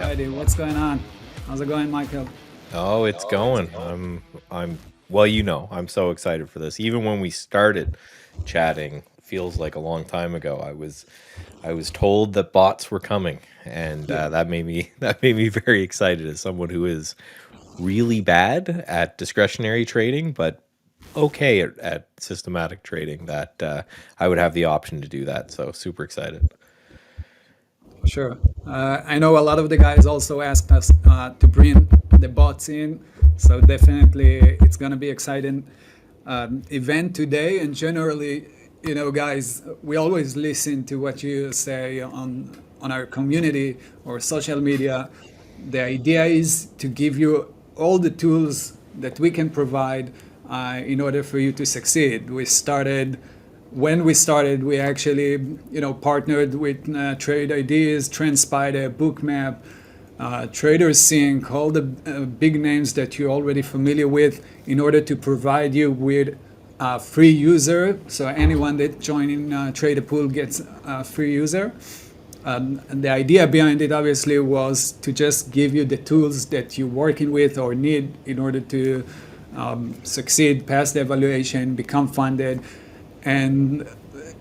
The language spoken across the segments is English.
Alrighty, what's going on? How's it going, Michael? Oh, it's going. Well, I'm so excited for this. Even when we started chatting, feels like a long time ago. I was told that bots were coming, and Yeah, that made me that made me very excited as someone who is really bad at discretionary trading, but okay at systematic trading. That I would have the option to do that. So super excited. sure. I know a lot of the guys also asked us to bring the bots in, so definitely it's gonna be exciting event today. And generally, guys, we always listen to what you say on our community or social media. The idea is to give you all the tools that we can provide in order for you to succeed. When we started, we actually, partnered with Trade Ideas, TrendSpider, Bookmap, Traders Sync, all the big names that you're already familiar with, in order to provide you with a free user. So anyone that joining Trade the Pool gets a free user. And the idea behind it obviously was to just give you the tools that you're working with or need in order to succeed, pass the evaluation, become funded. And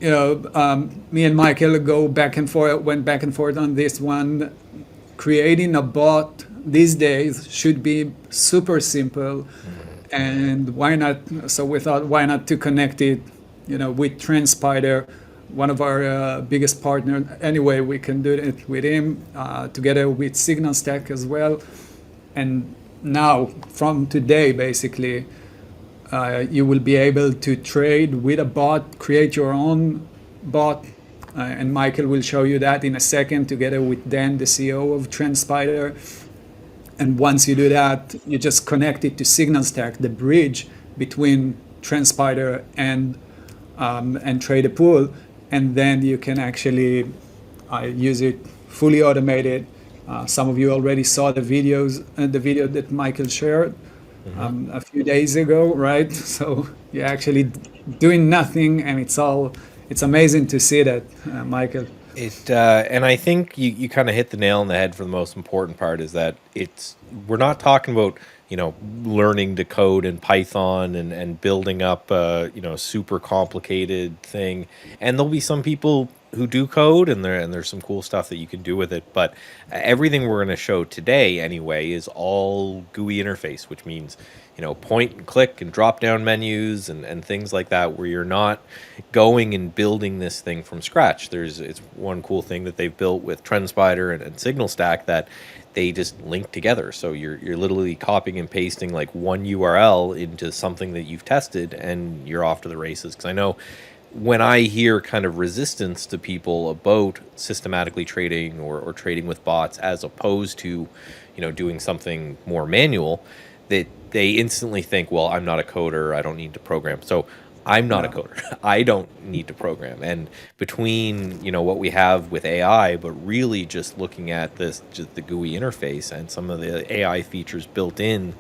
me and Michael went back and forth on this one. Creating a bot these days should be super simple, and why not? So we thought, why not to connect it, with TrendSpider, one of our biggest partners. Anyway, we can do it with him together with SignalStack as well. And now, from today, basically, you will be able to trade with a bot, create your own bot, and Michael will show you that in a second, together with Dan, the CEO of TrendSpider. And once you do that, you just connect it to SignalStack, the bridge between TrendSpider and Trade the Pool, and then you can actually use it fully automated. Some of you already saw the video that Michael shared a few days ago, right? So you're actually doing nothing, and it's amazing to see that, Michael. And I think you kind of hit the nail on the head for the most important part is that we're not talking about learning to code in Python and building up super complicated thing. And there'll be some people who do code, and there's some cool stuff that you can do with it. But everything we're going to show today anyway is all GUI interface, which means point and click and drop down menus and things like that, where you're not going and building this thing from scratch. It's one cool thing that they've built with TrendSpider and SignalStack, that they just link together. So you're literally copying and pasting like one URL into something that you've tested, and you're off to the races. Because I know when I hear kind of resistance to people about systematically trading or trading with bots, as opposed to doing something more manual, that they instantly think, well, I'm not a coder, I don't need to program. So I'm not a Yeah. coder. I don't need to program. And between what we have with AI, but really just looking at just the GUI interface and some of the AI features built in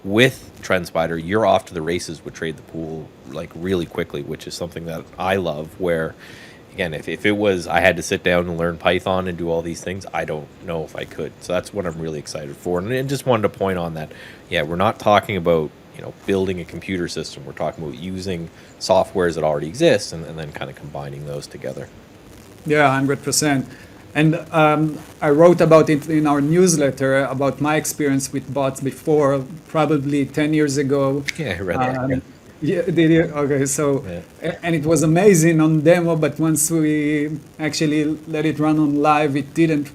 with TrendSpider, you're off to the races with Trade the Pool like really quickly, which is something that I love. Where again, if it was I had to sit down and learn Python and do all these things, I don't know if I could. So that's what I'm really excited for. And I just wanted to point on that. Yeah, we're not talking about building a computer system. We're talking about using softwares that already exist, and then kind of combining those together. Yeah, 100%. And I wrote about it in our newsletter about my experience with bots before, probably 10 years ago. Yeah, I read that. Yeah. Yeah, did you? Okay, so, Yeah. and it was amazing on demo, but once we actually let it run on live, it didn't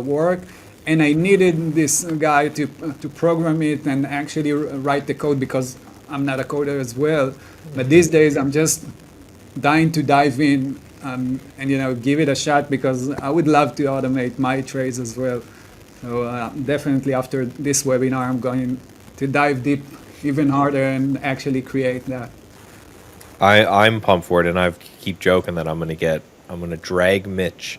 work. And I needed this guy to program it and actually write the code, because I'm not a coder as well. But these days, I'm just dying to dive in, and give it a shot, because I would love to automate my trades as well. So definitely after this webinar, I'm going to dive deep even harder and actually create that. I'm pumped for it, and I keep joking that I'm gonna drag Mitch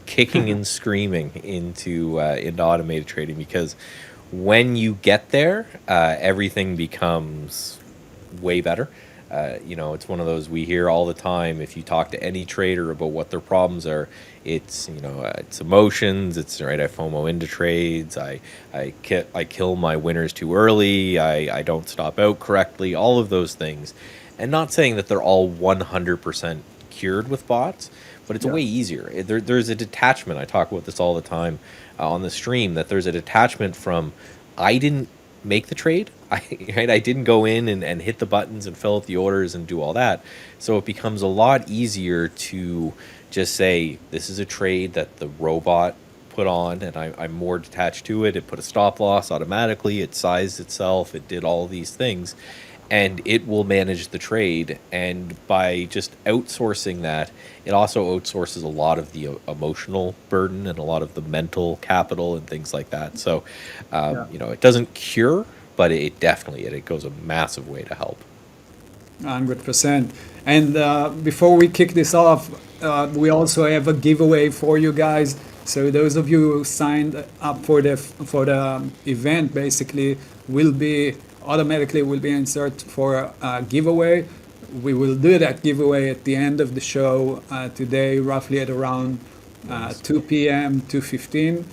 kicking and screaming into automated trading, because when you get there, everything becomes way better. You know, it's one of those we hear all the time. If you talk to any trader about what their problems are, it's, you know, it's emotions. It's right. I FOMO into trades. I kill my winners too early. I don't stop out correctly. All of those things, and not saying that they're all 100% cured with bots, but it's Yeah. way easier. There's a detachment. I talk about this all the time on the stream, that there's a detachment from I didn't make the trade. I didn't go in and hit the buttons and fill out the orders and do all that. So it becomes a lot easier to just say, this is a trade that the robot put on, and I'm more detached to it. It put a stop loss automatically. It sized itself. It did all these things, and it will manage the trade. And by just outsourcing that, it also outsources a lot of the emotional burden and a lot of the mental capital and things like that. So, Yeah. you know, it doesn't cure, but it definitely it goes a massive way to help. 100%. And before we kick this off, we also have a giveaway for you guys. So those of you who signed up for the event basically will be inserted for a giveaway. We will do that giveaway at the end of the show today, roughly at around 2 p.m., 2:15.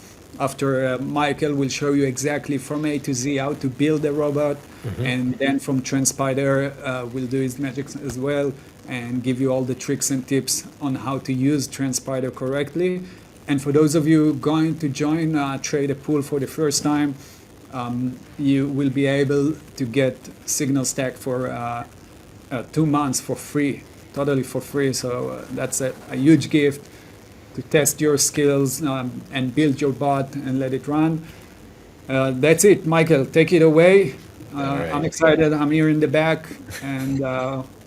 After Michael will show you exactly from A to Z how to build a robot, and then from TrendSpider will do his magic as well and give you all the tricks and tips on how to use TrendSpider correctly. And for those of you going to join Trade the Pool for the first time, you will be able to get SignalStack for 2 months for free, totally for free. So that's a huge gift to test your skills and build your bot and let it run. That's it, Michael. Take it away. All I'm right. excited. I'm here in the back, and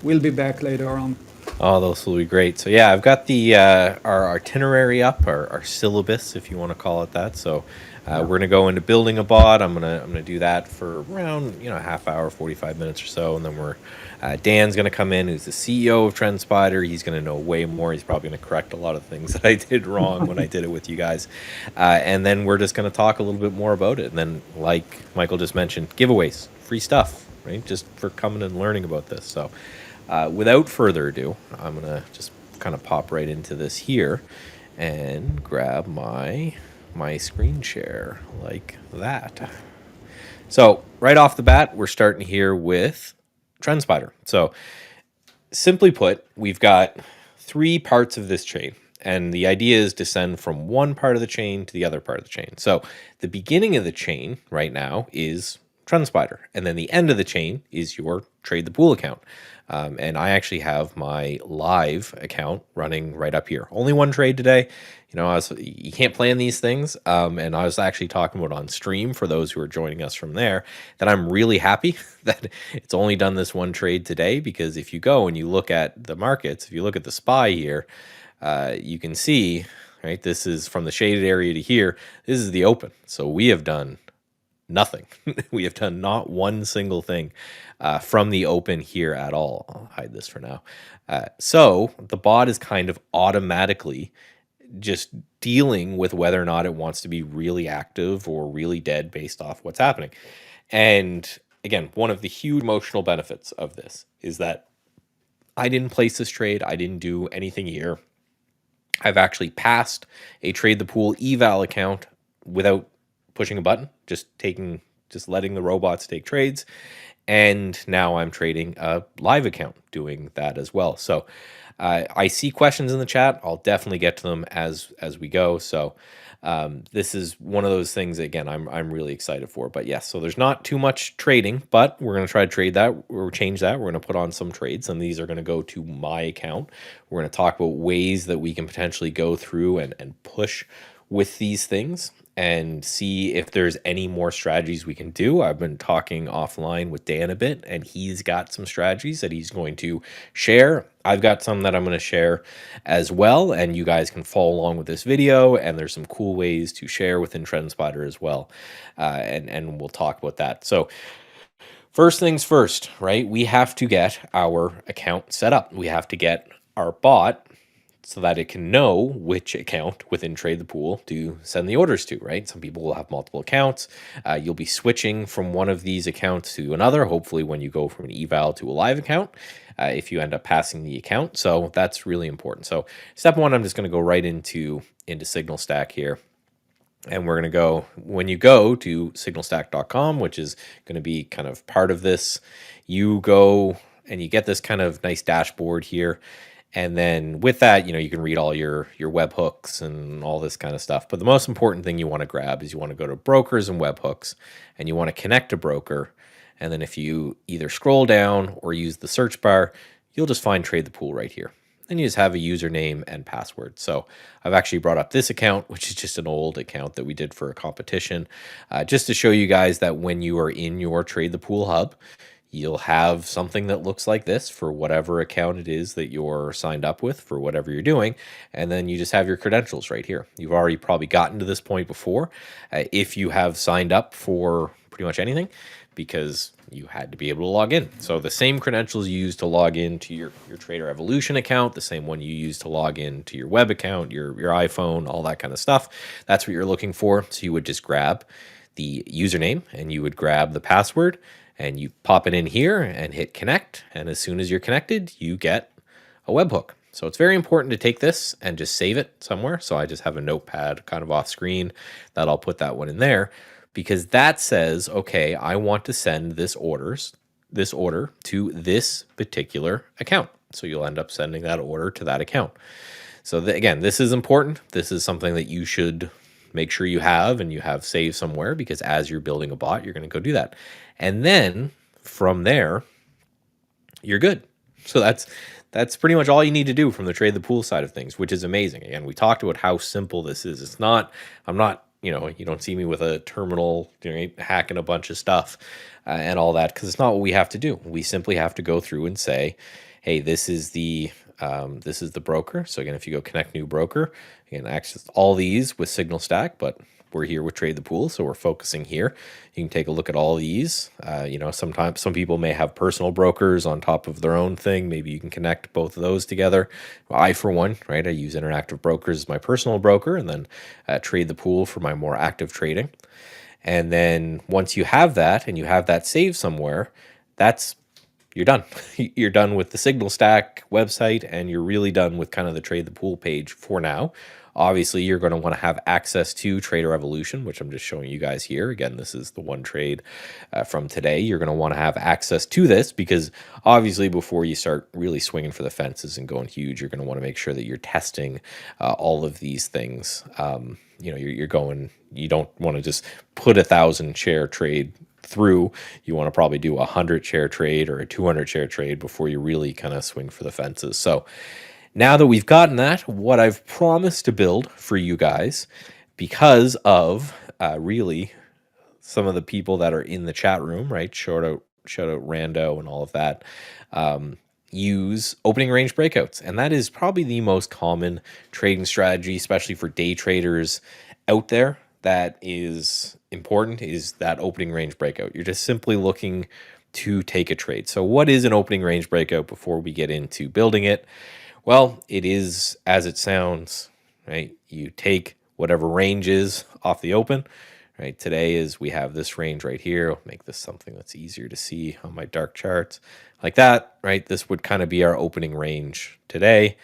we'll be back later on. Oh, those will be great. So yeah, I've got the our itinerary up, our syllabus, if you want to call it that. So Yeah. we're gonna go into building a bot. I'm gonna do that for around, you know, a half hour, 45 minutes or so, and then we're Dan's gonna come in, who's the CEO of TrendSpider. He's gonna know way more. He's probably gonna correct a lot of things that I did wrong when I did it with you guys, and then we're just gonna talk a little bit more about it. And then, like Michael just mentioned, giveaways, free stuff, right? Just for coming and learning about this. So. Without further ado, I'm going to just kind of pop right into this here and grab my screen share like that. So right off the bat, we're starting here with TrendSpider. So simply put, we've got 3 parts of this chain. And the idea is to send from one part of the chain to the other part of the chain. So the beginning of the chain right now is TrendSpider. And then the end of the chain is your Trade the Pool account. And I actually have my live account running right up here. Only one trade today. You know, you can't plan these things. And I was actually talking about on stream for those who are joining us from there that I'm really happy that it's only done this one trade today, because if you go and you look at the markets, if you look at the SPY here, you can see, right, this is from the shaded area to here. This is the open. So we have done nothing. We have done not one single thing from the open here at all. I'll hide this for now. So the bot is kind of automatically just dealing with whether or not it wants to be really active or really dead based off what's happening. And again, one of the huge emotional benefits of this is that I didn't place this trade. I didn't do anything here. I've actually passed a Trade the Pool eval account without pushing a button, just letting the robots take trades. And now I'm trading a live account doing that as well. So I see questions in the chat. I'll definitely get to them as we go. So this is one of those things, again, I'm really excited for. But yes, so there's not too much trading, but we're going to try to trade that or change that. We're going to put on some trades, and these are going to go to my account. We're going to talk about ways that we can potentially go through and push with these things and see if there's any more strategies we can do. I've been talking offline with Dan a bit, and he's got some strategies that he's going to share. I've got some that I'm going to share as well, and you guys can follow along with this video, and there's some cool ways to share within TrendSpider as well, and we'll talk about that. So first things first, right? We have to get our account set up. We have to get our bot so that it can know which account within Trade the Pool to send the orders to, right? Some people will have multiple accounts. You'll be switching from one of these accounts to another, hopefully when you go from an eval to a live account, if you end up passing the account. So that's really important. So step one, I'm just going to go right into SignalStack here. And we're going to go, when you go to signalstack.com, which is going to be kind of part of this, you go and you get this kind of nice dashboard here. And then with that, you can read all your webhooks and all this kind of stuff. But the most important thing you want to grab is you want to go to brokers and webhooks, and you want to connect a broker. And then if you either scroll down or use the search bar, you'll just find Trade the Pool right here. Then you just have a username and password. So I've actually brought up this account, which is just an old account that we did for a competition, just to show you guys that when you are in your Trade the Pool hub, you'll have something that looks like this for whatever account it is that you're signed up with for whatever you're doing. And then you just have your credentials right here. You've already probably gotten to this point before if you have signed up for pretty much anything, because you had to be able to log in. So the same credentials you use to log into your Trader Evolution account, the same one you use to log into your web account, your iPhone, all that kind of stuff, that's what you're looking for. So you would just grab the username and you would grab the password and you pop it in here and hit connect. And as soon as you're connected, you get a webhook. So it's very important to take this and just save it somewhere. So I just have a notepad kind of off screen that I'll put that one in there, because that says, okay, I want to send this order to this particular account. So you'll end up sending that order to that account. So again, this is important. This is something that you should make sure you have and you have saved somewhere, because as you're building a bot, you're going to go do that. And then from there, you're good. So that's pretty much all you need to do from the Trade the Pool side of things, which is amazing. Again, we talked about how simple this is. It's not, I'm not, you don't see me with a terminal hacking a bunch of stuff and all that, because it's not what we have to do. We simply have to go through and say, hey, this is the broker. So again, if you go connect new broker, you can access all these with SignalStack, but we're here with Trade the Pool, so we're focusing here. You can take a look at all these. Sometimes some people may have personal brokers on top of their own thing. Maybe you can connect both of those together. I, for one, right, I use Interactive Brokers as my personal broker, and then Trade the Pool for my more active trading. And then once you have that and you have that saved somewhere, you're done. You're done with the SignalStack website, and you're really done with kind of the Trade the Pool page for now. Obviously, you're going to want to have access to Trader Evolution, which I'm just showing you guys here. Again, this is the one trade from today. You're going to want to have access to this, because obviously before you start really swinging for the fences and going huge, you're going to want to make sure that you're testing all of these things. You don't want to just put 1,000 share trade through. You want to probably do a 100 share trade or a 200 share trade before you really kind of swing for the fences. So now that we've gotten that, what I've promised to build for you guys, because of really some of the people that are in the chat room, right? Shout out Rando and all of that. Use opening range breakouts, and that is probably the most common trading strategy, especially for day traders out there. That is important, is that opening range breakout. You're just simply looking to take a trade. So what is an opening range breakout before we get into building it? Well, it is as it sounds, right? You take whatever range is off the open, right? Today is we have this range right here. I'll make this something that's easier to see on my dark charts like that, right? This would kind of be our opening range today.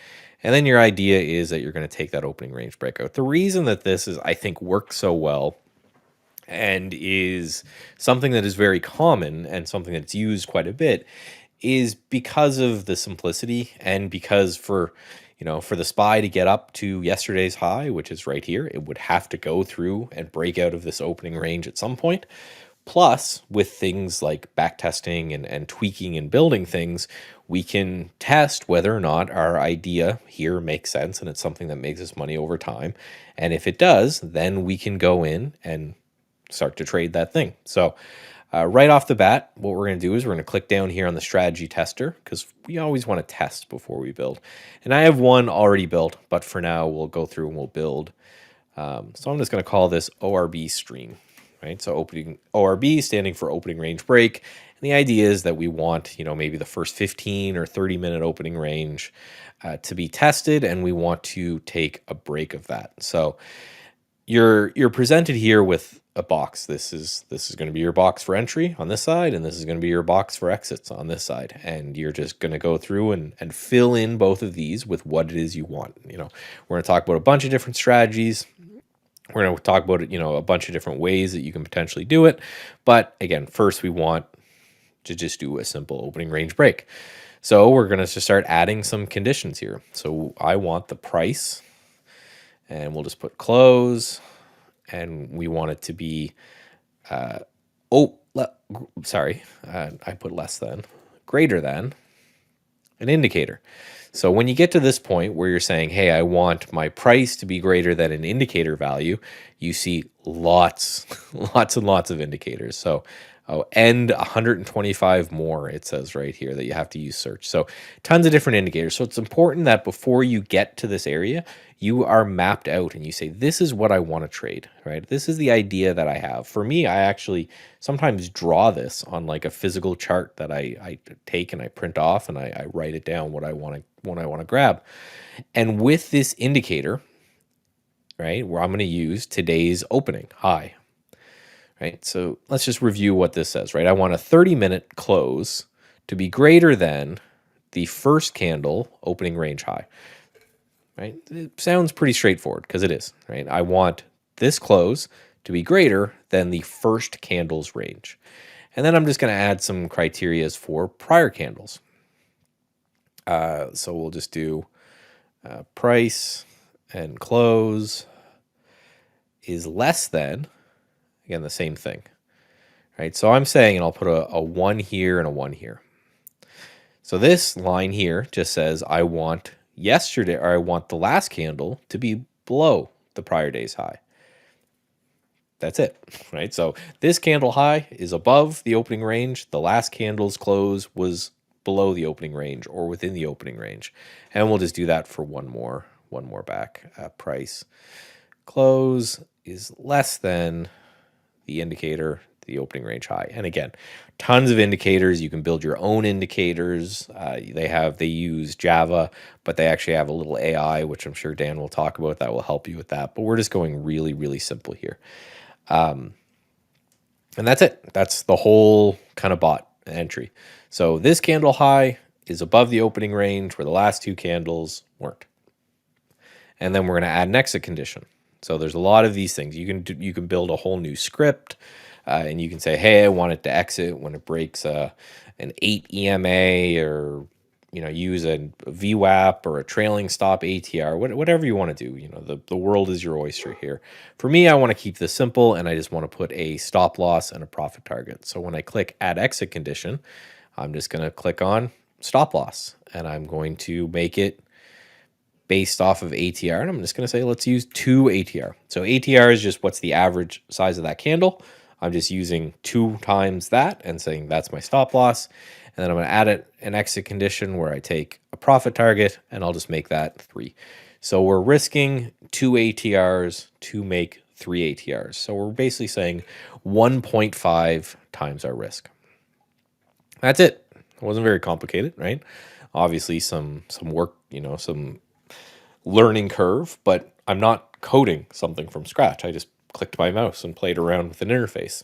And then your idea is that you're going to take that opening range breakout. The reason that this is, I think, works so well and is something that is very common and something that's used quite a bit is because of the simplicity, and because for the SPY to get up to yesterday's high, which is right here, it would have to go through and break out of this opening range at some point. Plus, with things like backtesting and tweaking and building things, we can test whether or not our idea here makes sense and it's something that makes us money over time. And if it does, then we can go in and start to trade that thing. So right off the bat, what we're going to do is we're going to click down here on the strategy tester, because we always want to test before we build. And I have one already built, but for now we'll go through and we'll build. So I'm just going to call this ORB stream, right? So opening ORB standing for opening range break. And the idea is that we want, maybe the first 15 or 30-minute opening range to be tested, and we want to take a break of that. So you're presented here with a box. This is going to be your box for entry on this side, and this is going to be your box for exits on this side. And you're just going to go through and fill in both of these with what it is you want. We're going to talk about a bunch of different strategies. We're going to talk about it, a bunch of different ways that you can potentially do it. But again, first we want to just do a simple opening range break. So we're going to just start adding some conditions here. So I want the price, and we'll just put close, and we want it to be, I put less than, greater than an indicator. So when you get to this point where you're saying, hey, I want my price to be greater than an indicator value, you see lots and lots of indicators. So and 125 more, it says right here that you have to use search. So tons of different indicators. So it's important that before you get to this area, you are mapped out and you say, this is what I want to trade, right? This is the idea that I have. For me, I actually sometimes draw this on like a physical chart that I take and I print off, and I write it down what I want to grab. And with this indicator, right, where I'm going to use today's opening high. Right, so let's just review what this says, right? I want a 30-minute close to be greater than the first candle opening range high, right? It sounds pretty straightforward because it is, right? I want this close to be greater than the first candle's range. And then I'm just going to add some criterias for prior candles. So we'll just do price and close is less than, again, the same thing, right? So I'm saying, and I'll put a 1 here and a 1 here. So this line here just says I want the last candle to be below the prior day's high. That's it, right? So this candle high is above the opening range. The last candle's close was below the opening range or within the opening range. And we'll just do that for one more back. Price close is less than the indicator, the opening range high. And again, tons of indicators. You can build your own indicators. They use Java, but they actually have a little AI, which I'm sure Dan will talk about, that will help you with that. But we're just going really, really simple here. And that's it. That's the whole kind of bot entry. So this candle high is above the opening range where the last two candles weren't. And then we're going to add an exit condition. So there's a lot of these things. You can build a whole new script, and you can say, hey, I want it to exit when it breaks an 8 EMA, or use a VWAP or a trailing stop ATR, whatever you want to do. The world is your oyster here. For me, I want to keep this simple, and I just want to put a stop loss and a profit target. So when I click add exit condition, I'm just going to click on stop loss, and I'm going to make it based off of ATR, and I'm just going to say let's use 2 ATR. So ATR is just what's the average size of that candle. I'm just using 2 times that and saying that's my stop loss. And then I'm going to add an exit condition where I take a profit target, and I'll just make that 3. So we're risking 2 ATRs to make 3 ATRs. So we're basically saying 1.5 times our risk. That's it. It wasn't very complicated, right? Obviously some work, some learning curve, but I'm not coding something from scratch. I just clicked my mouse and played around with an interface.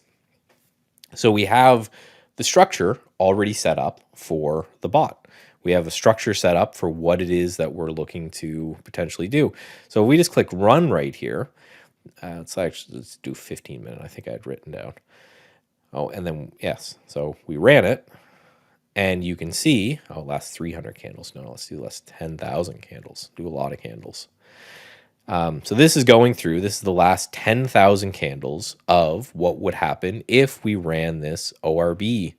So we have the structure already set up for the bot. We have a structure set up for what it is that we're looking to potentially do. So if we just click run right here, let's do 15 minutes. I think I had written down. Oh, and then yes. So we ran it, and you can see, last 300 candles. No, let's do last 10,000 candles. Do a lot of candles. So this is going through. This is the last 10,000 candles of what would happen if we ran this ORB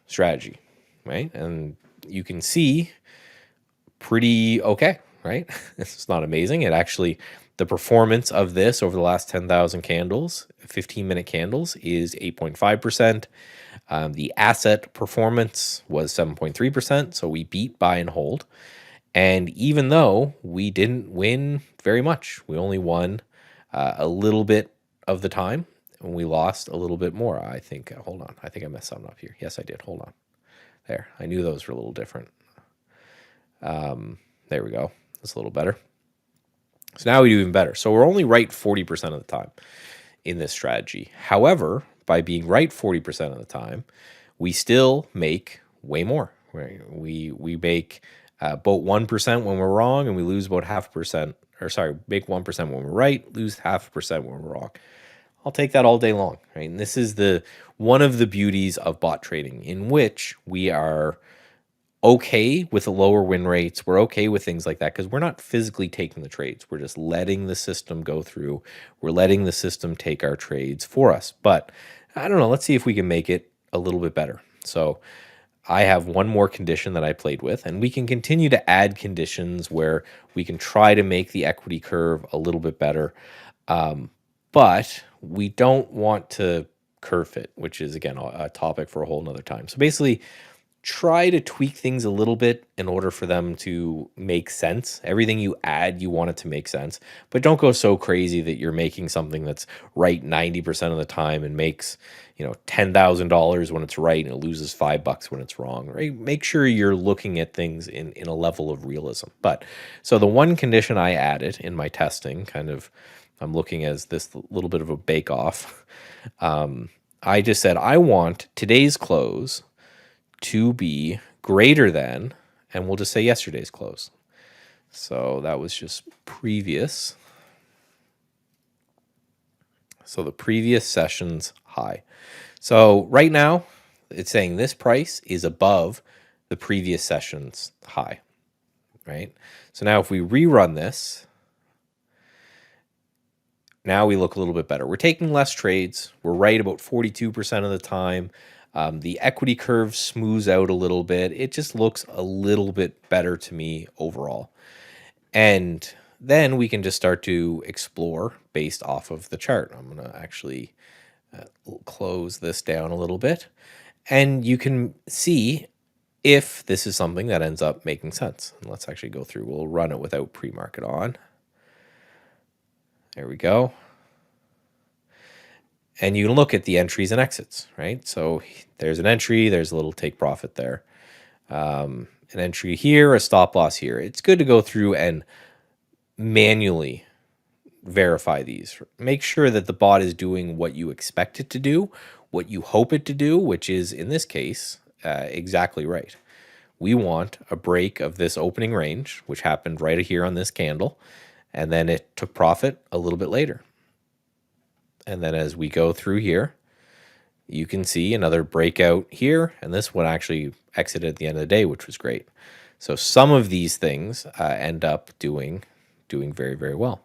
strategy, right? And you can see pretty okay, right? It's not amazing. It actually, the performance of this over the last 10,000 candles, 15-minute candles, is 8.5%. The asset performance was 7.3%, so we beat buy and hold. And even though we didn't win very much, we only won a little bit of the time, and we lost a little bit more. I think, hold on, I think I messed something up here. Yes, I did. Hold on. There, I knew those were a little different. There we go. That's a little better. So now we do even better. So we're only right 40% of the time in this strategy. However, by being right 40% of the time, we still make way more. Right? We make about 1% when we're wrong, and we lose about 0.5%. Or sorry, make 1% when we're right, lose 0.5% when we're wrong. I'll take that all day long, right? And this is one of the beauties of bot trading, in which we are okay with the lower win rates. We're okay with things like that because we're not physically taking the trades. We're just letting the system go through. We're letting the system take our trades for us. But I don't know. Let's see if we can make it a little bit better. So I have one more condition that I played with, and we can continue to add conditions where we can try to make the equity curve a little bit better. But we don't want to curve fit, which is, again, a topic for a whole nother time. So basically, try to tweak things a little bit in order for them to make sense. Everything you add, you want it to make sense, but don't go so crazy that you're making something that's right 90% of the time and makes, $10,000 when it's right and it loses $5 when it's wrong, right? Make sure you're looking at things in a level of realism. But so the one condition I added in my testing, I'm looking as this little bit of a bake off. I just said, I want today's close to be greater than, and we'll just say yesterday's close. So that was just previous. So the previous session's high. So right now, it's saying this price is above the previous session's high, right? So now if we rerun this, now we look a little bit better. We're taking less trades. We're right about 42% of the time. The equity curve smooths out a little bit. It just looks a little bit better to me overall. And then we can just start to explore based off of the chart. I'm going to actually close this down a little bit. And you can see if this is something that ends up making sense. And let's actually go through. We'll run it without pre-market on. There we go. And you can look at the entries and exits, right? So there's an entry, there's a little take profit there. An entry here, a stop loss here. It's good to go through and manually verify these. Make sure that the bot is doing what you expect it to do, what you hope it to do, which is, in this case, exactly right. We want a break of this opening range, which happened right here on this candle, and then it took profit a little bit later. And then as we go through here, you can see another breakout here, and this one actually exited at the end of the day, which was great. So some of these things end up doing very, very well.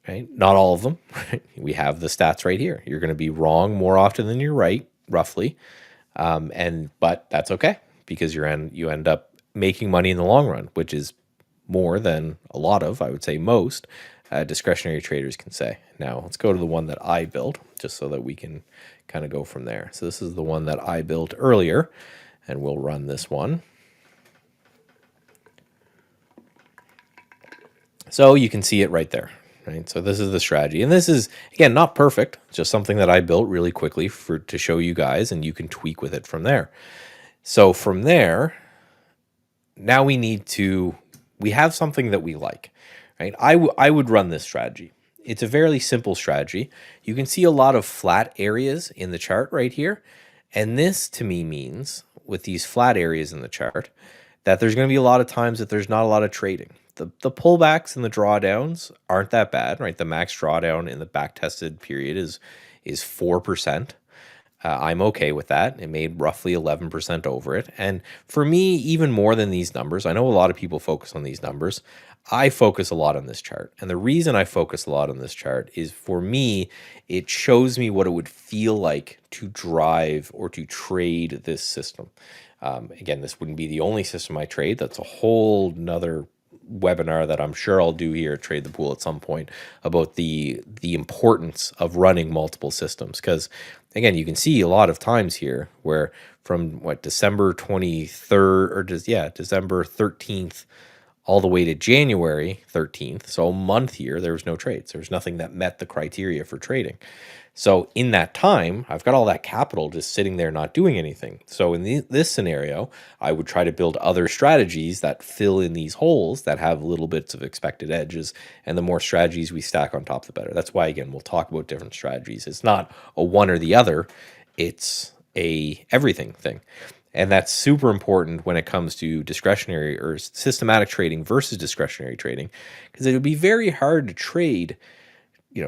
Right? Not all of them. We have the stats right here. You're going to be wrong more often than you're right, roughly, but that's okay because you end up making money in the long run, which is more than a lot of, I would say most, discretionary traders can say. Now, let's go to the one that I built, just so that we can kind of go from there. So this is the one that I built earlier, and we'll run this one. So you can see it right there, right? So this is the strategy. And this is, again, not perfect, just something that I built really quickly to show you guys, and you can tweak with it from there. So from there, now we have something that we like. Right? I would run this strategy. It's a fairly simple strategy. You can see a lot of flat areas in the chart right here. And this, to me, means, with these flat areas in the chart, that there's going to be a lot of times that there's not a lot of trading. The pullbacks and the drawdowns aren't that bad, right? The max drawdown in the back-tested period is 4%. I'm okay with that. It made roughly 11% over it. And for me, even more than these numbers, I know a lot of people focus on these numbers. I focus a lot on this chart. And the reason I focus a lot on this chart is, for me, it shows me what it would feel like to drive or to trade this system. Again, this wouldn't be the only system I trade. That's a whole nother webinar that I'm sure I'll do here at Trade the Pool at some point about the importance of running multiple systems. Because, again, you can see a lot of times here where from December 23rd or December 13th all the way to January 13th. So a month here, there was no trades. There was nothing that met the criteria for trading. So in that time, I've got all that capital just sitting there not doing anything. So in this scenario, I would try to build other strategies that fill in these holes that have little bits of expected edges. And the more strategies we stack on top, the better. That's why, again, we'll talk about different strategies. It's not a one or the other. It's a everything thing. And that's super important when it comes to discretionary or systematic trading versus discretionary trading, because it would be very hard to trade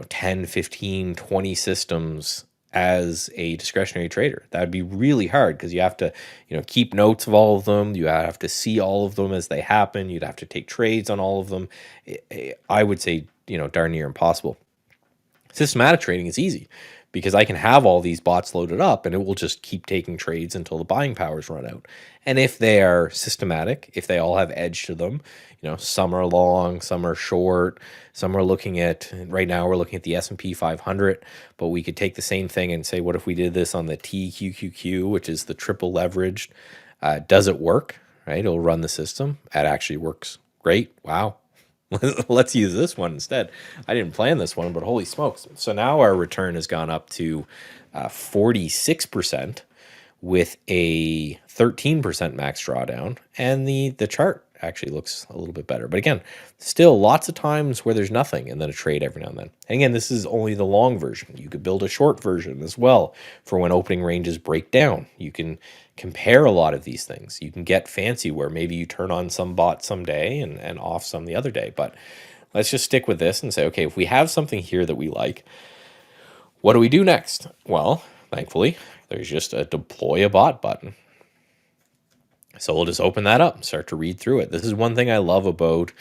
10, 15, 20 systems as a discretionary trader. That would be really hard because you have to, keep notes of all of them. You have to see all of them as they happen. You'd have to take trades on all of them. I would say, darn near impossible. Systematic trading is easy because I can have all these bots loaded up and it will just keep taking trades until the buying powers run out. And if they are systematic, if they all have edge to them, some are long, some are short, some are looking at, right now we're looking at the S&P 500, but we could take the same thing and say, what if we did this on the TQQQ, which is the triple leveraged? Does it work, right? It'll run the system. It actually works great. Wow. Let's use this one instead. I didn't plan this one, but holy smokes. So now our return has gone up to 46% with a 13% max drawdown, and the chart actually looks a little bit better. But again, still lots of times where there's nothing and then a trade every now and then. And again, this is only the long version. You could build a short version as well for when opening ranges break down. You can compare a lot of these things. You can get fancy where maybe you turn on some bot someday and off some the other day. But let's just stick with this and say, okay, if we have something here that we like, what do we do next? Well, thankfully, there's just a deploy a bot button. So we'll just open that up and start to read through it. This is one thing I love about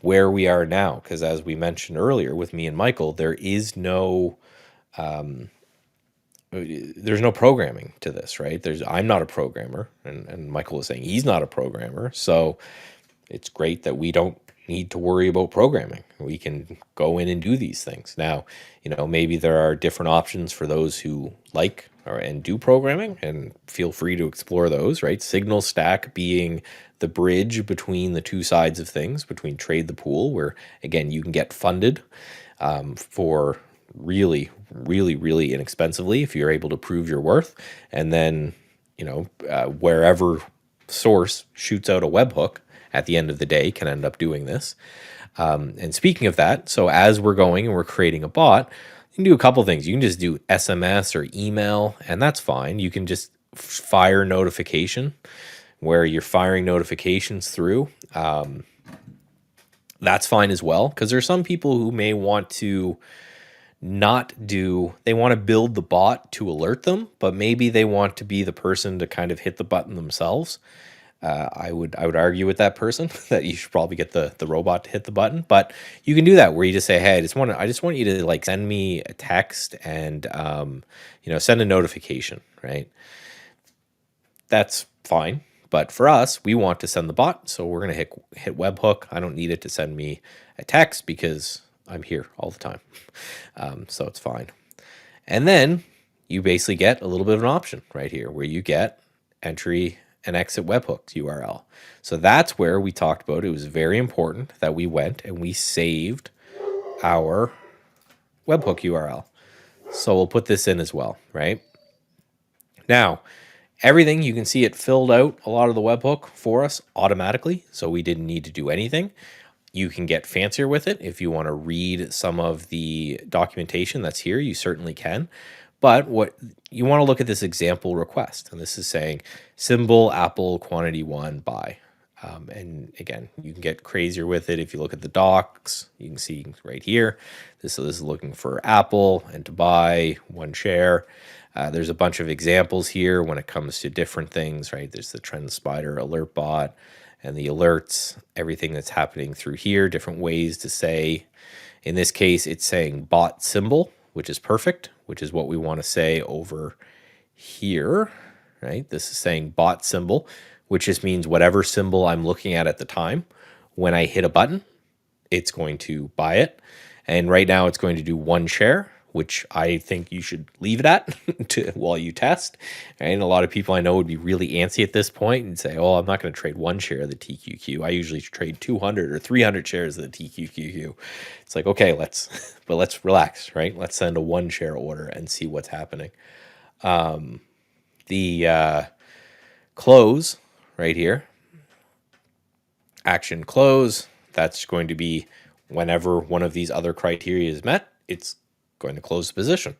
where we are now, because as we mentioned earlier with me and Michael, there is no there's no programming to this, right? I'm not a programmer, and Michael was saying he's not a programmer. So it's great that we don't need to worry about programming. We can go in and do these things. Now, maybe there are different options for those who like and do programming, and feel free to explore those, right? SignalStack being the bridge between the two sides of things, between Trade the Pool, where, again, you can get funded for really, really, really inexpensively if you're able to prove your worth. And then, wherever source shoots out a webhook at the end of the day can end up doing this. And speaking of that, so as we're going and we're creating a bot, you can do a couple things. You can just do SMS or email, and that's fine. You can just fire notification where you're firing notifications through. That's fine as well, because there are some people who may want to they want to build the bot to alert them, but maybe they want to be the person to kind of hit the button themselves. I would argue with that person that you should probably get the robot to hit the button, but you can do that where you just say, hey, I just want you to send me a text and send a notification, right? That's fine. But for us, we want to send the bot, so we're going to hit webhook. I don't need it to send me a text because I'm here all the time. So it's fine. And then you basically get a little bit of an option right here where you get entry and exit webhooks URL. So that's where we talked about it was very important that we went and we saved our webhook URL. So we'll put this in as well, right? Now, everything, you can see it filled out a lot of the webhook for us automatically, so we didn't need to do anything. You can get fancier with it. If you want to read some of the documentation that's here, you certainly can. But what you want to look at this example request, and this is saying symbol Apple quantity 1 buy. And again, you can get crazier with it. If you look at the docs, you can see right here, this is looking for Apple and to buy 1 share. There's a bunch of examples here when it comes to different things, right? There's the TrendSpider alert bot and the alerts, everything that's happening through here, different ways to say. In this case, it's saying bot symbol, which is perfect, which is what we want to say over here, right? This is saying bot symbol, which just means whatever symbol I'm looking at the time, when I hit a button, it's going to buy it. And right now it's going to do 1 share, which I think you should leave it at while you test. And a lot of people I know would be really antsy at this point and say, oh, I'm not going to trade one share of the TQQ. I usually trade 200 or 300 shares of the TQQQ. It's like, okay, let's relax, right? Let's send a 1 share order and see what's happening. The close right here, action close, that's going to be whenever one of these other criteria is met, it's going to close the position.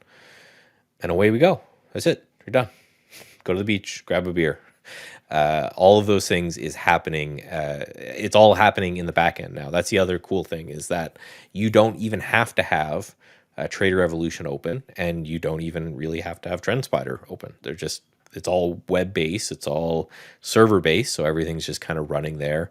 And away we go. That's it. You're done. Go to the beach, grab a beer. All of those things is happening. It's all happening in the back end now. That's the other cool thing, is that you don't even have to have Trader Evolution open, and you don't even really have to have TrendSpider open. It's all web-based, it's all server-based, so everything's just kind of running there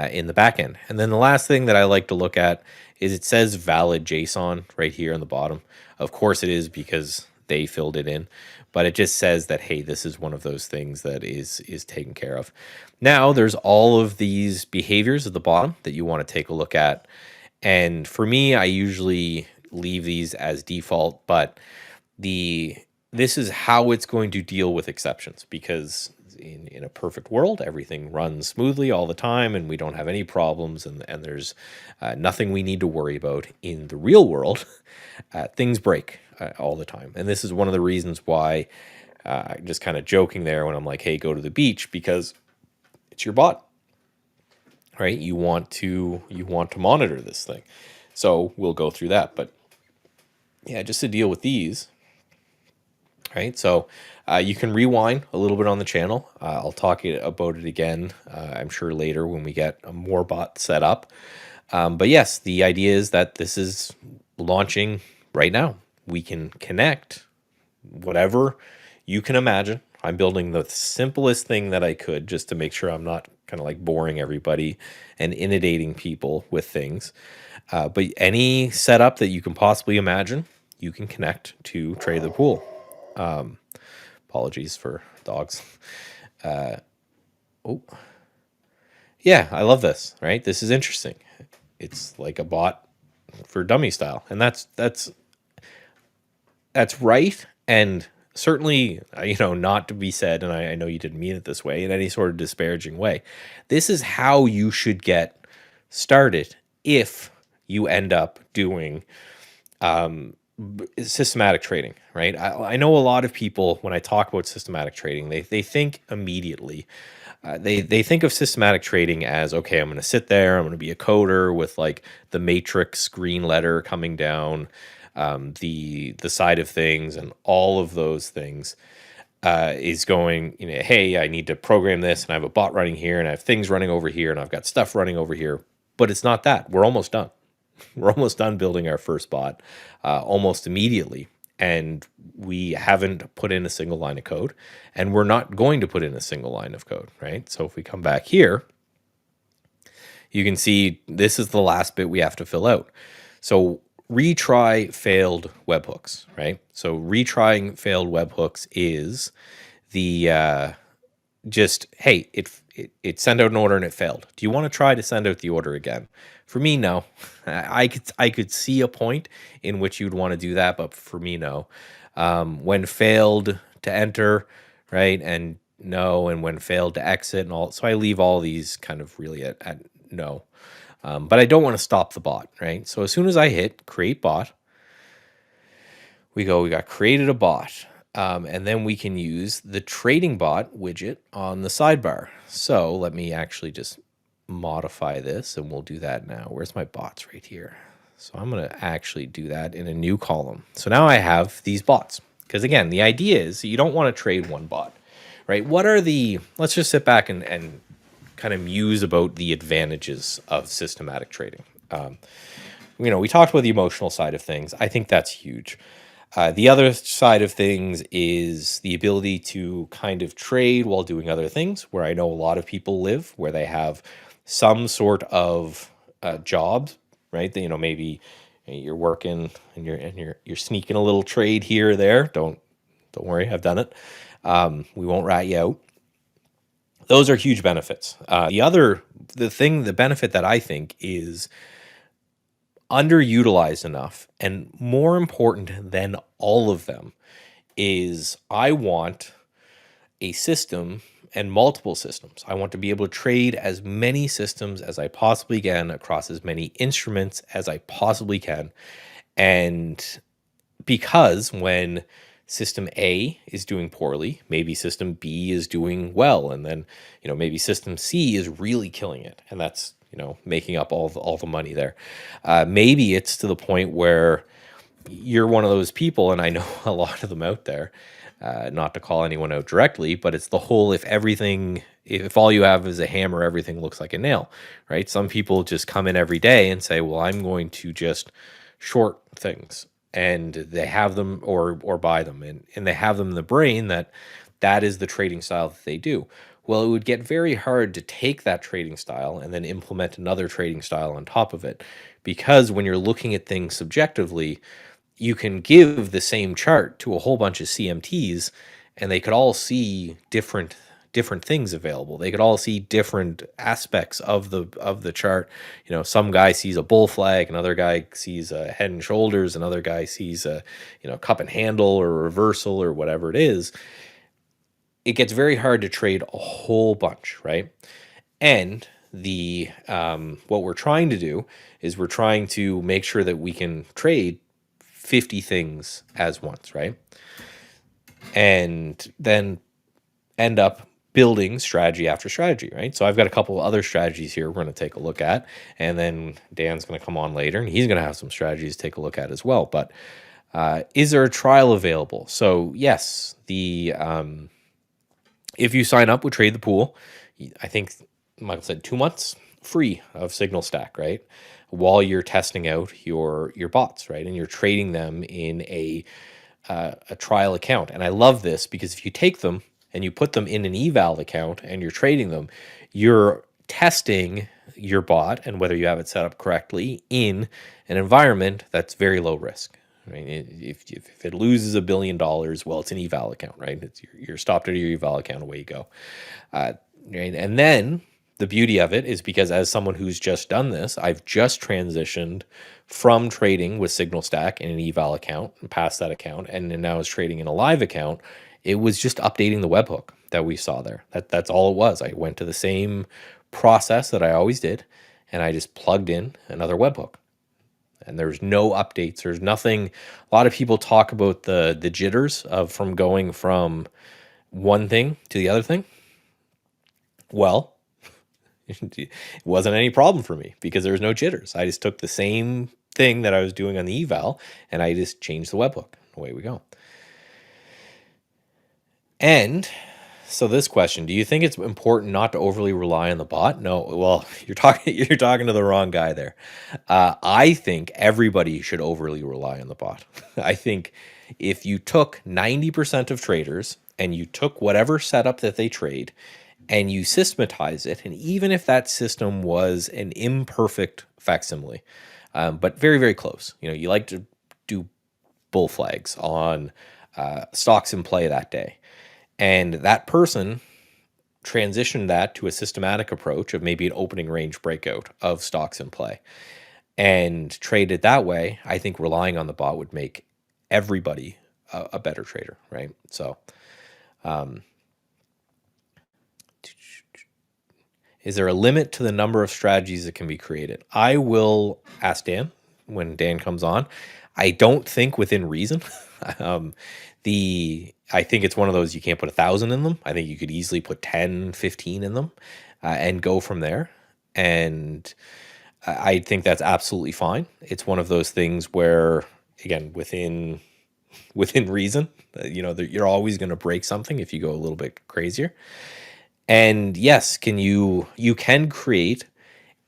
in the back end. And then the last thing that I like to look at is it says valid JSON right here on the bottom. Of course it is, because they filled it in, but it just says that, hey, this is one of those things that is taken care of. Now there's all of these behaviors at the bottom that you want to take a look at. And for me, I usually leave these as default, but this is how it's going to deal with exceptions, because in a perfect world, everything runs smoothly all the time and we don't have any problems, and there's nothing we need to worry about. In the real world, things break all the time. And this is one of the reasons why, just kind of joking there when I'm like, hey, go to the beach, because it's your bot, right? You want to monitor this thing. So we'll go through that. But yeah, just to deal with these, right? So you can rewind a little bit on the channel. I'll talk about it again, I'm sure later when we get more bots set up. But yes, the idea is that this is launching right now. We can connect whatever you can imagine. I'm building the simplest thing that I could, just to make sure I'm not kind of like boring everybody and inundating people with things. But any setup that you can possibly imagine, you can connect to tradethepool. Apologies for dogs. Oh, yeah, I love this, right? This is interesting. It's like a bot for dummy style. And that's right. And certainly, not to be said, and I know you didn't mean it this way in any sort of disparaging way. This is how you should get started if you end up doing systematic trading, right? I know a lot of people, when I talk about systematic trading, they think immediately, they think of systematic trading as, okay, I'm going to sit there, I'm going to be a coder with like the matrix green letter coming down the side of things, and all of those things is going, hey, I need to program this, and I have a bot running here, and I have things running over here, and I've got stuff running over here. But it's not that. We're almost done. We're almost done building our first bot almost immediately. And we haven't put in a single line of code, and we're not going to put in a single line of code, right? So if we come back here, you can see this is the last bit we have to fill out. So retry failed webhooks, right? So retrying failed webhooks is the just, hey, it sent out an order and it failed. Do you want to try to send out the order again? For me, no. I could see a point in which you'd want to do that, but for me, no. When failed to enter, right, and no, and when failed to exit and all. So I leave all these kind of really at no. But I don't want to stop the bot, right? So as soon as I hit create bot, we got created a bot. And then we can use the trading bot widget on the sidebar. So let me actually just modify this, and we'll do that now. Where's my bots? Right here. So I'm going to actually do that in a new column. So now I have these bots, because again, the idea is you don't want to trade one bot, right? Let's just sit back and kind of muse about the advantages of systematic trading. We talked about the emotional side of things. I think that's huge. The other side of things is the ability to kind of trade while doing other things, where I know a lot of people live, where they have some sort of jobs, right? Maybe you're working and you're sneaking a little trade here or there. Don't worry, I've done it. We won't rat you out. Those are huge benefits. The benefit that I think is underutilized enough, and more important than all of them is I want a system and multiple systems. I want to be able to trade as many systems as I possibly can across as many instruments as I possibly can. And because when system A is doing poorly, maybe system B is doing well, and then maybe system C is really killing it, and that's making up all the money there. Maybe it's to the point where you're one of those people, and I know a lot of them out there. Not to call anyone out directly, but it's the whole if all you have is a hammer, everything looks like a nail, right? Some people just come in every day and say, well, I'm going to just short things, and they have them or buy them, and they have them in the brain that is the trading style that they do. Well, it would get very hard to take that trading style and then implement another trading style on top of it, because when you're looking at things subjectively, you can give the same chart to a whole bunch of CMTs, and they could all see different things available. They could all see different aspects of the chart. Some guy sees a bull flag, another guy sees a head and shoulders, another guy sees a cup and handle or a reversal or whatever it is. It gets very hard to trade a whole bunch, right? And the what we're trying to do is we're trying to make sure that we can trade 50 things as once, right? And then end up building strategy after strategy, right? So I've got a couple of other strategies here we're going to take a look at, and then Dan's going to come on later, and he's going to have some strategies to take a look at as well. But is there a trial available? So yes, if you sign up with Trade the Pool, I think Michael said 2 months free of SignalStack, right? While you're testing out your bots, right? And you're trading them in a trial account. And I love this because if you take them and you put them in an eval account and you're trading them, you're testing your bot and whether you have it set up correctly in an environment that's very low risk. Right? If it loses $1 billion, well, it's an eval account, right? You're stopped at your eval account, away you go. Right? And then the beauty of it is because as someone who's just done this, I've just transitioned from trading with SignalStack in an eval account and past that account, and now is trading in a live account. It was just updating the webhook that we saw there. That's all it was. I went to the same process that I always did, and I just plugged in another webhook. And there's no updates. There's nothing. A lot of people talk about the jitters from going from one thing to the other thing. Well, it wasn't any problem for me because there was no jitters. I just took the same thing that I was doing on the eval and I just changed the webhook. Away we go. And so this question, do you think it's important not to overly rely on the bot? No. Well, you're talking to the wrong guy there. I think everybody should overly rely on the bot. I think if you took 90% of traders and you took whatever setup that they trade and you systematize it, and even if that system was an imperfect facsimile, but very, very close. You like to do bull flags on stocks in play that day. And that person transitioned that to a systematic approach of maybe an opening range breakout of stocks in play and traded that way. I think relying on the bot would make everybody a better trader, right? So, is there a limit to the number of strategies that can be created? I will ask Dan when Dan comes on. I don't think within reason. I think it's one of those you can't put 1,000 in them. I think you could easily put 10, 15 in them and go from there. And I think that's absolutely fine. It's one of those things where, again, within reason, you're always going to break something if you go a little bit crazier. And yes, you can create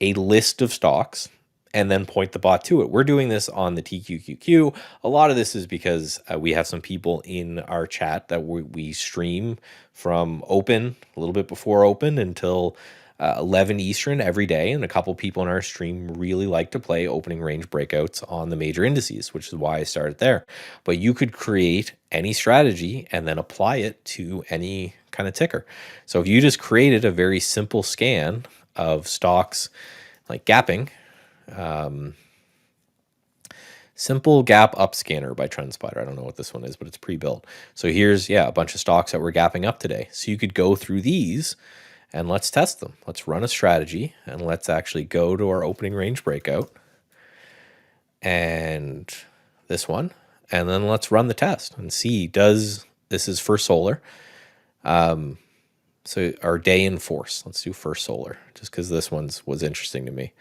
a list of stocks and then point the bot to it. We're doing this on the TQQQ. A lot of this is because we have some people in our chat that we stream from open, a little bit before open until 11 Eastern every day. And a couple people in our stream really like to play opening range breakouts on the major indices, which is why I started there. But you could create any strategy and then apply it to any kind of ticker. So if you just created a very simple scan of stocks like gapping, Simple gap up scanner by TrendSpider. I don't know what this one is, but it's pre-built. So here's, yeah, a bunch of stocks that we're gapping up today. So you could go through these and let's test them. Let's run a strategy and let's actually go to our opening range breakout and this one. And then let's run the test and see, this is First Solar. So our day in force, let's do First Solar, just because this was interesting to me.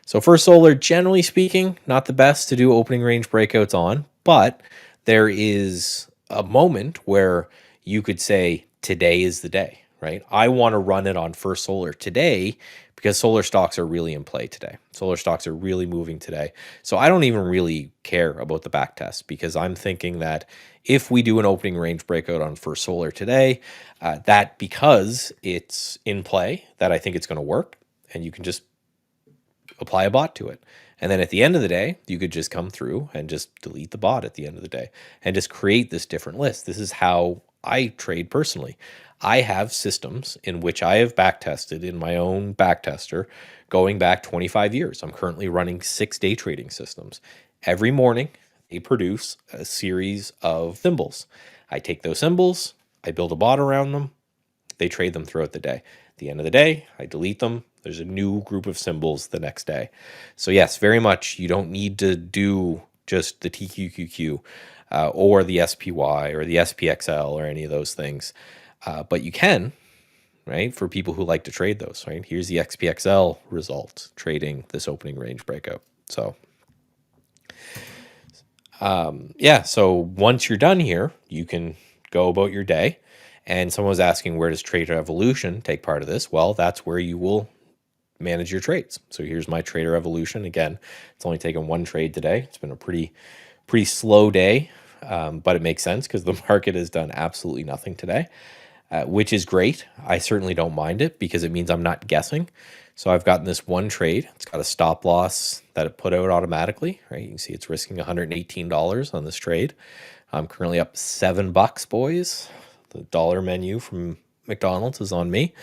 So First Solar, generally speaking, not the best to do opening range breakouts on, but there is a moment where you could say today is the day, right? I want to run it on First Solar today because solar stocks are really in play today. Solar stocks are really moving today. So I don't even really care about the back test because I'm thinking that if we do an opening range breakout on First Solar today, that because it's in play, that I think it's going to work, and you can just apply a bot to it. And then at the end of the day, you could just come through and just delete the bot at the end of the day and just create this different list. This is how I trade personally. I have systems in which I have backtested in my own backtester going back 25 years. I'm currently running 6 day trading systems. Every morning, they produce a series of symbols. I take those symbols, I build a bot around them, they trade them throughout the day. At the end of the day, I delete them. There's a new group of symbols the next day. So yes, very much, you don't need to do just the TQQQ or the SPY or the SPXL or any of those things. But you can, right, for people who like to trade those, right? Here's the XPXL result trading this opening range breakout. So yeah, so once you're done here, you can go about your day. And someone was asking, where does Trader Evolution take part of this? Well, that's where you will manage your trades. So here's my Trader Evolution. Again, it's only taken 1 trade today. It's been a pretty slow day, but it makes sense because the market has done absolutely nothing today, which is great. I certainly don't mind it because it means I'm not guessing. So I've gotten this 1 trade. It's got a stop loss that it put out automatically, right? You can see it's risking $118 on this trade. I'm currently up $7, boys. The dollar menu from McDonald's is on me.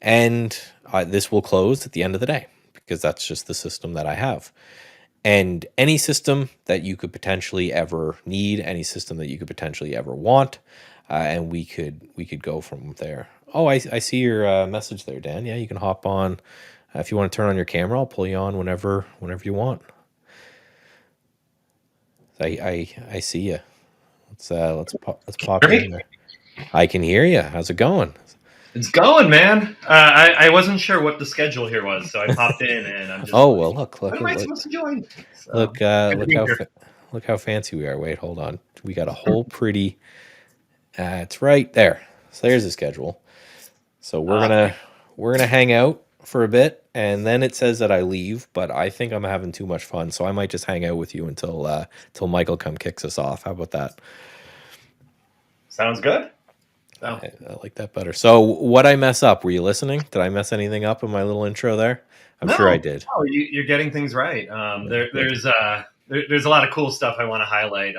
And this will close at the end of the day because that's just the system that I have. And any system that you could potentially ever need, any system that you could potentially ever want, and we could go from there. Oh, I see your message there, Dan. Yeah, you can hop on. If you want to turn on your camera, I'll pull you on whenever you want. I see you. Let's pop in there. I can hear you. How's it going? It's going, man. I wasn't sure what the schedule here was, so I popped in and I'm just. Oh well, look. When am I supposed to join? So, look how fancy we are. Wait, hold on. We got a whole pretty. It's right there. So there's the schedule. So we're gonna hang out for a bit, and then it says that I leave, but I think I'm having too much fun, so I might just hang out with you until Michael kicks us off. How about that? Sounds good. Oh. I like that better. So what I mess up? Were you listening? Did I mess anything up in my little intro there? I'm sure I did. No, you're getting things right. There's a lot of cool stuff I want to highlight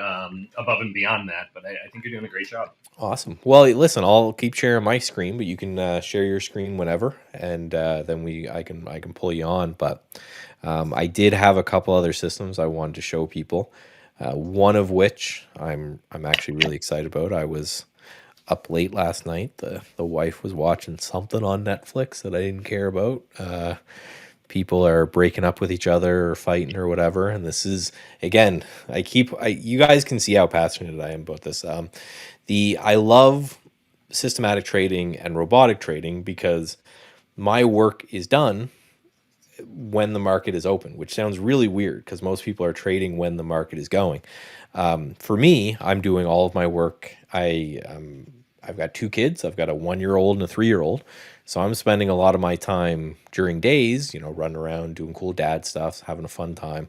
above and beyond that, but I think you're doing a great job. Awesome. Well, listen, I'll keep sharing my screen, but you can share your screen whenever, and then I can pull you on. But I did have a couple other systems I wanted to show people. One of which I'm actually really excited about. I was up late last night. The wife was watching something on Netflix that I didn't care about. People are breaking up with each other or fighting or whatever. And this is, again, you guys can see how passionate I am about this. I love systematic trading and robotic trading because my work is done when the market is open, which sounds really weird because most people are trading when the market is going. For me, I'm doing all of my work. I've got 2 kids. I've got a 1-year-old and a 3-year-old. So I'm spending a lot of my time during days, running around, doing cool dad stuff, having a fun time.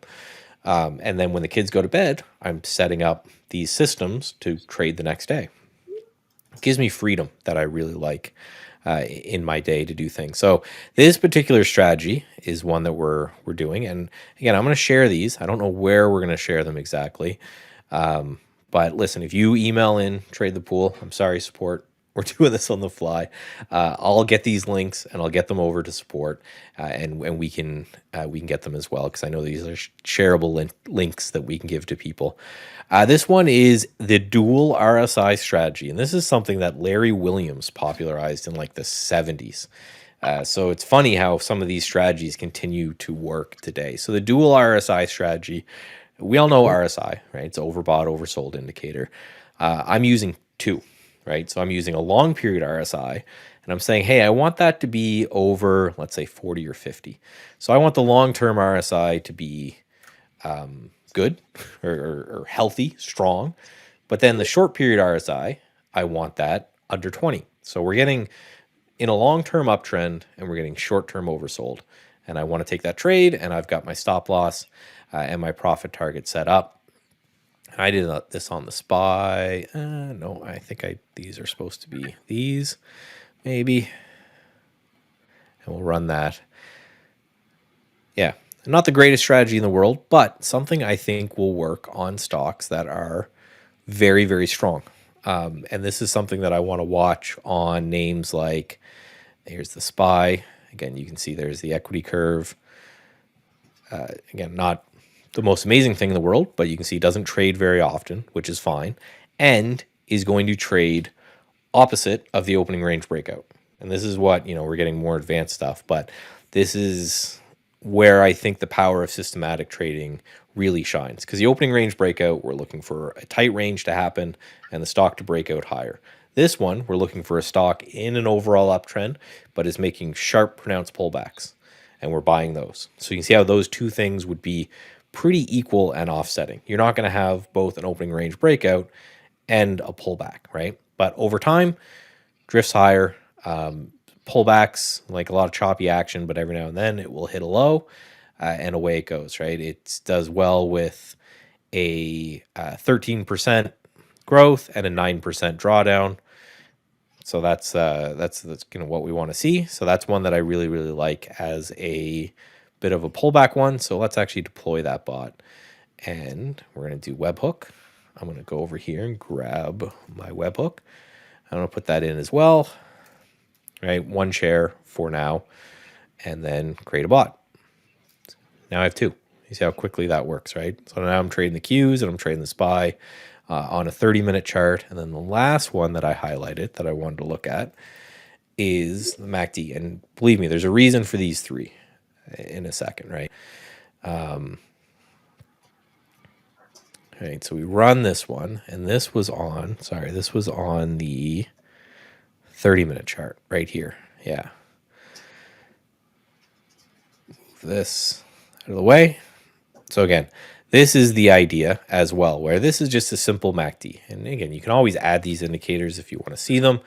And then when the kids go to bed, I'm setting up these systems to trade the next day. It gives me freedom that I really like in my day to do things. So this particular strategy is one that we're doing. And again, I'm going to share these. I don't know where we're going to share them exactly. But listen, if you email in Trade the Pool, I'm sorry, support We're doing this on the fly. I'll get these links and I'll get them over to support, and we can get them as well, because I know these are shareable links that we can give to people. This one is the dual RSI strategy, and this is something that Larry Williams popularized in like the 70s. So it's funny how some of these strategies continue to work today. So the dual RSI strategy, we all know RSI, right? It's overbought, oversold indicator. I'm using 2, right? So I'm using a long period RSI, and I'm saying, hey, I want that to be over, let's say 40 or 50. So I want the long-term RSI to be good or healthy, strong. But then the short period RSI, I want that under 20. So we're getting in a long-term uptrend and we're getting short-term oversold. And I want to take that trade, and I've got my stop loss and my profit target set up. I did this on the SPY. No, I think these are supposed to be these, maybe. And we'll run that. Yeah, not the greatest strategy in the world, but something I think will work on stocks that are very, very strong. And this is something that I want to watch on names like, here's the SPY. Again, you can see there's the equity curve. Again, not the most amazing thing in the world, but you can see it doesn't trade very often, which is fine, and is going to trade opposite of the opening range breakout. And this is what, we're getting more advanced stuff, but this is where I think the power of systematic trading really shines, because the opening range breakout, we're looking for a tight range to happen and the stock to break out higher. This one, we're looking for a stock in an overall uptrend, but is making sharp, pronounced pullbacks, and we're buying those. So you can see how those two things would be pretty equal and offsetting. You're not going to have both an opening range breakout and a pullback, right? But over time, drifts higher, pullbacks, like a lot of choppy action, but every now and then it will hit a low, and away it goes, right? It does well with a 13% growth and a 9% drawdown. So that's what we want to see. So that's one that I really, really like as a bit of a pullback one. So let's actually deploy that bot, and we're going to do webhook. I'm going to go over here and grab my webhook. I'm going to put that in as well, right? 1 share for now, and then create a bot. Now I have 2. You see how quickly that works, right? So now I'm trading the Qs and I'm trading the SPY on a 30-minute chart. And then the last one that I highlighted that I wanted to look at is the MACD. And believe me, there's a reason for these 3 in a second, right? Right, so we run this one, and this was on the 30-minute chart right here. Yeah. Move this out of the way. So again, this is the idea as well, where this is just a simple MACD. And again, you can always add these indicators if you want to see them,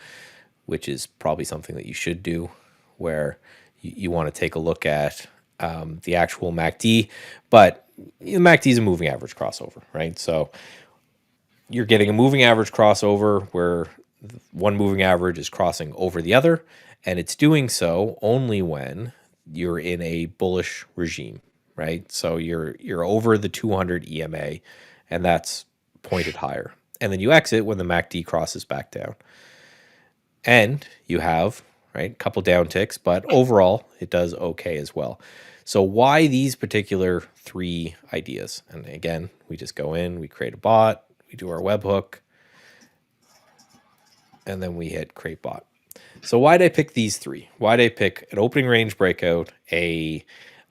which is probably something that you should do, where you want to take a look at the actual MACD. But the MACD is a moving average crossover, right? So you're getting a moving average crossover where one moving average is crossing over the other, and it's doing so only when you're in a bullish regime, right? So you're over the 200 EMA, and that's pointed higher. And then you exit when the MACD crosses back down. And you have, right, a couple down ticks, but overall it does okay as well. So why these particular 3 ideas? And again, we just go in, we create a bot, we do our webhook, and then we hit create bot. So why did I pick these 3? Why did I pick an opening range breakout, this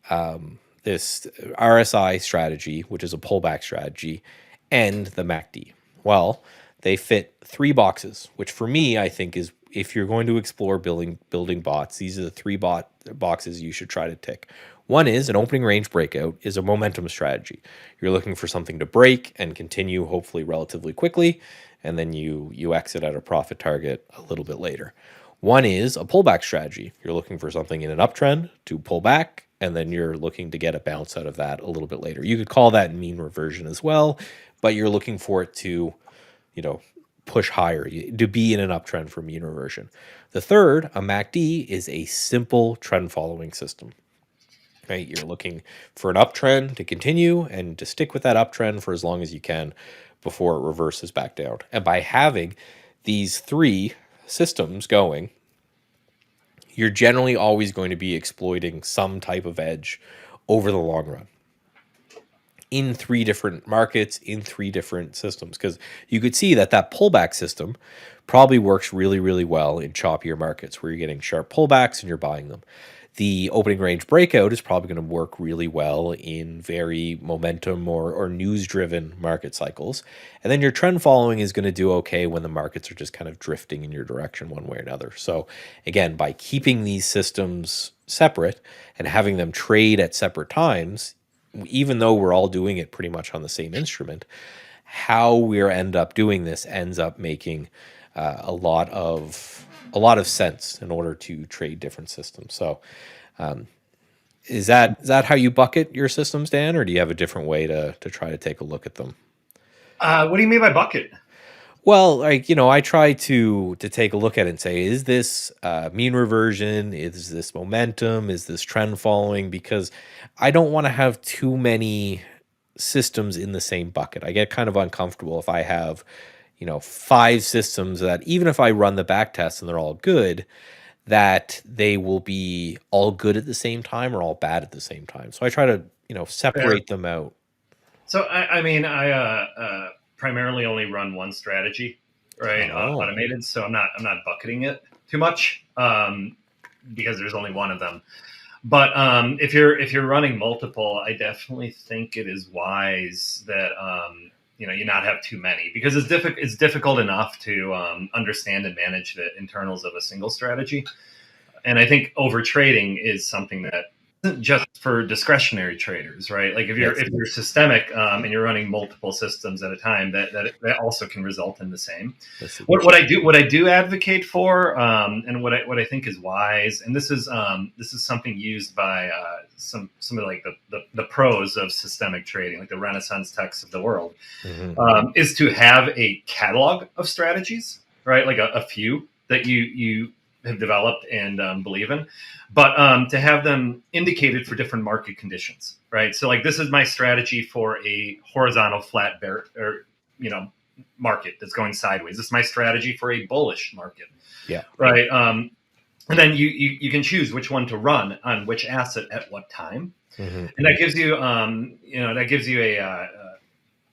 RSI strategy, which is a pullback strategy, and the MACD? Well, they fit 3 boxes, which for me, I think is, if you're going to explore building bots, these are the 3 boxes you should try to tick. One is an opening range breakout is a momentum strategy. You're looking for something to break and continue, hopefully relatively quickly, and then you exit at a profit target a little bit later. One is a pullback strategy. You're looking for something in an uptrend to pull back, and then you're looking to get a bounce out of that a little bit later. You could call that mean reversion as well, but you're looking for it to, push higher, to be in an uptrend for mean reversion. The third, a MACD, is a simple trend following system. Right? You're looking for an uptrend to continue and to stick with that uptrend for as long as you can before it reverses back down. And by having these 3 systems going, you're generally always going to be exploiting some type of edge over the long run in 3 different markets, in 3 different systems. Because you could see that that pullback system probably works really, really well in choppier markets where you're getting sharp pullbacks and you're buying them. The opening range breakout is probably going to work really well in very momentum or news driven market cycles. And then your trend following is going to do okay when the markets are just kind of drifting in your direction one way or another. So again, by keeping these systems separate and having them trade at separate times, even though we're all doing it pretty much on the same instrument, how we end up doing this ends up making a lot of sense in order to trade different systems. So is that how you bucket your systems, Dan, or do you have a different way to try to take a look at them? What do you mean by bucket? Well, like, I try to take a look at it and say, is this mean reversion? Is this momentum? Is this trend following? Because I don't want to have too many systems in the same bucket. I get kind of uncomfortable if I have, 5 systems that even if I run the back tests and they're all good, that they will be all good at the same time or all bad at the same time. So I try to, separate them out. So I primarily only run one strategy, right? Automated. So I'm not bucketing it too much because there's only one of them. But if you're running multiple, I definitely think it is wise that you not have too many, because it's difficult enough to understand and manage the internals of a single strategy. And I think over trading is something that isn't just for discretionary traders, right? Like if you're systemic and you're running multiple systems at a time, that also can result in the same. What I do advocate for, and what I think is wise, and this is something used by some of like the pros of systemic trading, like the Renaissance techs of the world, is to have a catalog of strategies, right? Like a few that you have developed and believe in, but to have them indicated for different market conditions, right? So like this is my strategy for a horizontal flat bear or market that's going sideways. This is my strategy for a bullish market, right? And then you can choose which one to run on which asset at what time, and that gives you a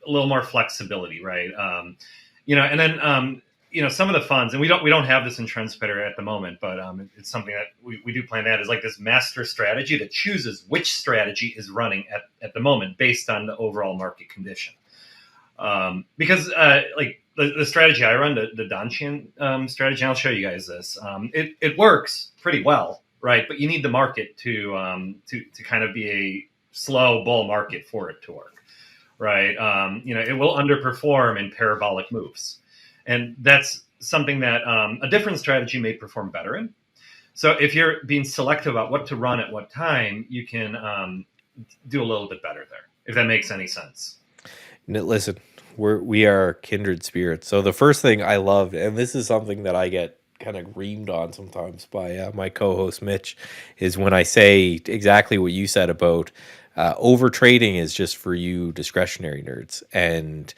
little more flexibility, right? And then some of the funds, and we don't have this in TrendSpider at the moment, but it's something that we do plan to add, is like this master strategy that chooses which strategy is running at the moment based on the overall market condition. Because like the strategy I run, the Donchian strategy, and I'll show you guys this. It works pretty well, right? But you need the market to kind of be a slow bull market for it to work, right? It will underperform in parabolic moves. And that's something that a different strategy may perform better in. So if you're being selective about what to run at what time, you can do a little bit better there, if that makes any sense. Listen, we are kindred spirits. So the first thing I love, and this is something that I get kind of reamed on sometimes by my co-host Mitch, is when I say exactly what you said about over trading is just for you discretionary nerds. And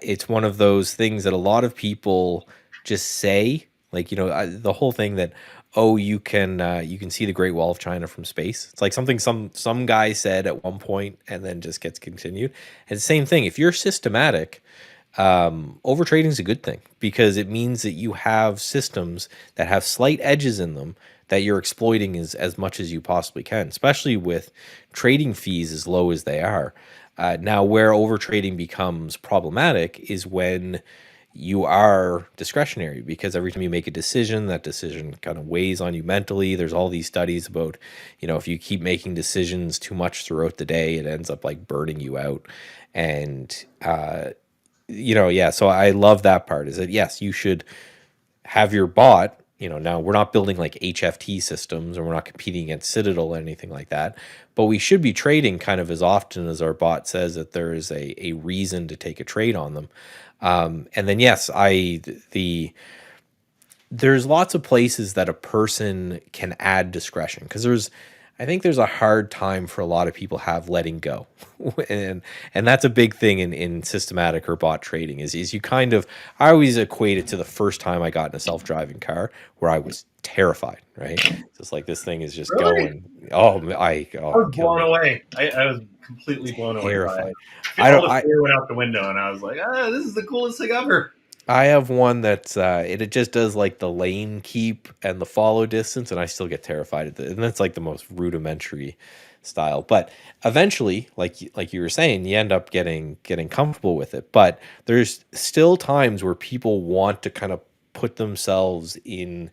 it's one of those things that a lot of people just say, like, the whole thing that, you can see the Great Wall of China from space. It's like something some guy said at one point and then just gets continued. And the same thing, if you're systematic, over trading is a good thing, because it means that you have systems that have slight edges in them that you're exploiting as much as you possibly can, especially with trading fees as low as they are. Now, where overtrading becomes problematic is when you are discretionary, because every time you make a decision, that decision kind of weighs on you mentally. There's all these studies about, if you keep making decisions too much throughout the day, it ends up like burning you out. And, so I love that part, is that, yes, you should have your bot. Now we're not building like HFT systems, or we're not competing against Citadel or anything like that, but we should be trading kind of as often as our bot says that there is a reason to take a trade on them. And then, yes, there's lots of places that a person can add discretion, because I think there's a hard time for a lot of people have letting go. and that's a big thing in systematic or bot trading is you kind of, I always equate it to the first time I got in a self-driving car where I was terrified, right? Just like this thing is just Really? going, oh, I it was killed blown me. away. I was completely blown away by Terrified. it. I All don't, the fear went out the window, and I was like, this is the coolest thing ever. I have one that's it just does like the lane keep and the follow distance, and I still get terrified at and that's like the most rudimentary style. But eventually, like you were saying, you end up getting comfortable with it. But there's still times where people want to kind of put themselves in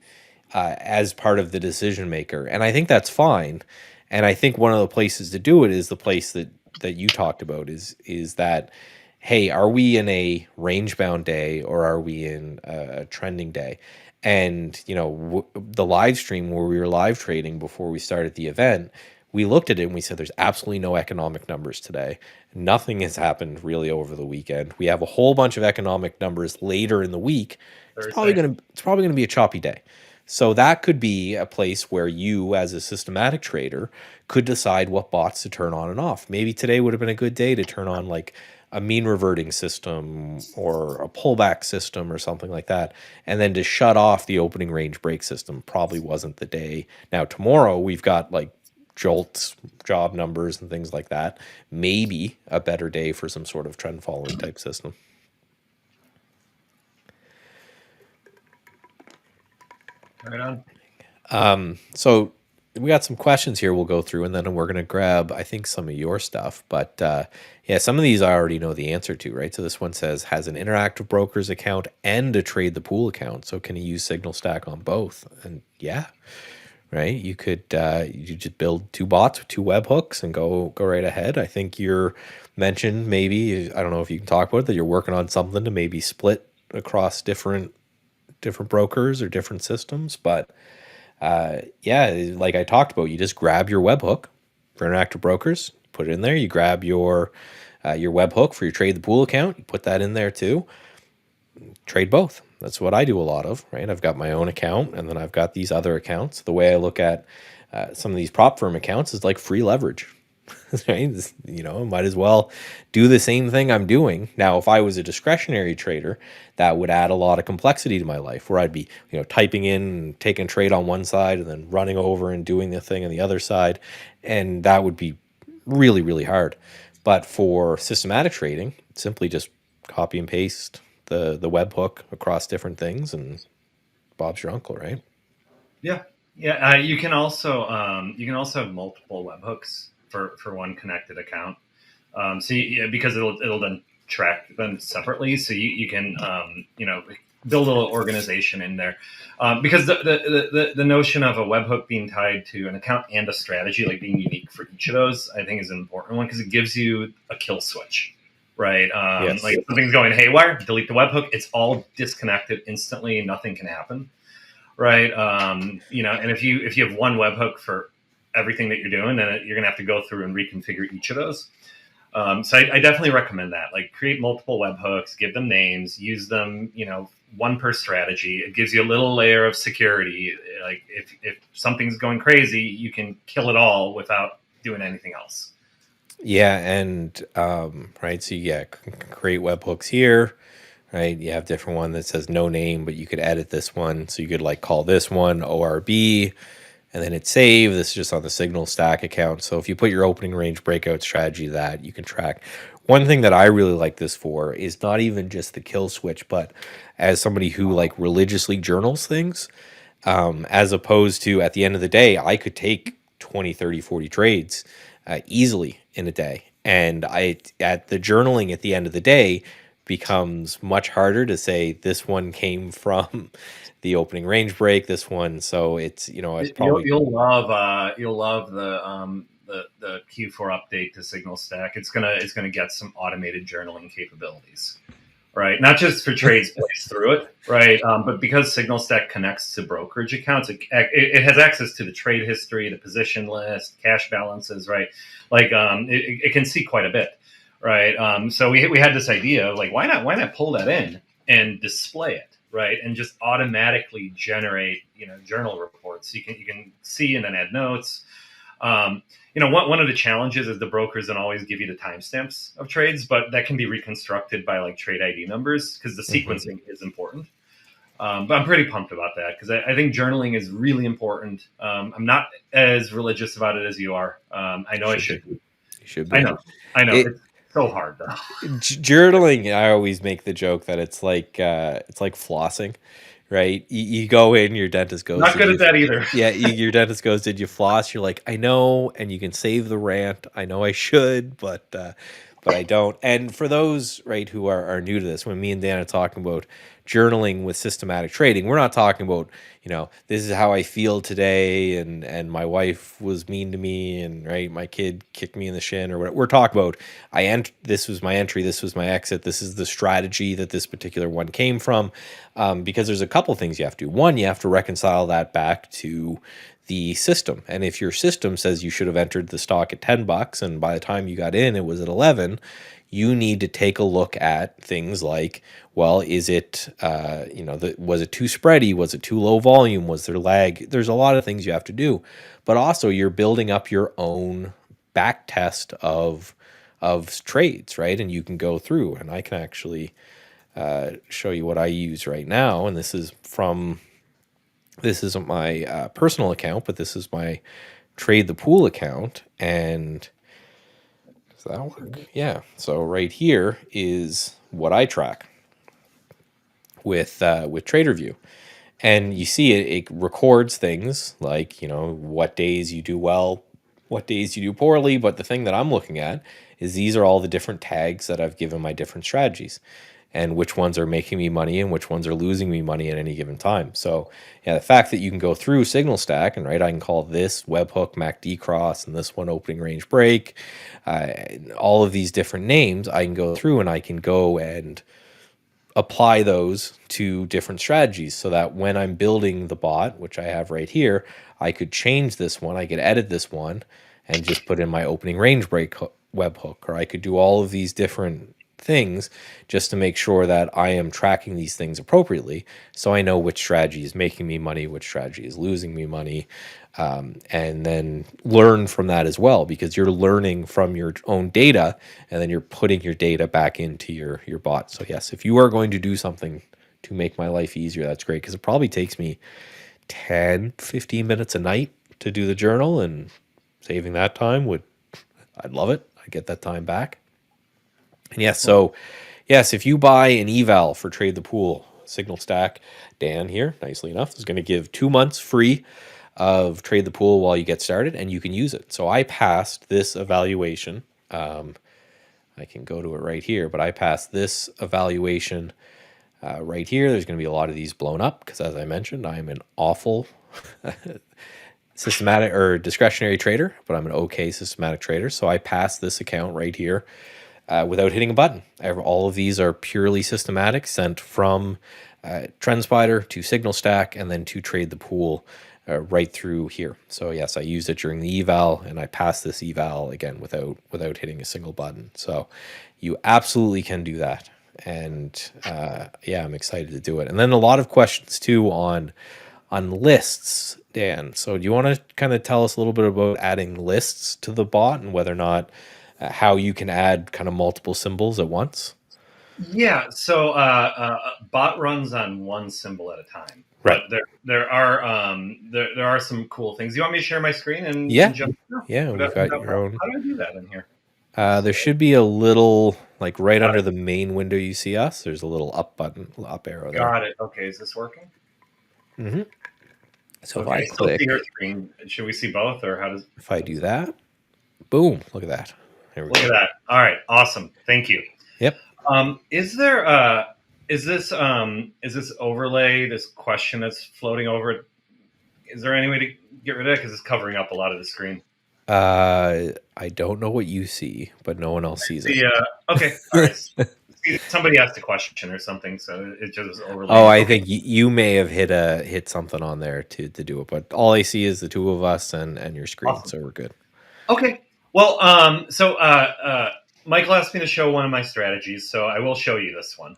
as part of the decision maker, and I think that's fine. And I think one of the places to do it is the place that you talked about is that, hey, are we in a range bound day or are we in a trending day? And the live stream where we were live trading before we started the event, we looked at it and we said there's absolutely no economic numbers today. Nothing has happened really over the weekend. We have a whole bunch of economic numbers later in the week. Thursday. It's probably gonna be a choppy day. So that could be a place where you, as a systematic trader, could decide what bots to turn on and off. Maybe today would have been a good day to turn on like a mean reverting system or a pullback system or something like that. And then to shut off the opening range break system probably wasn't the day. Now, tomorrow we've got like jolts, job numbers, and things like that. Maybe a better day for some sort of trend following type system. Right on. So we got some questions here we'll go through, and then we're going to grab, I think, some of your stuff. But yeah, some of these I already know the answer to, right? So this one says, has an interactive broker's account and a trade the pool account. So can you use SignalStack on both? And yeah, right. You could you just build two bots with two webhooks and go right ahead. I think you're mentioned maybe, I don't know if you can talk about it, that you're working on something to maybe split across different brokers or different systems. But yeah, like I talked about, you just grab your webhook for interactive brokers, put it in there. You grab your webhook for your trade the pool account, you put that in there too. Trade both. That's what I do a lot of, right? I've got my own account, and then I've got these other accounts. The way I look at some of these prop firm accounts is like free leverage. Right? Might as well do the same thing I'm doing. Now, if I was a discretionary trader, that would add a lot of complexity to my life, where I'd be, typing in and taking trade on one side and then running over and doing the thing on the other side. And that would be really, really hard. But for systematic trading, simply just copy and paste the webhook across different things, and Bob's your uncle, right? Yeah. Yeah. You can also have multiple webhooks for one connected account. Because it'll then track them separately, so you can build a little organization in there. Because the notion of a webhook being tied to an account and a strategy, like being unique for each of those, I think is an important one, because it gives you a kill switch, right? Yes. Like if something's going haywire, delete the webhook. It's all disconnected instantly. Nothing can happen, right? And if you have one webhook for everything that you're doing, then you're going to have to go through and reconfigure each of those. So I definitely recommend that. Like, create multiple webhooks, give them names, use them, one per strategy. It gives you a little layer of security. Like, if something's going crazy, you can kill it all without doing anything else. Yeah, and right, so you create webhooks here, right? You have different one that says no name, but you could edit this one. So you could like call this one ORB, and then hit save. This is just on the SignalStack account. So if you put your opening range breakout strategy, that you can track. One thing that I really like this for is not even just the kill switch, but as somebody who like religiously journals things, as opposed to at the end of the day, I could take 20, 30, 40 trades easily in a day. And at the journaling at the end of the day becomes much harder to say this one came from the opening range break, this one. So it's, it's probably, you'll love the Q4 update to SignalStack. It's gonna get some automated journaling capabilities, right? Not just for trades placed through it, right? But because SignalStack connects to brokerage accounts, it has access to the trade history, the position list, cash balances, right? Like it can see quite a bit, right? So we had this idea of like, why not pull that in and display it, right? And just automatically generate, journal reports. You can see and then add notes. One of the challenges is the brokers don't always give you the timestamps of trades, but that can be reconstructed by like trade ID numbers because the sequencing is important. But I'm pretty pumped about that because I think journaling is really important. I'm not as religious about it as you are. I know I should be. You should be. I know. It's so hard though. Journaling, I always make the joke that it's like flossing, right? You go in, your dentist goes, Not good at that either. Yeah, your dentist goes, "Did you floss?" You're like, "I know," and you can save the rant. I know I should, but I don't. And for those right who are new to this, when me and Dan are talking about journaling with systematic trading, we're not talking about, this is how I feel today, and my wife was mean to me, and right, my kid kicked me in the shin, or whatever. We're talking about this was my entry, this was my exit, this is the strategy that this particular one came from, because there's a couple things you have to do. One, you have to reconcile that back to the system, and if your system says you should have entered the stock at $10 and by the time you got in it was at 11, you need to take a look at things like, well, is it was it too spready, was it too low volume, was there lag? There's a lot of things you have to do, but also you're building up your own back test of trades, right? And you can go through, and I can actually show you what I use right now, and this isn't my personal account, but this is my Trade the Pool account. And does that work? Yeah. So right here is what I track with TraderView. And you see it records things like, what days you do well, what days you do poorly. But the thing that I'm looking at is these are all the different tags that I've given my different strategies, and which ones are making me money and which ones are losing me money at any given time. So yeah, the fact that you can go through SignalStack and I can call this webhook MACD cross and this one opening range break, all of these different names, I can go through and I can go and apply those to different strategies so that when I'm building the bot, which I have right here, I could change this one, I could edit this one and just put in my opening range break webhook, or I could do all of these different things just to make sure that I am tracking these things appropriately, so I know which strategy is making me money, which strategy is losing me money, and then learn from that as well, because you're learning from your own data and then you're putting your data back into your bot. So yes, if you are going to do something to make my life easier, that's great, because it probably takes me 10-15 minutes a night to do the journal, and saving that time I'd love it. I get that time back. And yes, so yes, if you buy an eval for Trade the Pool, SignalStack, Dan here, nicely enough, is going to give 2 months free of Trade the Pool while you get started, and you can use it. So I passed this evaluation. I can go to it right here, but I passed this evaluation right here. There's going to be a lot of these blown up because, as I mentioned, I'm an awful systematic or discretionary trader, but I'm an okay systematic trader. So I passed this account right here without hitting a button. All of these are purely systematic, sent from TrendSpider to SignalStack and then to Trade the Pool right through here. So yes, I used it during the eval, and I passed this eval again without hitting a single button. So you absolutely can do that. And yeah, I'm excited to do it. And then a lot of questions too on lists, Dan. So do you want to kind of tell us a little bit about adding lists to the bot and whether or not how you can add kind of multiple symbols at once? Yeah, so bot runs on one symbol at a time. Right. But there are some cool things. You want me to share my screen and Yeah, jump? yeah, we've got your own. How do I do that in here? There should be a little, like right under the main window you see us, there's a little up button, up arrow there. Got it. Okay, is this working? Mm-hmm. So okay, if I click, see your screen. Should we see both, or how does? If I do that, boom! Look at that. There we Look go. at that. All right, awesome. Thank you. Yep. Is this overlay, this question that's floating over it? Is there any way to get rid of it because it's covering up a lot of the screen? I don't know what you see, but no one else sees it. Yeah. Okay. All right. Somebody asked a question or something, so it just was overlaid. Oh, I think you may have hit something on there to do it, but all I see is the two of us and your screen, awesome. So we're good. Okay. Well, Michael asked me to show one of my strategies, so I will show you this one.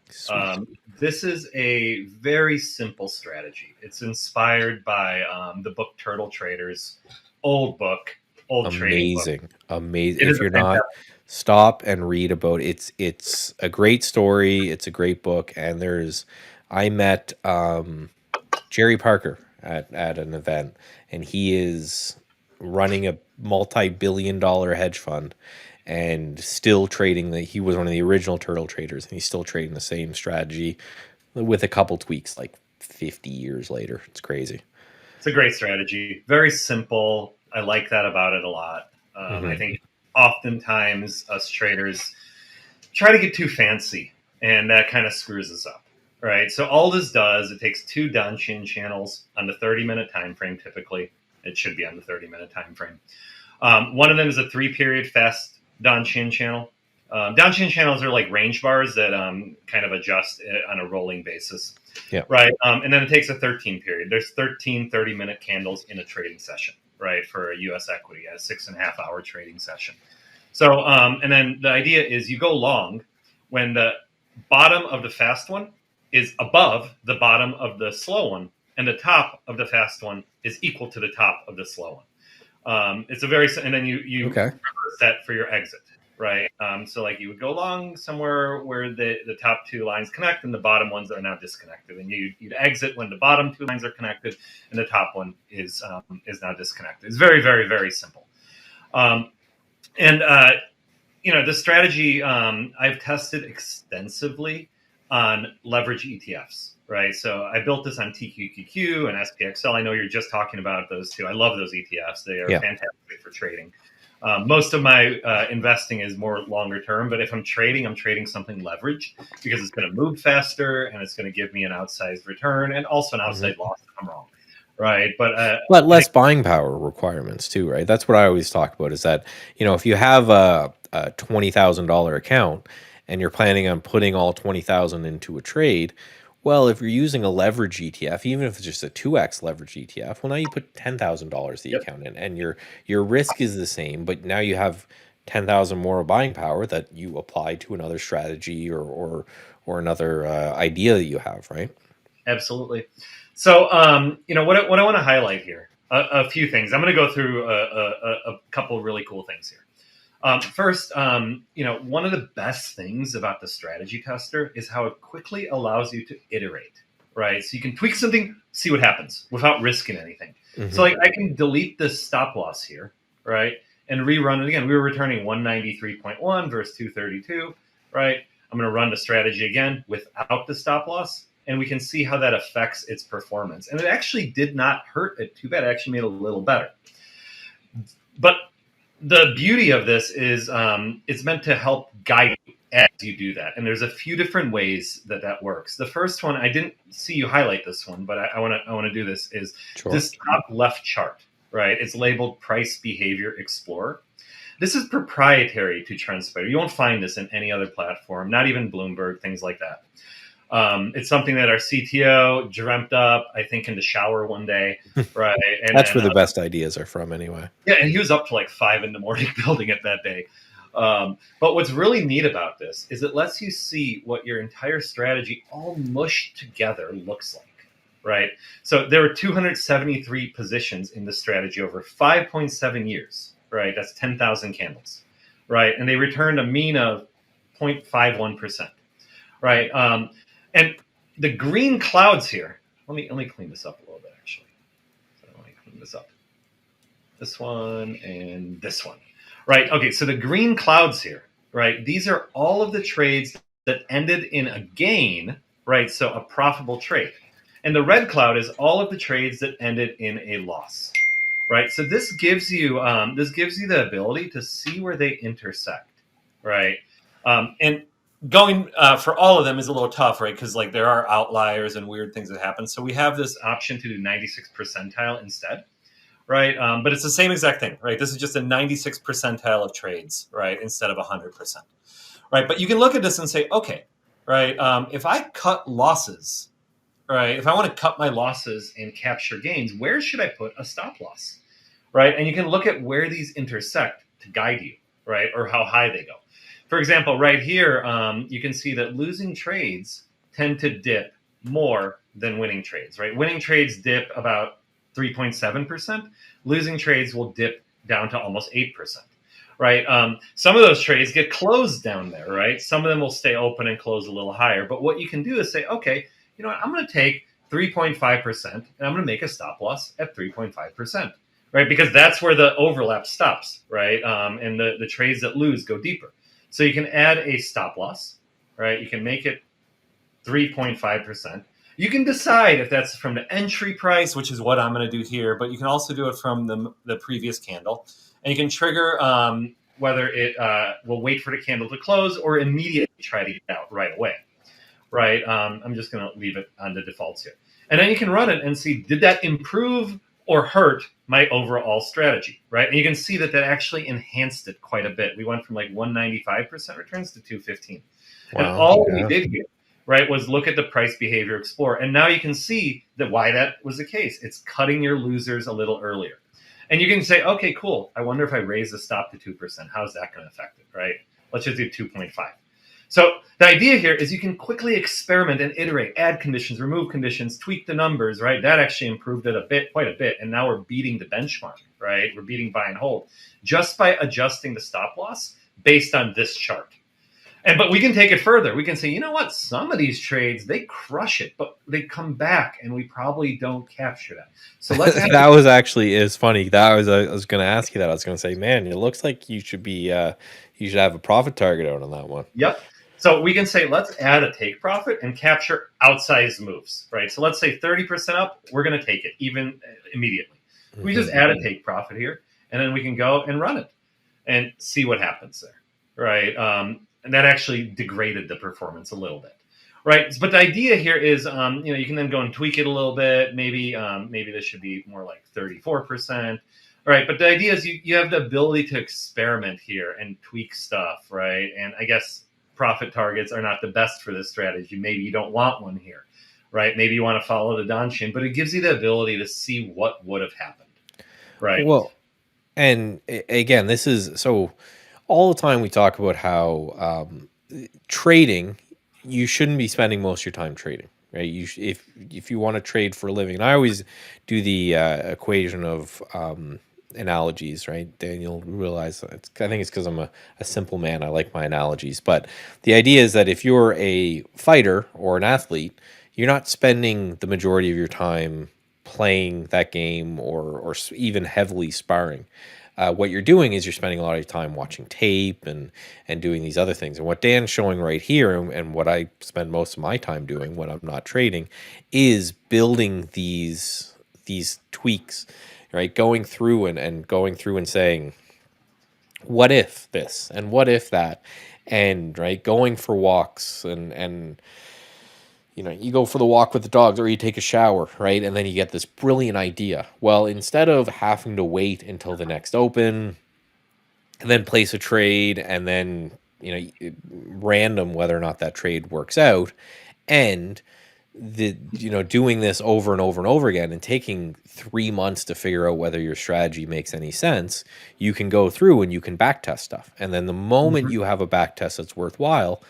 This is a very simple strategy. It's inspired by the book Turtle Trader's old book. old trading book. Amazing. It is If a you're not, fantastic. stop and read about it. It's a great story. It's a great book. And I met Jerry Parker at an event, and he is running a multi-billion-dollar hedge fund and still trading he was one of the original turtle traders, and he's still trading the same strategy with a couple tweaks like 50 years later. It's crazy. It's a great strategy. Very simple. I like that about it a lot. I think oftentimes us traders try to get too fancy, and that kind of screws us up, right? So all this does, it takes two Danshin channels on the 30-minute time frame. Typically, it should be on the 30-minute time frame. One of them is a 3-period fast Danshin channel. Danshin channels are like range bars that kind of adjust on a rolling basis. Yeah. Right. And then it takes a 13-period. There's 13 30-minute candles in a trading session, right, for a U.S. equity, a 6.5-hour trading session. So, and then the idea is you go long when the bottom of the fast one is above the bottom of the slow one, and the top of the fast one is equal to the top of the slow one. It's a very, and then you set for your exit. Right. So like you would go long somewhere where the top two lines connect and the bottom ones are now disconnected. And you'd exit when the bottom two lines are connected and the top one is now disconnected. It's very, very, very simple. The strategy I've tested extensively on leverage ETFs. Right. So I built this on TQQQ and SPXL. I know you're just talking about those two. I love those ETFs. They are fantastic for trading. Most of my investing is more longer term, but if I'm trading something leveraged because it's going to move faster and it's going to give me an outsized return and also an outside loss if I'm wrong, right? But less buying power requirements too, right? That's what I always talk about. Is that if you have a $20,000 account and you're planning on putting all 20,000 into a trade. Well, if you're using a leverage ETF, even if it's just a 2x leverage ETF, well, now you put $10,000 the account in, and your risk is the same, but now you have 10,000 more buying power that you apply to another strategy or another idea that you have, right? Absolutely. So, what I want to highlight here, a few things. I'm going to go through a couple of really cool things here. First, one of the best things about the strategy tester is how it quickly allows you to iterate, right? So you can tweak something, see what happens without risking anything. So like I can delete this stop loss here, right? And rerun it again. We were returning 193.1 versus 232, right? I'm going to run the strategy again without the stop loss, and we can see how that affects its performance. And it actually did not hurt it too bad. It actually made it a little better. But the beauty of this is it's meant to help guide you as you do that. And there's a few different ways that works. The first one, I didn't see you highlight this one, but I want to do this, is this top left chart, right? It's labeled Price Behavior Explorer. This is proprietary to TrendSpider. You won't find this in any other platform, not even Bloomberg, things like that. It's something that our CTO dreamt up, I think, in the shower one day, right? And that's where the best ideas are from, anyway. Yeah, and he was up to like 5 a.m. building it that day. But what's really neat about this is it lets you see what your entire strategy all mushed together looks like, right? So there were 273 positions in the strategy over 5.7 years, right? That's 10,000 candles, right? And they returned a mean of 0.51%, right? And the green clouds here, let me clean this up a little bit, actually. So let me clean this up. This one and this one, right? Okay, so the green clouds here, right? These are all of the trades that ended in a gain, right? So a profitable trade. And the red cloud is all of the trades that ended in a loss, right? So this gives you the ability to see where they intersect, right? And going for all of them is a little tough, right? Because like there are outliers and weird things that happen. So we have this option to do 96th percentile instead, right? But it's the same exact thing, right? This is just a 96th percentile of trades, right? Instead of 100%, right? But you can look at this and say, okay, right? If I cut losses, right? If I want to cut my losses and capture gains, where should I put a stop loss, right? And you can look at where these intersect to guide you, right? Or how high they go. For example, right here, you can see that losing trades tend to dip more than winning trades, right? Winning trades dip about 3.7%. Losing trades will dip down to almost 8%. Right. Some of those trades get closed down there. Right. Some of them will stay open and close a little higher. But what you can do is say, okay, you know what, I'm going to take 3.5% and I'm going to make a stop loss at 3.5%. Right. Because that's where the overlap stops. Right. And the trades that lose go deeper. So you can add a stop loss. Right. You can make it 3.5%. You can decide if that's from the entry price, which is what I'm going to do here, but you can also do it from the previous candle. And you can trigger whether it will wait for the candle to close or immediately try to get out right away. Right? I'm just going to leave it on the defaults here. And then you can run it and see, did that improve or hurt my overall strategy? Right? And you can see that actually enhanced it quite a bit. We went from like 195% returns to 215. Wow, and all we did here, right, was look at the price behavior explorer. And now you can see that why that was the case. It's cutting your losers a little earlier. And you can say, okay, cool. I wonder if I raise the stop to 2%, how's that going to affect it, right? Let's just do 2.5. So the idea here is you can quickly experiment and iterate, add conditions, remove conditions, tweak the numbers, right? That actually improved it quite a bit. And now we're beating the benchmark, right? We're beating buy and hold just by adjusting the stop loss based on this chart. But we can take it further. We can say, you know what? Some of these trades, they crush it, but they come back, and we probably don't capture that. So let's. That was actually is funny. I was going to ask you that. I was going to say, man, it looks like you should be you should have a profit target out on that one. Yep. So we can say, let's add a take profit and capture outsized moves, right? So let's say 30% up, we're going to take it even immediately. We just add a take profit here, and then we can go and run it and see what happens there, right? And that actually degraded the performance a little bit, right? But the idea here is, you can then go and tweak it a little bit. Maybe this should be more like 34%, right? But the idea is you have the ability to experiment here and tweak stuff, right? And I guess profit targets are not the best for this strategy. Maybe you don't want one here, right? Maybe you want to follow the Don chain, but it gives you the ability to see what would have happened, right? Well, and again, this is so. All the time we talk about how trading, you shouldn't be spending most of your time trading, right? If you want to trade for a living, and I always do the equation of analogies, right? Then you'll realize I think it's because I'm a simple man. I like my analogies, but the idea is that if you're a fighter or an athlete, you're not spending the majority of your time playing that game or even heavily sparring. What you're doing is you're spending a lot of your time watching tape and doing these other things. And what Dan's showing right here, and what I spend most of my time doing when I'm not trading, is building these tweaks, right? Going through and saying, what if this and what if that, and right, going for walks and you go for the walk with the dogs, or you take a shower, right? And then you get this brilliant idea. Well, instead of having to wait until the next open and then place a trade and then, random whether or not that trade works out, and doing this over and over and over again and taking 3 months to figure out whether your strategy makes any sense, you can go through and you can backtest stuff. And then the moment you have a backtest that's worthwhile,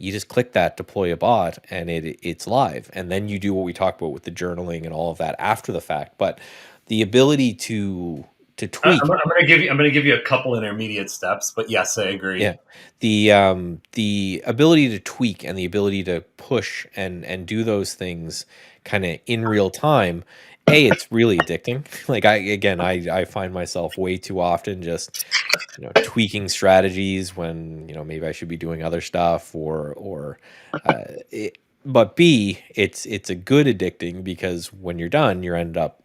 you just click that, deploy a bot, and it's live. And then you do what we talked about with the journaling and all of that after the fact. But the ability to tweak. I'm going to give you a couple intermediate steps, but yes, I agree. Yeah, the ability to tweak and the ability to push and do those things kind of in real time. It's really addicting. Like I find myself way too often just tweaking strategies when maybe I should be doing other stuff but B, it's a good addicting, because when you're done, you end up,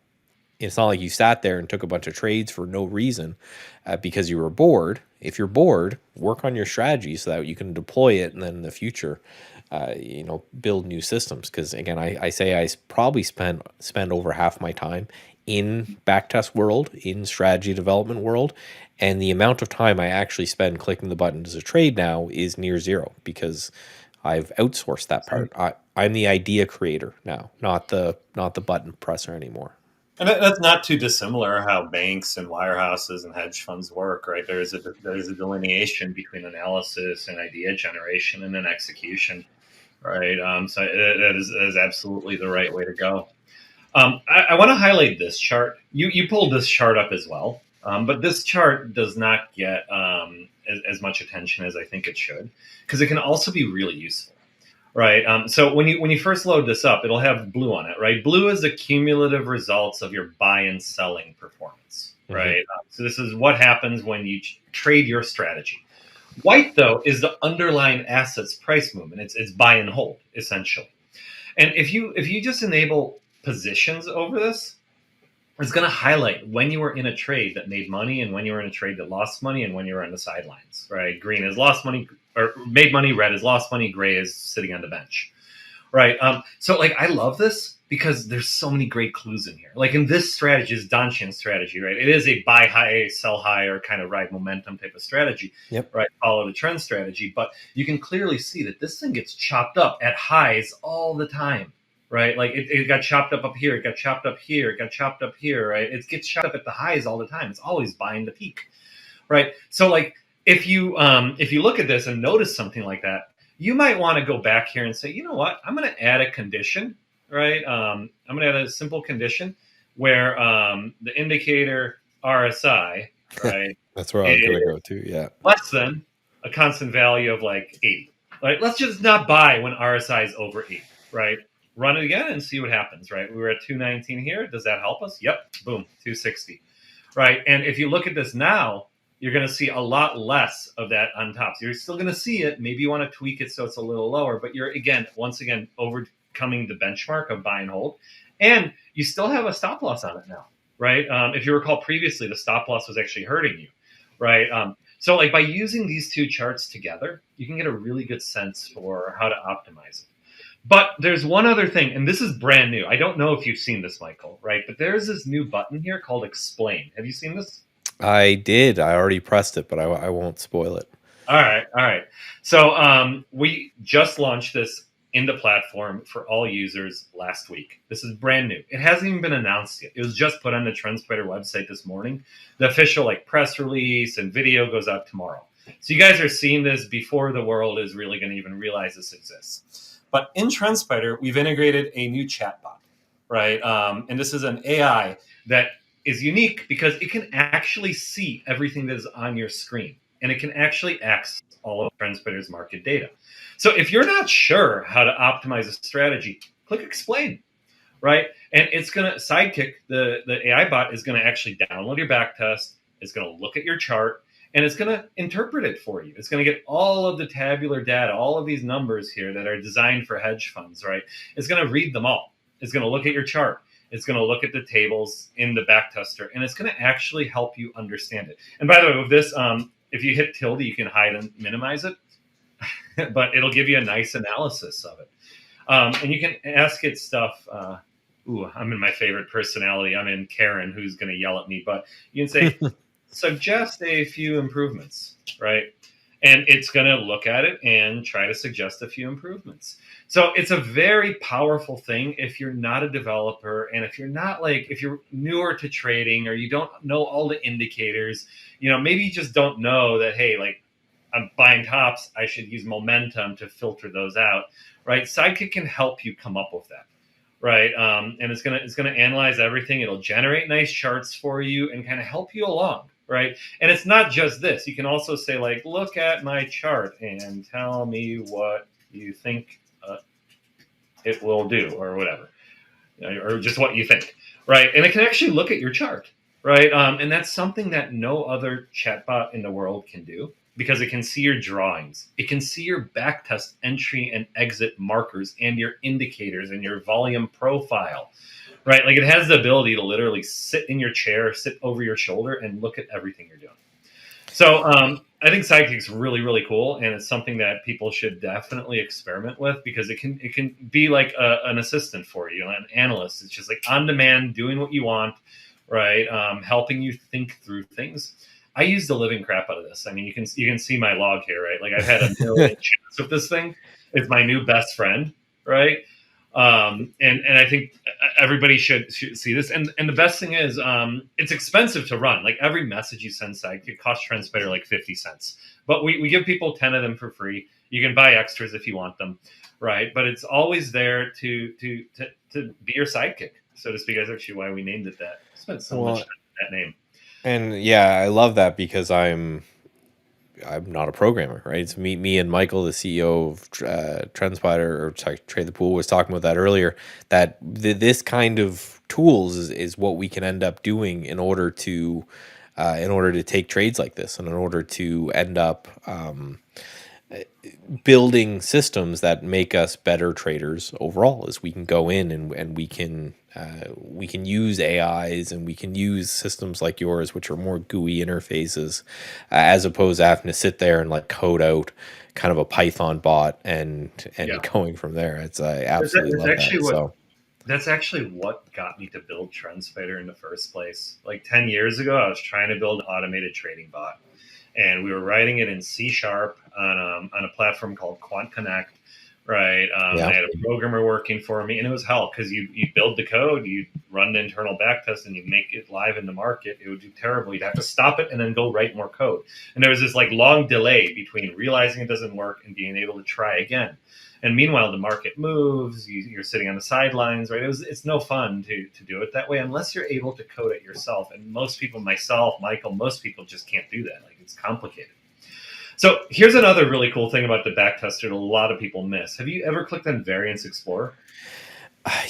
it's not like you sat there and took a bunch of trades for no reason because you were bored. If you're bored, work on your strategy so that you can deploy it, and then in the future build new systems. Because again, I say I probably spend over half my time in backtest world, in strategy development world, and the amount of time I actually spend clicking the button as a trade now is near zero, because I've outsourced that part. I'm the idea creator now, not the button presser anymore. And that's not too dissimilar how banks and wirehouses and hedge funds work, right? There's a delineation between analysis and idea generation and then execution, right? So that is absolutely the right way to go. I want to highlight this chart. You pulled this chart up as well, But this chart does not get as much attention as I think it should, because it can also be really useful, right? So when you first load this up, it'll have blue on it, right? Blue is the cumulative results of your buy and selling performance, right? So this is what happens when you trade your strategy. White, though, is the underlying asset's price movement. It's buy and hold, essentially. And if you just enable positions over this, it's going to highlight when you were in a trade that made money and when you were in a trade that lost money and when you were on the sidelines, right? Green is lost money or made money, red is lost money, gray is sitting on the bench, right? So like I love this because there's so many great clues in here. Like in this strategy is Donchian's strategy, right? It is a buy high, sell high, or kind of ride momentum type of strategy, right? Follow the trend strategy. But you can clearly see that this thing gets chopped up at highs all the time. Right, like it got chopped up here, it got chopped up here, it got chopped up here. Right, it gets chopped up at the highs all the time. It's always buying the peak, right? So, like if you look at this and notice something like that, you might want to go back here and say, you know what, I'm going to add a condition, right? I'm going to add a simple condition where the indicator RSI, right? That's where I was going to go to. Yeah, less than a constant value of like 80. Right, let's just not buy when RSI is over 80, right? Run it again and see what happens, right? We were at 219 here. Does that help us? Yep. Boom, 260, right? And if you look at this now, you're going to see a lot less of that on top. So you're still going to see it. Maybe you want to tweak it so it's a little lower, but you're, once again, overcoming the benchmark of buy and hold. And you still have a stop loss on it now, right? If you recall previously, the stop loss was actually hurting you, right? So like by using these two charts together, you can get a really good sense for how to optimize it. But there's one other thing, and this is brand new. I don't know if you've seen this, Michael, right? But there's this new button here called Explain. Have you seen this? I did. I already pressed it, but I won't spoil it. All right. So we just launched this in the platform for all users last week. This is brand new. It hasn't even been announced yet. It was just put on the TrendSpider website this morning. The official press release and video goes out tomorrow. So you guys are seeing this before the world is really going to even realize this exists. But in TrendSpider, we've integrated a new chatbot, right? And this is an AI that is unique because it can actually see everything that is on your screen. And it can actually access all of TrendSpider's market data. So if you're not sure how to optimize a strategy, click Explain, right? And it's going to Sidekick, the AI bot is going to actually download your backtest. It's going to look at your chart. And it's going to interpret it for you. It's going to get all of the tabular data, all of these numbers here that are designed for hedge funds, right? It's going to read them all. It's going to look at your chart. It's going to look at the tables in the backtester, and it's going to actually help you understand it. And by the way, with this, if you hit tilde, you can hide and minimize it, but it'll give you a nice analysis of it. And you can ask it stuff. I'm in my favorite personality. I'm in Karen, who's going to yell at me, but you can say, suggest a few improvements, right? And it's going to look at it and try to suggest a few improvements. So it's a very powerful thing if you're not a developer and if you're not if you're newer to trading or you don't know all the indicators, maybe you just don't know that, hey, I'm buying tops, I should use momentum to filter those out, right? Sidekick can help you come up with that. Right, and it's gonna analyze everything. It'll generate nice charts for you and kind of help you along. Right, and it's not just this. You can also say look at my chart and tell me what you think it will do, or whatever, or just what you think. Right, and it can actually look at your chart. Right, and that's something that no other chatbot in the world can do. Because it can see your drawings. It can see your backtest entry and exit markers and your indicators and your volume profile, right? It has the ability to literally sit in your chair, sit over your shoulder, and look at everything you're doing. So I think Sidekick's really, really cool, and it's something that people should definitely experiment with because it can be like an assistant for you, an analyst. It's just on demand, doing what you want, right? Helping you think through things. I use the living crap out of this. I mean, you can see my log here, right? I've had a million chats with this thing. It's my new best friend, right? And I think everybody should see this. And the best thing is, it's expensive to run. Every message you send Sidekick costs TrendSpider 50 cents. But we give people 10 of them for free. You can buy extras if you want them, right? But it's always there to be your sidekick, so to speak. That's actually why we named it that. I spent so much time on that name. And yeah, I love that because I'm not a programmer, right? It's me and Michael, the CEO of TrendSpider, or sorry, Trade the Pool, was talking about that earlier. That this kind of tools is what we can end up doing in order to take trades like this, and in order to end up building systems that make us better traders overall. Is we can go in and we can use AIs, and we can use systems like yours, which are more GUI interfaces, as opposed to having to sit there and like code out kind of a Python bot and Yeah. going from there. It's I absolutely love actually that. what So That's actually what got me to build TrendSpider in the first place. Like 10 years ago, I was trying to build an automated trading bot, and we were writing it in C# on a platform called Quant Connect. Right. yeah, I had a programmer working for me, and it was hell because you build the code, you run the internal backtest, and you make it live in the market. It would do terrible. You'd have to stop it and then go write more code. And there was this like long delay between realizing it doesn't work and being able to try again. And meanwhile, the market moves. You're sitting on the sidelines, right? It's no fun to do it that way unless you're able to code it yourself. And most people, myself, Michael, most people just can't do that. Like, it's complicated. So here's another really cool thing about the backtester that a lot of people miss. Have you ever clicked on Variance Explorer?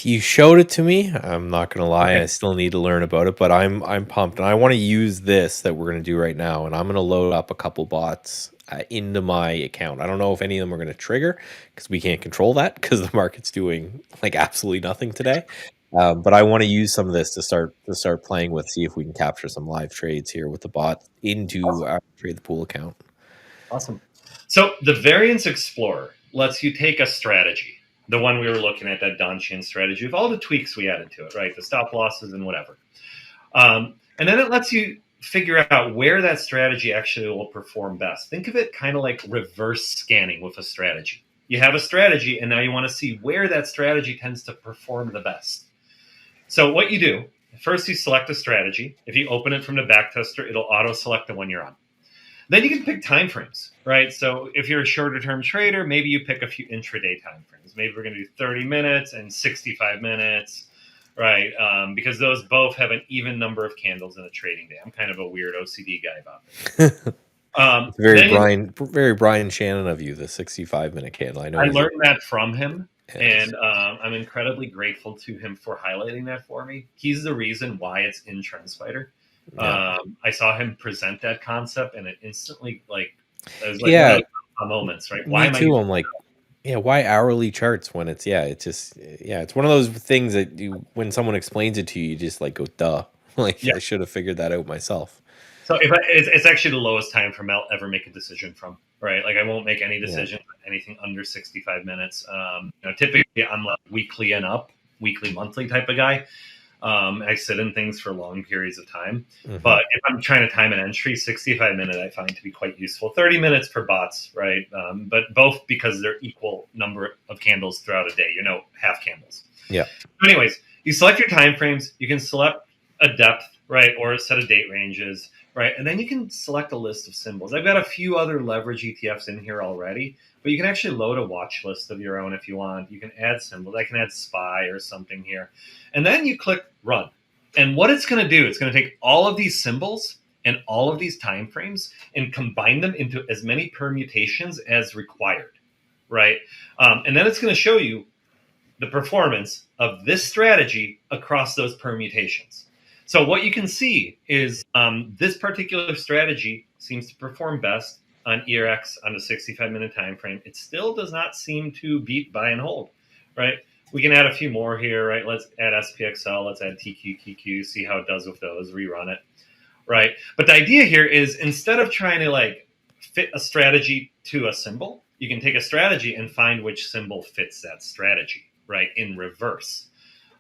you showed it to me. I'm not gonna lie, Okay. I still need to learn about it, but I'm pumped, and I want to use this that we're gonna do right now, and I'm gonna load up a couple bots into my account. I don't know if any of them are gonna trigger because we can't control that because the market's doing like absolutely nothing today. But I want to use some of this to start playing with, see if we can capture some live trades here with the bot into our Trade the Pool account. Awesome. So the Variance Explorer lets you take a strategy, the one we were looking at, that Donchian strategy, with all the tweaks we added to it, right? The stop losses and whatever. And then it lets you figure out where that strategy actually will perform best. Think of it kind of like reverse scanning with a strategy. You have a strategy, and now you want to see where that strategy tends to perform the best. So what you do, first you select a strategy. If you open it from the backtester, it'll auto-select the one you're on. Then you can pick time frames, right? So if you're a shorter term trader, maybe you pick a few intraday time frames. Maybe we're going to do 30 minutes and 65 minutes, right? Because those both have an even number of candles in a trading day. I'm kind of a weird OCD guy about this. It's very Brian Shannon of you, the 65-minute candle. I know I he's learned that from him, yes. and I'm incredibly grateful to him for highlighting that for me. He's the reason why it's in TrendSpider. Yeah. I saw him present that concept, and it instantly, like, it was like one Yeah, of the moments, right? Why me am I too. using I'm like, yeah, why hourly charts when it's it's just it's one of those things that you when someone explains it to you, you just like go duh. Like Yeah. I should have figured that out myself. So it's actually the lowest time frame I'll ever make a decision from, right? Like, I won't make any Yeah. decision anything under 65 minutes. Typically I'm like weekly and up, weekly, monthly type of guy. I sit in things for long periods of time. Hmm. But if I'm trying to time an entry, 65 minute I find to be quite useful. 30 minutes for bots, right? But both because they're equal number of candles throughout a day, half candles. Yeah. Anyways, you select your time frames. You can select a depth, right, or a set of date ranges, right, and then you can select a list of symbols. I've got a few other leverage ETFs in here already, but you can actually load a watch list of your own if you want. You can add symbols. I can add SPY or something here, and then you click Run. And what it's going to do, it's going to take all of these symbols and all of these time frames and combine them into as many permutations as required, right? And then it's going to show you the performance of this strategy across those permutations. So what you can see is this particular strategy seems to perform best on ERX on the 65-minute time frame. It still does not seem to beat buy and hold, right? We can add a few more here, right? Let's add SPXL, let's add TQQQ, see how it does with those, rerun it, right? But the idea here is, instead of trying to like fit a strategy to a symbol, you can take a strategy and find which symbol fits that strategy, right, in reverse.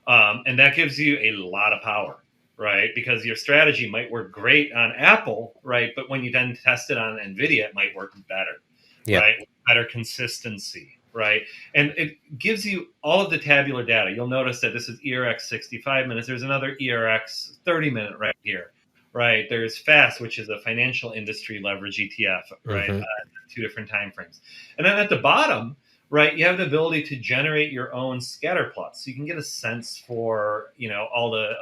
And that gives you a lot of power, right? Because your strategy might work great on Apple, right? But when you then test it on NVIDIA, it might work better, Yeah. right? Better consistency, right? And it gives you all of the tabular data. You'll notice that this is ERX 65 minutes. There's another ERX 30 minute right here, right? There's FAST, which is a financial industry leverage ETF, right? Hmm. Two different time frames. And then at the bottom, right? You have the ability to generate your own scatter plots, so you can get a sense for all the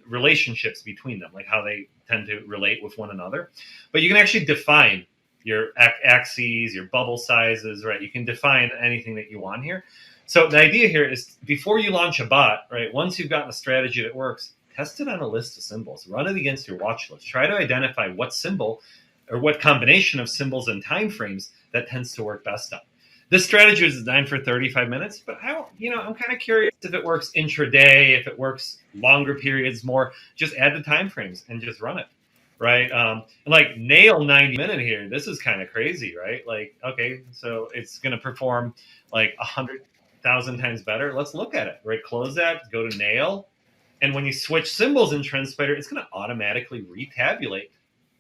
relationships between them, like how they tend to relate with one another. But you can actually define your axes, your bubble sizes, right? You can define anything that you want here. So the idea here is, before you launch a bot, right, once you've gotten a strategy that works, test it on a list of symbols, run it against your watch list, try to identify what symbol or what combination of symbols and time frames that tends to work best on. This strategy is designed for 35 minutes, but I'm kind of curious if it works intraday, if it works longer periods, more. Just add the time frames and just run it, right? And like, nail 90-minute here. This is kind of crazy, right? Like, okay, so it's going to perform like 100,000 times better. Let's look at it, right? Close that, go to nail, and when you switch symbols in TrendSpider, it's going to automatically retabulate.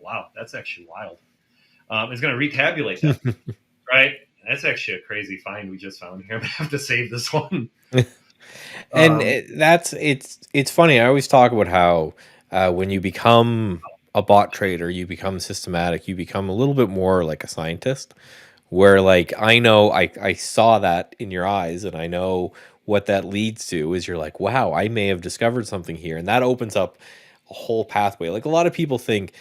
Wow, that's actually wild. It's going to retabulate that, right? That's actually a crazy find we just found here. I'm going to have to save this one. And it's funny. I always talk about how when you become a bot trader, you become systematic, you become a little bit more like a scientist, where like I saw that in your eyes, and I know what that leads to is you're like, wow, I may have discovered something here, and that opens up a whole pathway. Like, a lot of people think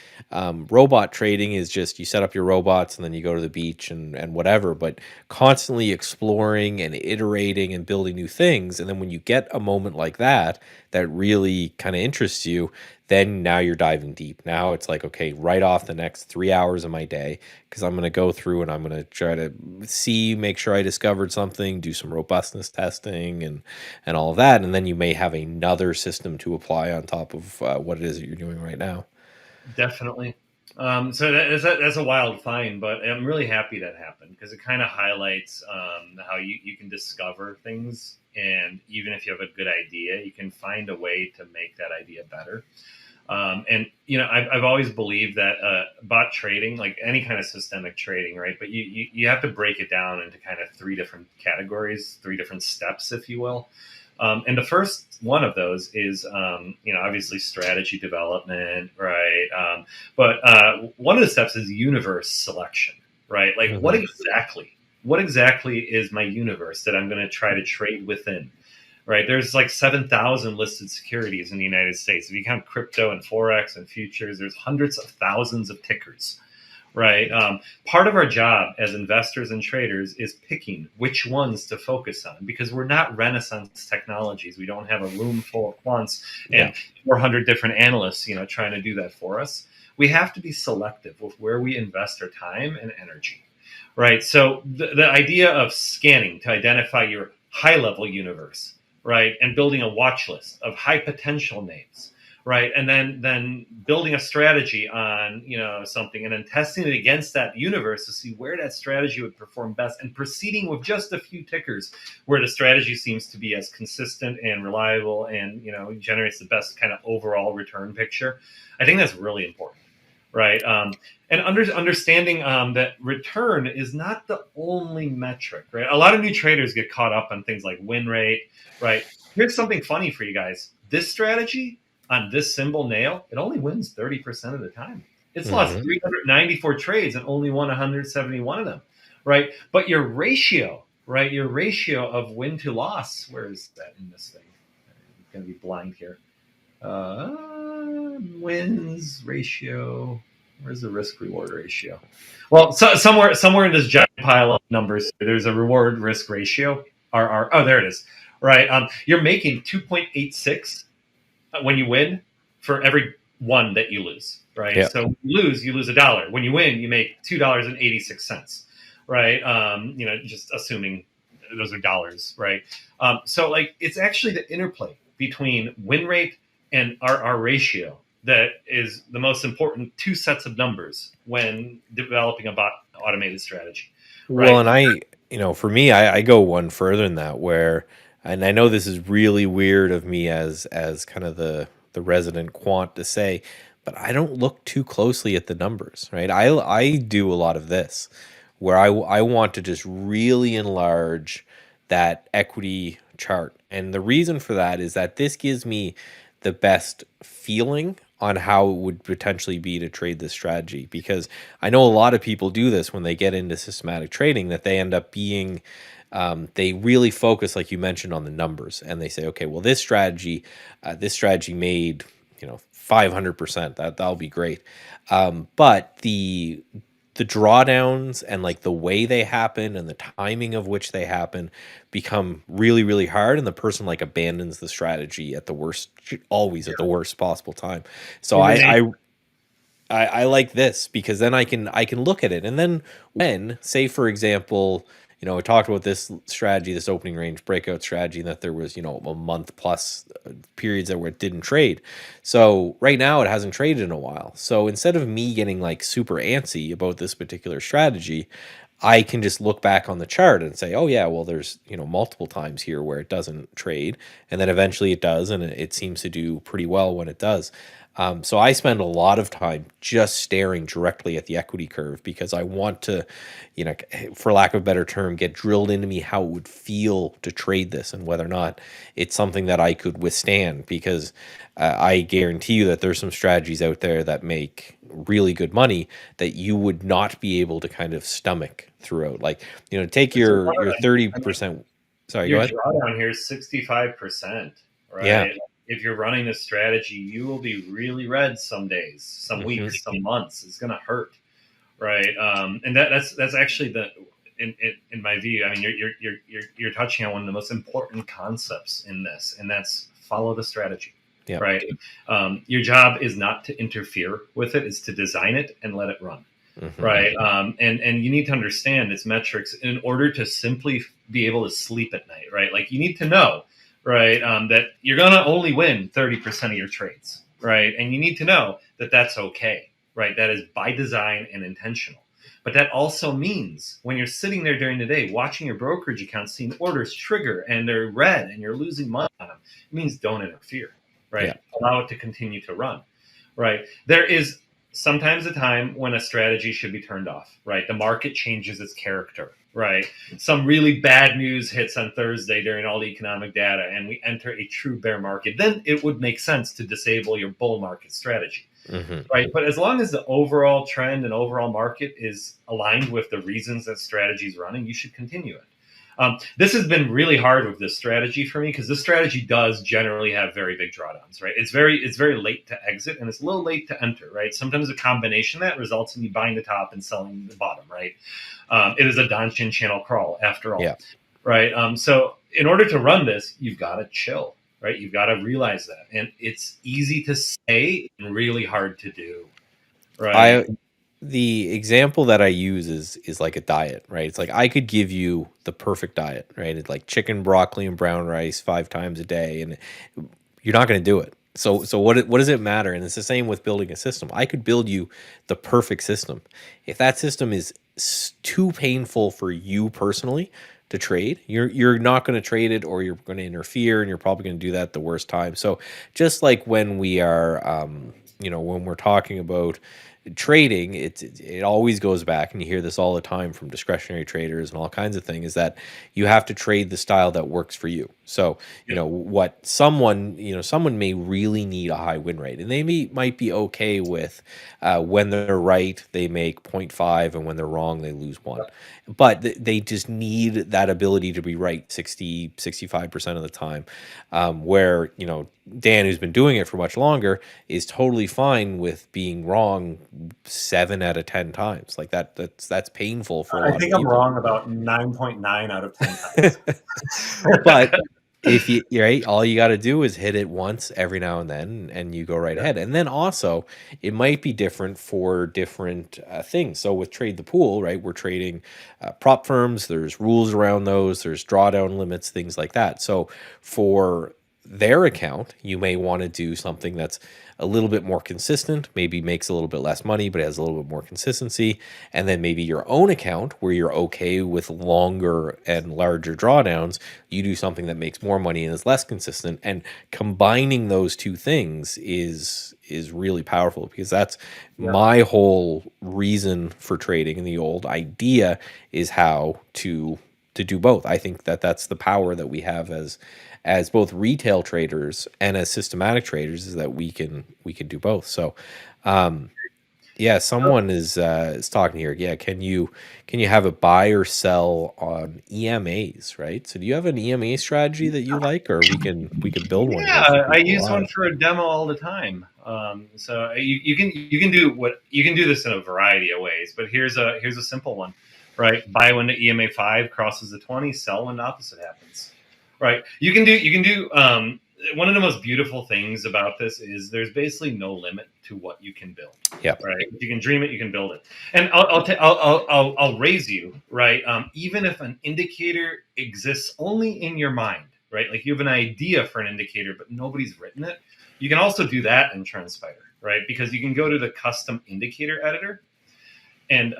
robot trading is just you set up your robots and then you go to the beach and whatever, but constantly exploring and iterating and building new things. And then when you get a moment like that really kind of interests you, then now you're diving deep. Now it's like, okay, write off the next 3 hours of my day, because I'm going to go through and I'm going to try to make sure I discovered something, do some robustness testing and all of that. And then you may have another system to apply on top of what it is that you're doing right now. Definitely. So that's a wild find, but I'm really happy that happened, because it kind of highlights how you can discover things, and even if you have a good idea, you can find a way to make that idea better. And I've always believed that bot trading, like any kind of systemic trading, right? But you have to break it down into kind of 3 different categories, 3 different steps, if you will. And the first one of those is, obviously strategy development, right? But one of the steps is universe selection, right? Like, what exactly is my universe that I'm going to try to trade within, right? There's like 7,000 listed securities in the United States. If you count crypto and Forex and futures, there's hundreds of thousands of tickers. Right. Part of our job as investors and traders is picking which ones to focus on, because we're not Renaissance technologies. We don't have a room full of quants and 400 different analysts, trying to do that for us. We have to be selective with where we invest our time and energy. Right. So the idea of scanning to identify your high level universe, right, and building a watch list of high potential names. Right. And then building a strategy on, something, and then testing it against that universe to see where that strategy would perform best, and proceeding with just a few tickers where the strategy seems to be as consistent and reliable and, generates the best kind of overall return picture. I think that's really important. Right. And understanding that return is not the only metric. Right. A lot of new traders get caught up on things like win rate. Right. Here's something funny for you guys. This strategy on this symbol nail, it only wins 30% of the time. It's lost 394 trades and only won 171 of them, right? But your ratio, right, your ratio of win to loss, where is that in this thing? I'm going to be blind here. Wins ratio. Where's the risk reward ratio? Well, somewhere in this giant pile of numbers, there's a reward risk ratio. Oh, there it is. Right. You're making 2.86 when you win for every one that you lose, right? Yep. So when you lose $1. When you win, you make $2.86, right? Just assuming those are dollars, right? So like, it's actually the interplay between win rate and our ratio that is the most important 2 sets of numbers when developing a bot automated strategy. Right? Well, and for me, I go one further than that, where, and I know this is really weird of me as kind of the resident quant to say, but I don't look too closely at the numbers, right? I do a lot of this, where I want to just really enlarge that equity chart. And the reason for that is that this gives me the best feeling on how it would potentially be to trade this strategy, because I know a lot of people do this when they get into systematic trading, that they end up being they really focus, like you mentioned, on the numbers, and they say, okay, well, this strategy made 500%. That'll be great. But the drawdowns and like the way they happen and the timing of which they happen become really, really hard, and the person like abandons the strategy at the worst, always at the worst possible time. So Even I like this because then I can look at it, and then when, say for example, we talked about this strategy, this opening range breakout strategy, and that there was a month plus periods where it didn't trade. So right now it hasn't traded in a while. So instead of me getting like super antsy about this particular strategy, I can just look back on the chart and say, oh yeah, well there's multiple times here where it doesn't trade, and then eventually it does, and it seems to do pretty well when it does. So I spend a lot of time just staring directly at the equity curve because I want to, for lack of a better term, get drilled into me how it would feel to trade this and whether or not it's something that I could withstand. Because I guarantee you that there's some strategies out there that make really good money that you would not be able to kind of stomach throughout. Like, take your 30%. Sorry, go your ahead. drawdown here is 65%, right? Yeah. If you're running this strategy, you will be really red some days, some weeks, some months. It's going to hurt, right? And that's actually in my view. I mean, you're touching on one of the most important concepts in this, and that's follow the strategy. Yeah. Right. Your job is not to interfere with it; it's to design it and let it run. Right. And you need to understand its metrics in order to simply be able to sleep at night. Right. Like you need to know, right, that you're going to only win 30% of your trades. Right. And you need to know that that's okay. Right. That is by design and intentional. But that also means when you're sitting there during the day watching your brokerage account, seeing orders trigger and they're red and you're losing money on them, it means don't interfere. Right. Yeah. Allow it to continue to run. Right. There is sometimes a time when a strategy should be turned off. Right. The market changes its character. Right. Some really bad news hits on Thursday during all the economic data and we enter a true bear market. Then it would make sense to disable your bull market strategy. Right. But as long as the overall trend and overall market is aligned with the reasons that strategy is running, you should continue it. This has been really hard with this strategy for me because this strategy does generally have very big drawdowns, right? It's very late to exit and it's a little late to enter, right? Sometimes a combination of that results in you buying the top and selling the bottom, right? It is a Donchian channel crawl after all, right? So in order to run this, you've got to chill, right? You've got to realize that. And it's easy to say and really hard to do, right? The example that I use is like a diet, right? It's like I could give you the perfect diet, right? It's like chicken, broccoli, and brown rice 5 times a day, and you're not going to do it. So what does it matter? And it's the same with building a system. I could build you the perfect system. If that system is too painful for you personally to trade, you're not going to trade it, or you're going to interfere, and you're probably going to do that at the worst time. So just like when we are, when we're talking about trading, it always goes back, and you hear this all the time from discretionary traders and all kinds of things, is that you have to trade the style that works for you. So what someone may really need a high win rate, and they might be okay with when they're right they make 0.5 and when they're wrong they lose 1, but they just need that ability to be right 65% of the time, where Dan, who's been doing it for much longer, is totally fine with being wrong 7 out of 10 times. Like that's painful for a lot of people. I think I'm wrong about 9.9 out of 10 times. But if you're right, all you got to do is hit it once every now and then, and you go right ahead. And then also, it might be different for different things. So with Trade the Pool, right, we're trading prop firms. There's rules around those. There's drawdown limits, things like that. So for their account, you may want to do something that's a little bit more consistent, maybe makes a little bit less money, but has a little bit more consistency. And then maybe your own account, where you're okay with longer and larger drawdowns, you do something that makes more money and is less consistent. And combining those two things is really powerful, because that's my whole reason for trading. And the old idea is how to do both. I think that's the power that we have as both retail traders and as systematic traders, is that we can do both. So Yeah, someone is talking here. Yeah, can you have it buy or sell on EMAs, right? So do you have an EMA strategy that you like, or we can build one here for Yeah, I people use one live? for a demo all the time. So you can do what you can do this in a variety of ways, but here's a simple one, right? Buy when the EMA 5 crosses the 20, sell when the opposite happens, right? You can do one of the most beautiful things about this is there's basically no limit to what you can build. Yeah. Right, if you can dream it, you can build it. And I'll raise you right. Even if an indicator exists only in your mind, right? Like you have an idea for an indicator, but nobody's written it. You can also do that in TrendSpider, right? Because you can go to the custom indicator editor. And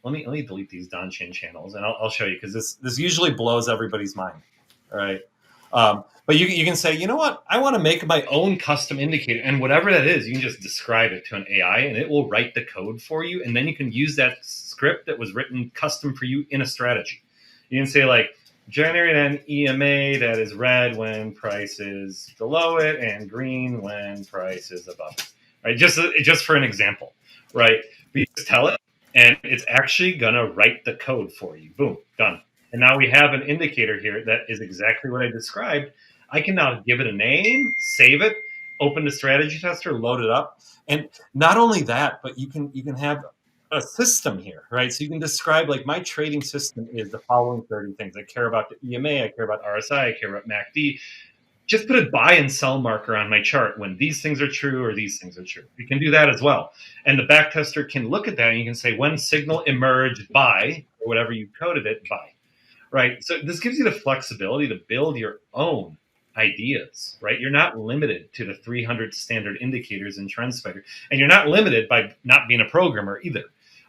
let me delete these Donchain channels, and I'll show you because this usually blows everybody's mind. All right. But you can say, you know what, I want to make my own custom indicator, and whatever that is, you can just describe it to an AI, and it will write the code for you, and then you can use that script that was written custom for you in a strategy. You can say like, generate an EMA that is red when price is below it and green when price is above it. Right? Just for an example, right? But you just tell it, and it's actually gonna write the code for you. Boom, done. And now we have an indicator here that is exactly what I described. I can now give it a name, save it, open the strategy tester, load it up, and not only that, but you can have a system here, right? So you can describe like my trading system is the following 30 things. I care about the EMA, I care about RSI, I care about MACD. Just put a buy and sell marker on my chart when these things are true or these things are true. You can do that as well. And the backtester can look at that and you can say, when signal emerged buy, or whatever you coded it, buy. Right. So this gives you the flexibility to build your own ideas, right? You're not limited to the 300 standard indicators in TrendSpider, and you're not limited by not being a programmer either,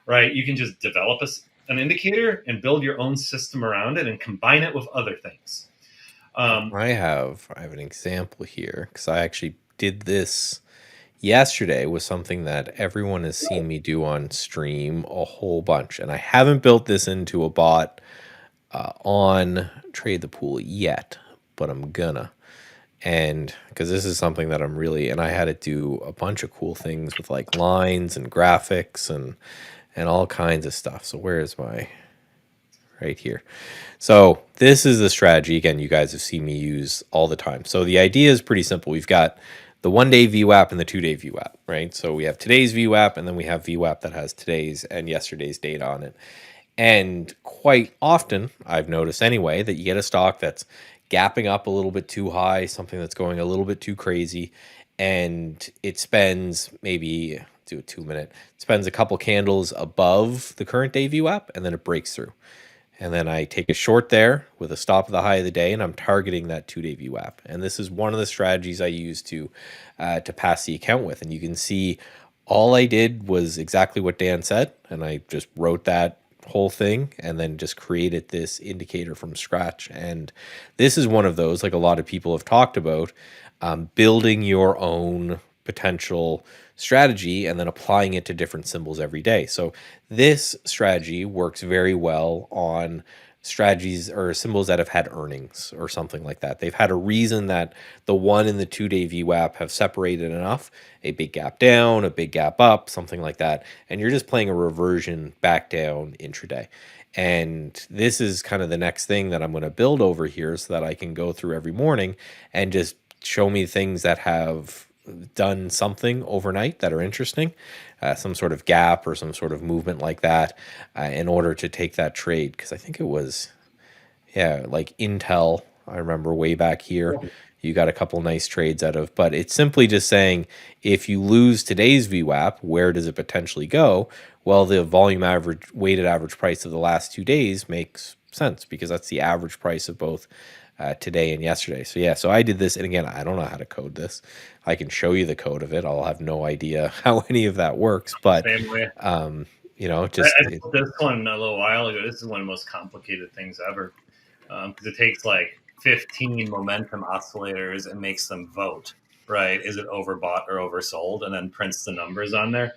right? You can just develop an indicator and build your own system around it and combine it with other things. I have an example here because I actually did this yesterday with something that everyone has seen me do on stream a whole bunch, and I haven't built this into a bot on Trade the Pool yet, but I'm gonna. And because this is something that I'm really, and I had to do a bunch of cool things with like lines and graphics and all kinds of stuff. So where is my, right here. So this is the strategy. Again, you guys have seen me use all the time. So the idea is pretty simple. We've got the 1-day VWAP and the 2-day VWAP, right? So we have today's VWAP, and then we have VWAP that has today's and yesterday's data on it. And quite often, I've noticed anyway, that you get a stock that's gapping up a little bit too high, something that's going a little bit too crazy, and it spends maybe, do a 2-minute, spends a couple candles above the current day VWAP, and then it breaks through. And then I take a short there with a stop at the high of the day, and I'm targeting that 2-day VWAP. And this is one of the strategies I use to pass the account with. And you can see all I did was exactly what Dan said, and I just wrote that whole thing and then just created this indicator from scratch. And this is one of those, like a lot of people have talked about, building your own potential strategy and then applying it to different symbols every day. So this strategy works very well on strategies or symbols that have had earnings or something like that. They've had a reason that the 1 and the 2-day VWAP have separated enough, a big gap down, a big gap up, something like that. And you're just playing a reversion back down intraday. And this is kind of the next thing that I'm going to build over here so that I can go through every morning and just show me things that have done something overnight that are interesting, some sort of gap or some sort of movement like that, in order to take that trade. Because I think it was, yeah, like Intel, I remember way back here, you got a couple nice trades out of, but it's simply just saying, if you lose today's VWAP, where does it potentially go? Well, the volume average, weighted average price of the last 2 days makes sense because that's the average price of both today and yesterday. So yeah, so I did this, and again, I don't know how to code this. I can show you the code of it. I'll have no idea how any of that works, but you know, just I built this one a little while ago. This is one of the most complicated things ever because it takes like 15 momentum oscillators and makes them vote. Right? Is it overbought or oversold? And then prints the numbers on there.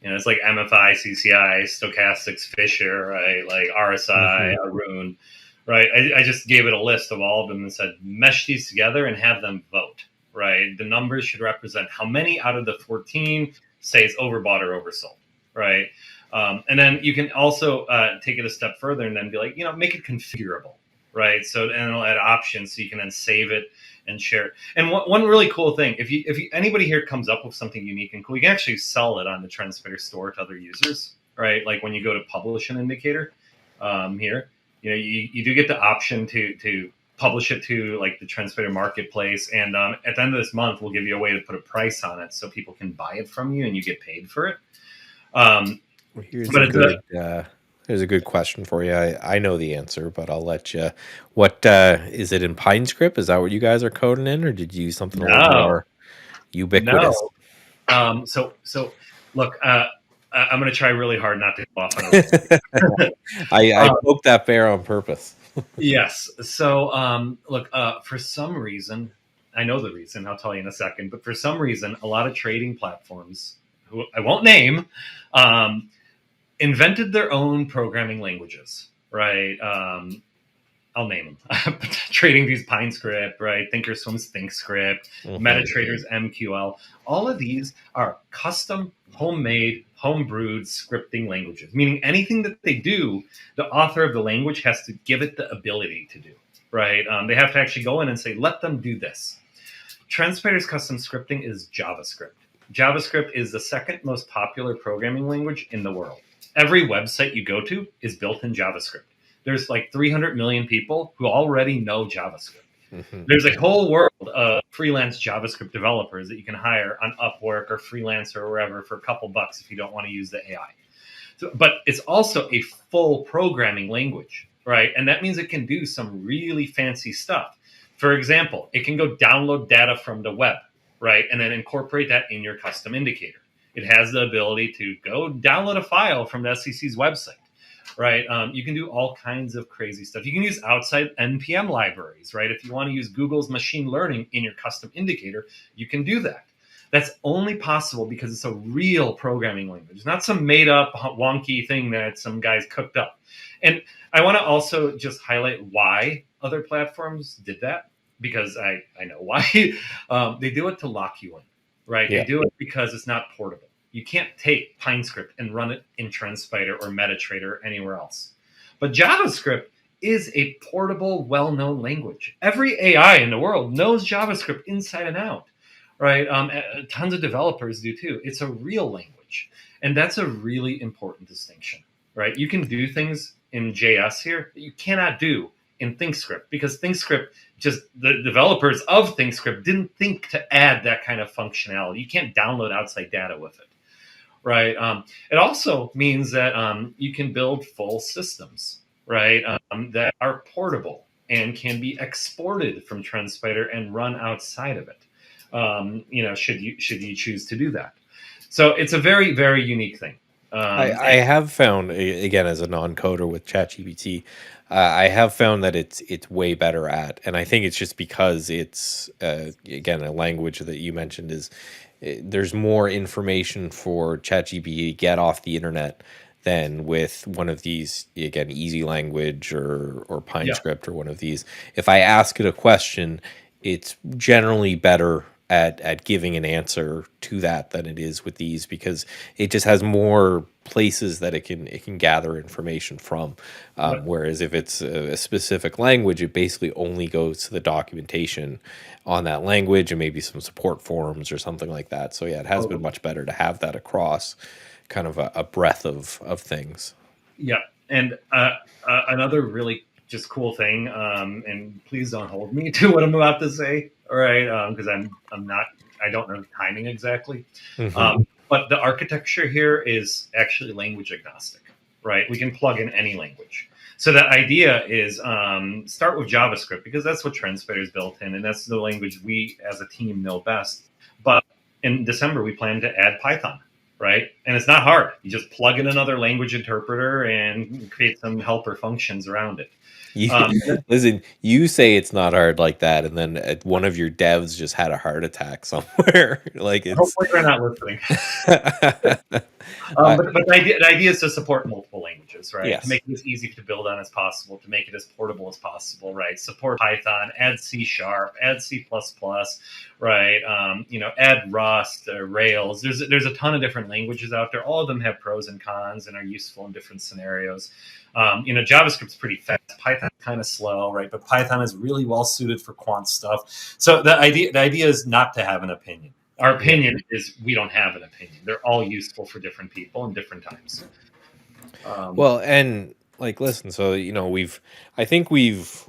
You know, it's like MFI, CCI, stochastics, Fisher, right? Like RSI, Arun, right? I just gave it a list of all of them and said, mesh these together and have them vote, right? The numbers should represent how many out of the 14 say it's overbought or oversold, right? And then you can also take it a step further and then be like, make it configurable, right? So and it'll add options so you can then save it and share it. And one really cool thing, if anybody here comes up with something unique and cool, you can actually sell it on the TrendSpider store to other users, right? Like when you go to publish an indicator here, you do get the option to publish it to like the TrendSpider marketplace. And at the end of this month, we'll give you a way to put a price on it so people can buy it from you and you get paid for it. Here's a good question for you. I know the answer, but I'll let you. What is it in PineScript? Is that what you guys are coding in, or did you use something a little more ubiquitous? No. So look, I'm going to try really hard not to go off on a I poked that bear on purpose. Yes. So look, for some reason, I know the reason. I'll tell you in a second. But for some reason, a lot of trading platforms, who I won't name, invented their own programming languages, right? I'll name them. TradingView's PineScript, right? Thinkorswim's ThinkScript, MetaTrader's MQL. All of these are custom, homemade, homebrewed scripting languages, meaning anything that they do, the author of the language has to give it the ability to do, right? They have to actually go in and say, let them do this. TrendSpider's custom scripting is JavaScript. JavaScript is the second most popular programming language in the world. Every website you go to is built in JavaScript. There's like 300 million people who already know JavaScript. There's a whole world of freelance JavaScript developers that you can hire on Upwork or Freelancer or wherever for a couple bucks if you don't want to use the AI. So, but it's also a full programming language, right? And that means it can do some really fancy stuff. For example, it can go download data from the web, right? And then incorporate that in your custom indicator. It has the ability to go download a file from the SEC's website. Right. You can do all kinds of crazy stuff. You can use outside NPM libraries, right? If you want to use Google's machine learning in your custom indicator, you can do that. That's only possible because it's a real programming language, not some made up wonky thing that some guys cooked up. And I want to also just highlight why other platforms did that, because I know why. They do it to lock you in, right? Yeah. They do it because it's not portable. You can't take PineScript and run it in TrendSpider or MetaTrader or anywhere else. But JavaScript is a portable, well-known language. Every AI in the world knows JavaScript inside and out, right? Tons of developers do too. It's a real language. And that's a really important distinction, right? You can do things in JS here that you cannot do in ThinkScript, because ThinkScript, just the developers of ThinkScript didn't think to add that kind of functionality. You can't download outside data with it. Right. It also means that you can build full systems, right, that are portable and can be exported from TrendSpider and run outside of it. Should you choose to do that. So it's a very, very unique thing. I have found, again, as a non-coder with ChatGPT, I have found that it's way better at, and I think it's just because it's again, a language that you mentioned is. There's more information for ChatGPT to get off the internet than with one of these, again, Easy Language or PineScript or one of these. If I ask it a question, it's generally better at giving an answer to that than it is with these, because it just has more places that it can gather information from. Whereas if it's a specific language, it basically only goes to the documentation on that language and maybe some support forums or something like that. So yeah, it has been much better to have that across kind of a breadth of things. Yeah. And another really just cool thing, and please don't hold me to what I'm about to say, all right? Because I don't know the timing exactly. But the architecture here is actually language agnostic, right? We can plug in any language. So the idea is start with JavaScript, because that's what TrendSpider is built in, and that's the language we as a team know best. But in December, we plan to add Python, right? And it's not hard. You just plug in another language interpreter and create some helper functions around it. You, Um, listen, you say it's not hard like that, and then one of your devs just had a heart attack somewhere. Like it's. Hopefully they're not listening. I, But the idea is to support multiple languages, right? To yes. make it as easy to build on as possible, to make it as portable as possible, right? Support Python, add C#, add C++, right? Add Rust, Rails. There's a ton of different languages out there. All of them have pros and cons and are useful in different scenarios. JavaScript's pretty fast. Python's kind of slow, right? But Python is really well suited for quant stuff. So the idea is not to have an opinion. Our opinion is we don't have an opinion. They're all useful for different people in different times. Well, and like, listen, so I think we've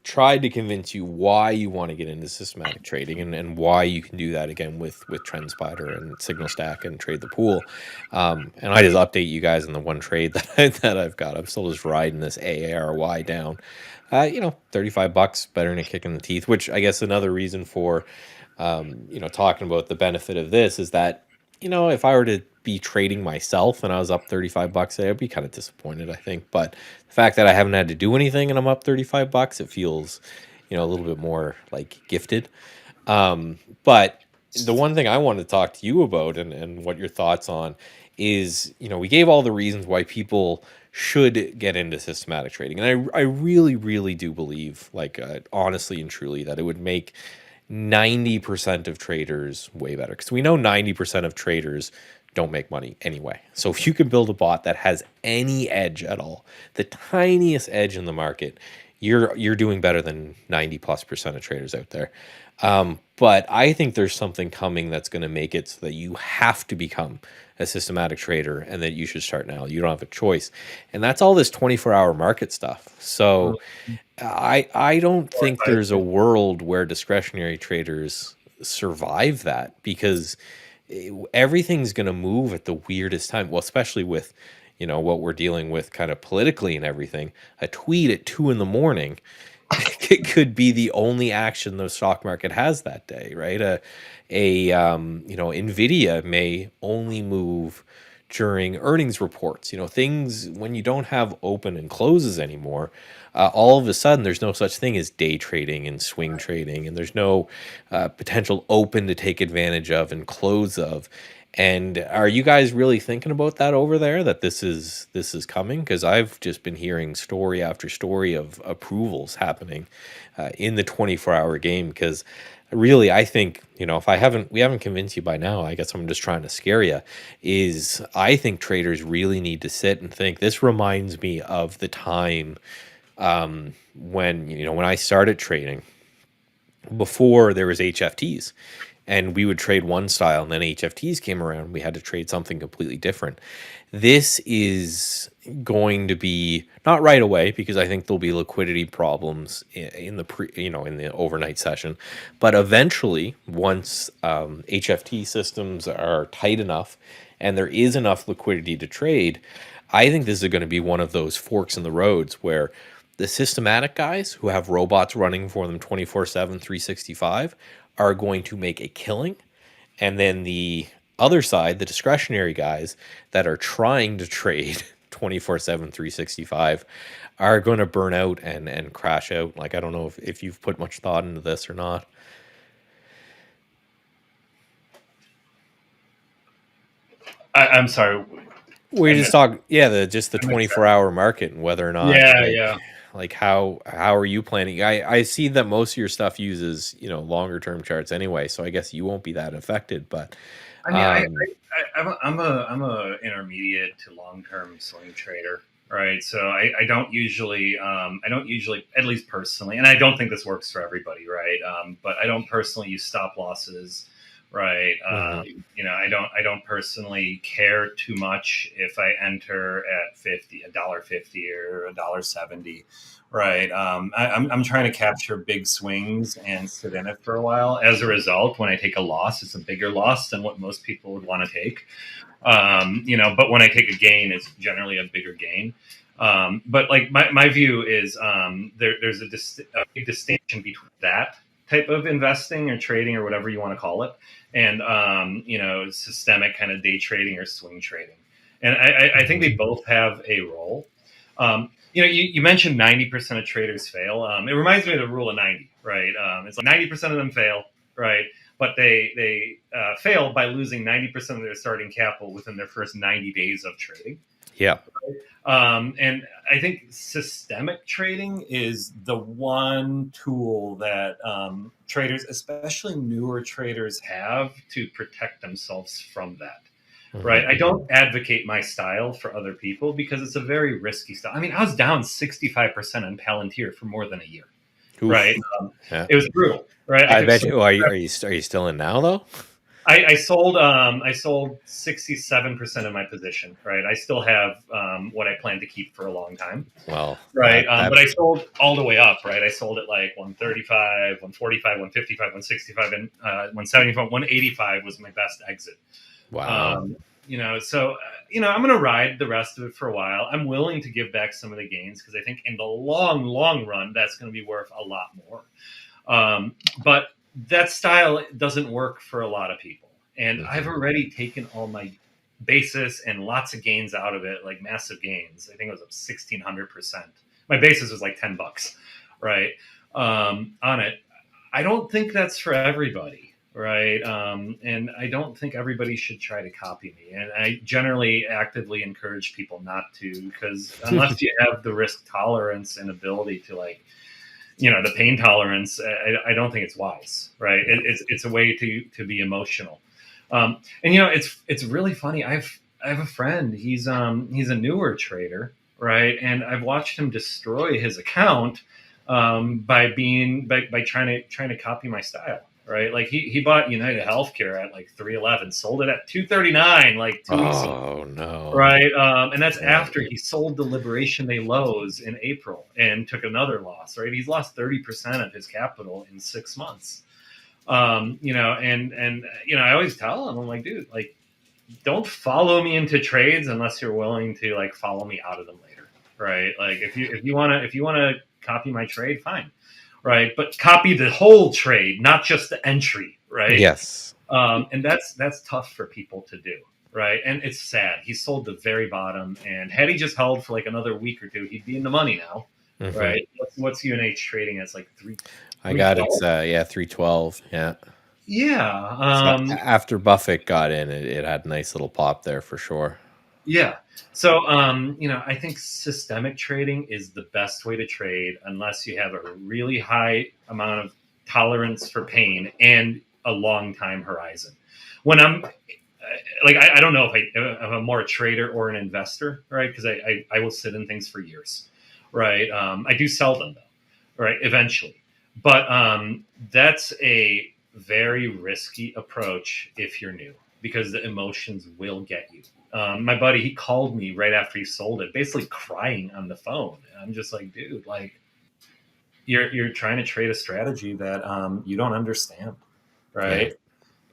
tried to convince you why you want to get into systematic trading and why you can do that again with TrendSpider and SignalStack and Trade the Pool. And I just update you guys on the one trade that I've got. I'm still just riding this AARY down. $35 better than a kick in the teeth, which I guess another reason for talking about the benefit of this is that, if I were to be trading myself and I was up $35, I'd be kind of disappointed, I think. But the fact that I haven't had to do anything and I'm up $35, it feels, a little bit more like gifted. But the one thing I wanted to talk to you about and what your thoughts on is, we gave all the reasons why people should get into systematic trading. And I really, really do believe, like, honestly and truly, that it would make 90% of traders way better, because we know 90% of traders don't make money anyway. So if you can build a bot that has any edge at all, the tiniest edge in the market, you're doing better than 90+% of traders out there. But I think there's something coming that's going to make it so that you have to become a systematic trader and that you should start now. You don't have a choice. And that's all this 24-hour market stuff. So I don't think there's a world where discretionary traders survive that, because everything's going to move at the weirdest time. Well, especially with, what we're dealing with kind of politically and everything. A tweet at 2 a.m, it could be the only action the stock market has that day, right? Nvidia may only move during earnings reports. Things when you don't have open and closes anymore, all of a sudden there's no such thing as day trading and swing trading, and there's no potential open to take advantage of and close of. And are you guys really thinking about that over there, that this is coming? Because I've just been hearing story after story of approvals happening in the 24-hour game. Because really, I think, if we haven't convinced you by now, I guess I'm just trying to scare you, is I think traders really need to sit and think. This reminds me of the time when I started trading, before there was HFTs. And we would trade one style, and then HFTs came around. We had to trade something completely different. This is going to be not right away, because I think there'll be liquidity problems in the overnight session. But eventually, once HFT systems are tight enough and there is enough liquidity to trade, I think this is going to be one of those forks in the roads where the systematic guys who have robots running for them 24/7, 365 are going to make a killing. And then the other side, the discretionary guys that are trying to trade 24/7, 365, are going to burn out and crash out. Like, I don't know if you've put much thought into this or not. I'm sorry. We just talk, the 24-hour market and whether or not, yeah. Like, how are you planning? I see that most of your stuff uses longer term charts anyway, so I guess you won't be that affected. But I'm a intermediate to long term swing trader, right? So I don't usually, at least personally, and I don't think this works for everybody, right? But I don't personally use stop losses, right? I don't personally care too much if I enter at $1.50 or $1.70, right? I'm trying to capture big swings and sit in it for a while. As a result, when I take a loss, it's a bigger loss than what most people would want to take. But when I take a gain, it's generally a bigger gain. But like my view is there's a big distinction between that type of investing or trading or whatever you want to call it, and systemic kind of day trading or swing trading. And I think they both have a role. you mentioned 90% of traders fail. It reminds me of the rule of 90, right? It's like 90% of them fail, right? But they fail by losing 90% of their starting capital within their first 90 days of trading. Yeah. And I think systemic trading is the one tool that traders, especially newer traders, have to protect themselves from that. Right. I don't advocate my style for other people because it's a very risky style. I mean, I was down 65% on Palantir for more than a year. Oof. Right. Yeah. It was brutal. Right. I bet you. Are you still in now though? I sold 67% of my position. Right. I still have what I plan to keep for a long time. Well, right. But I sold all the way up. Right. I sold at like 135, 145, 155, 165, and 175, 185 was my best exit. Wow. So I'm going to ride the rest of it for a while. I'm willing to give back some of the gains because I think in the long run, that's going to be worth a lot more. But that style doesn't work for a lot of people. And I've already taken all my basis and lots of gains out of it, like massive gains. I think it was up 1,600%. My basis was like $10, right? On it. I don't think that's for everybody. Right. And I don't think everybody should try to copy me. And I generally actively encourage people not to, because unless you have the risk tolerance and ability to the pain tolerance, I don't think it's wise. Right. It's a way to be emotional. And it's really funny. I have a friend. He's a newer trader. Right. And I've watched him destroy his account by trying to copy my style. Right, like he bought United Healthcare at like 311, sold it at 239, like 2 weeks ago. Oh no! Right, and that's after he sold the Liberation Day lows in April and took another loss. Right, he's lost 30% of his capital in 6 months. I always tell him, I'm like, dude, like, don't follow me into trades unless you're willing to like follow me out of them later. Right, like if you wanna copy my trade, fine. Right, but copy the whole trade, not just the entry. Right. Yes. And that's tough for people to do. Right, and it's sad. He sold the very bottom, and had he just held for like another week or two, he'd be in the money now. Mm-hmm. Right. What's UNH trading? It's like 3. I got it's 312. Yeah. Yeah. So after Buffett got in, it had a nice little pop there for sure. Yeah. So, I think systemic trading is the best way to trade unless you have a really high amount of tolerance for pain and a long time horizon. When I'm like, I don't know if I'm more a trader or an investor, right? Because I will sit in things for years, right? I do sell them though, right? Eventually. But that's a very risky approach if you're new because the emotions will get you. My buddy, he called me right after he sold it, basically crying on the phone. And I'm just like, dude, like you're trying to trade a strategy that you don't understand, right?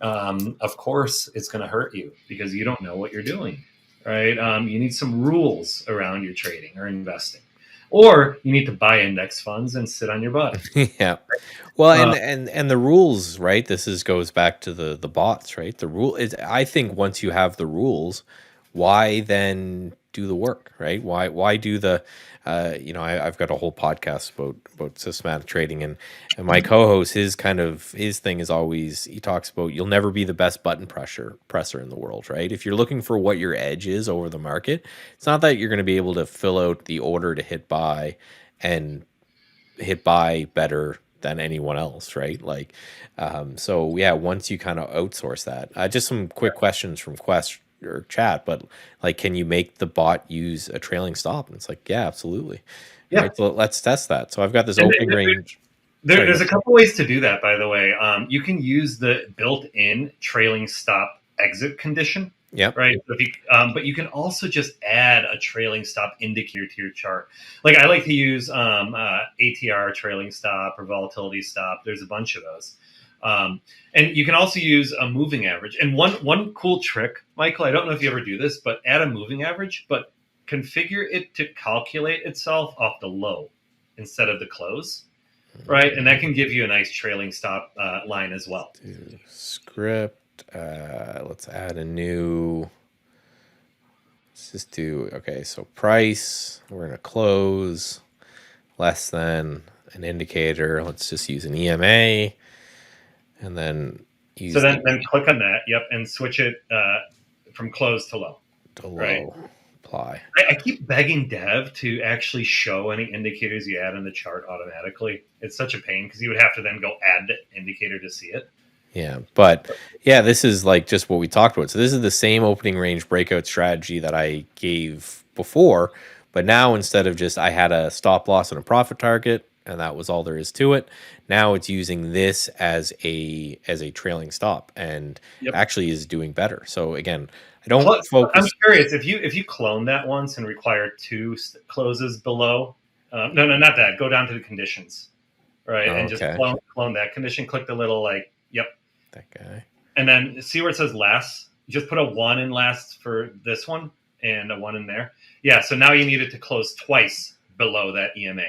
Yeah. Of course, it's going to hurt you because you don't know what you're doing, right? You need some rules around your trading or investing, or you need to buy index funds and sit on your butt. Yeah. Well, and the rules, right? Goes back to the bots, right? The rule is, I think once you have the rules, why then do the work, right? Why do the, I've got a whole podcast about systematic trading, and my co-host, his thing is always, he talks about you'll never be the best button presser in the world, right? If you're looking for what your edge is over the market, it's not that you're going to be able to fill out the order to hit buy and hit buy better than anyone else, right? Like, so yeah, once you kind of outsource that, just some quick questions from or chat, but like, can you make the bot use a trailing stop? And it's like, yeah, absolutely. Yeah. Right, so let's test that. So I've got this opening range. There's a couple ways to do that, by the way. You can use the built-in trailing stop exit condition. Yeah. Right. But you can also just add a trailing stop indicator to your chart. Like I like to use ATR trailing stop or volatility stop. There's a bunch of those. And you can also use a moving average. And one cool trick, Michael, I don't know if you ever do this, but add a moving average, but configure it to calculate itself off the low instead of the close. Right. And that can give you a nice trailing stop line as well. Script. Let's add a new Let's just do, okay, so price, we're going to close less than an indicator. Let's just use an EMA and then use So then click on that. Yep. And switch it from close to low. to Right. low. Apply. I keep begging Dev to actually show any indicators you add in the chart automatically. It's such a pain because you would have to then go add the indicator to see it. Yeah, but yeah, this is like just what we talked about. So this is the same opening range breakout strategy that I gave before, but now instead of just I had a stop loss and a profit target, and that was all there is to it. Now it's using this as a trailing stop, and Yep. actually is doing better. So again, I don't focus. I'm curious if you clone that once and require two closes below. No, not that. Go down to the conditions, right, and just clone that condition. Click the little yep. That guy. And then see where it says last. Just put a 1 in last for this one and a 1 in there. Yeah, so now you need it to close twice below that EMA.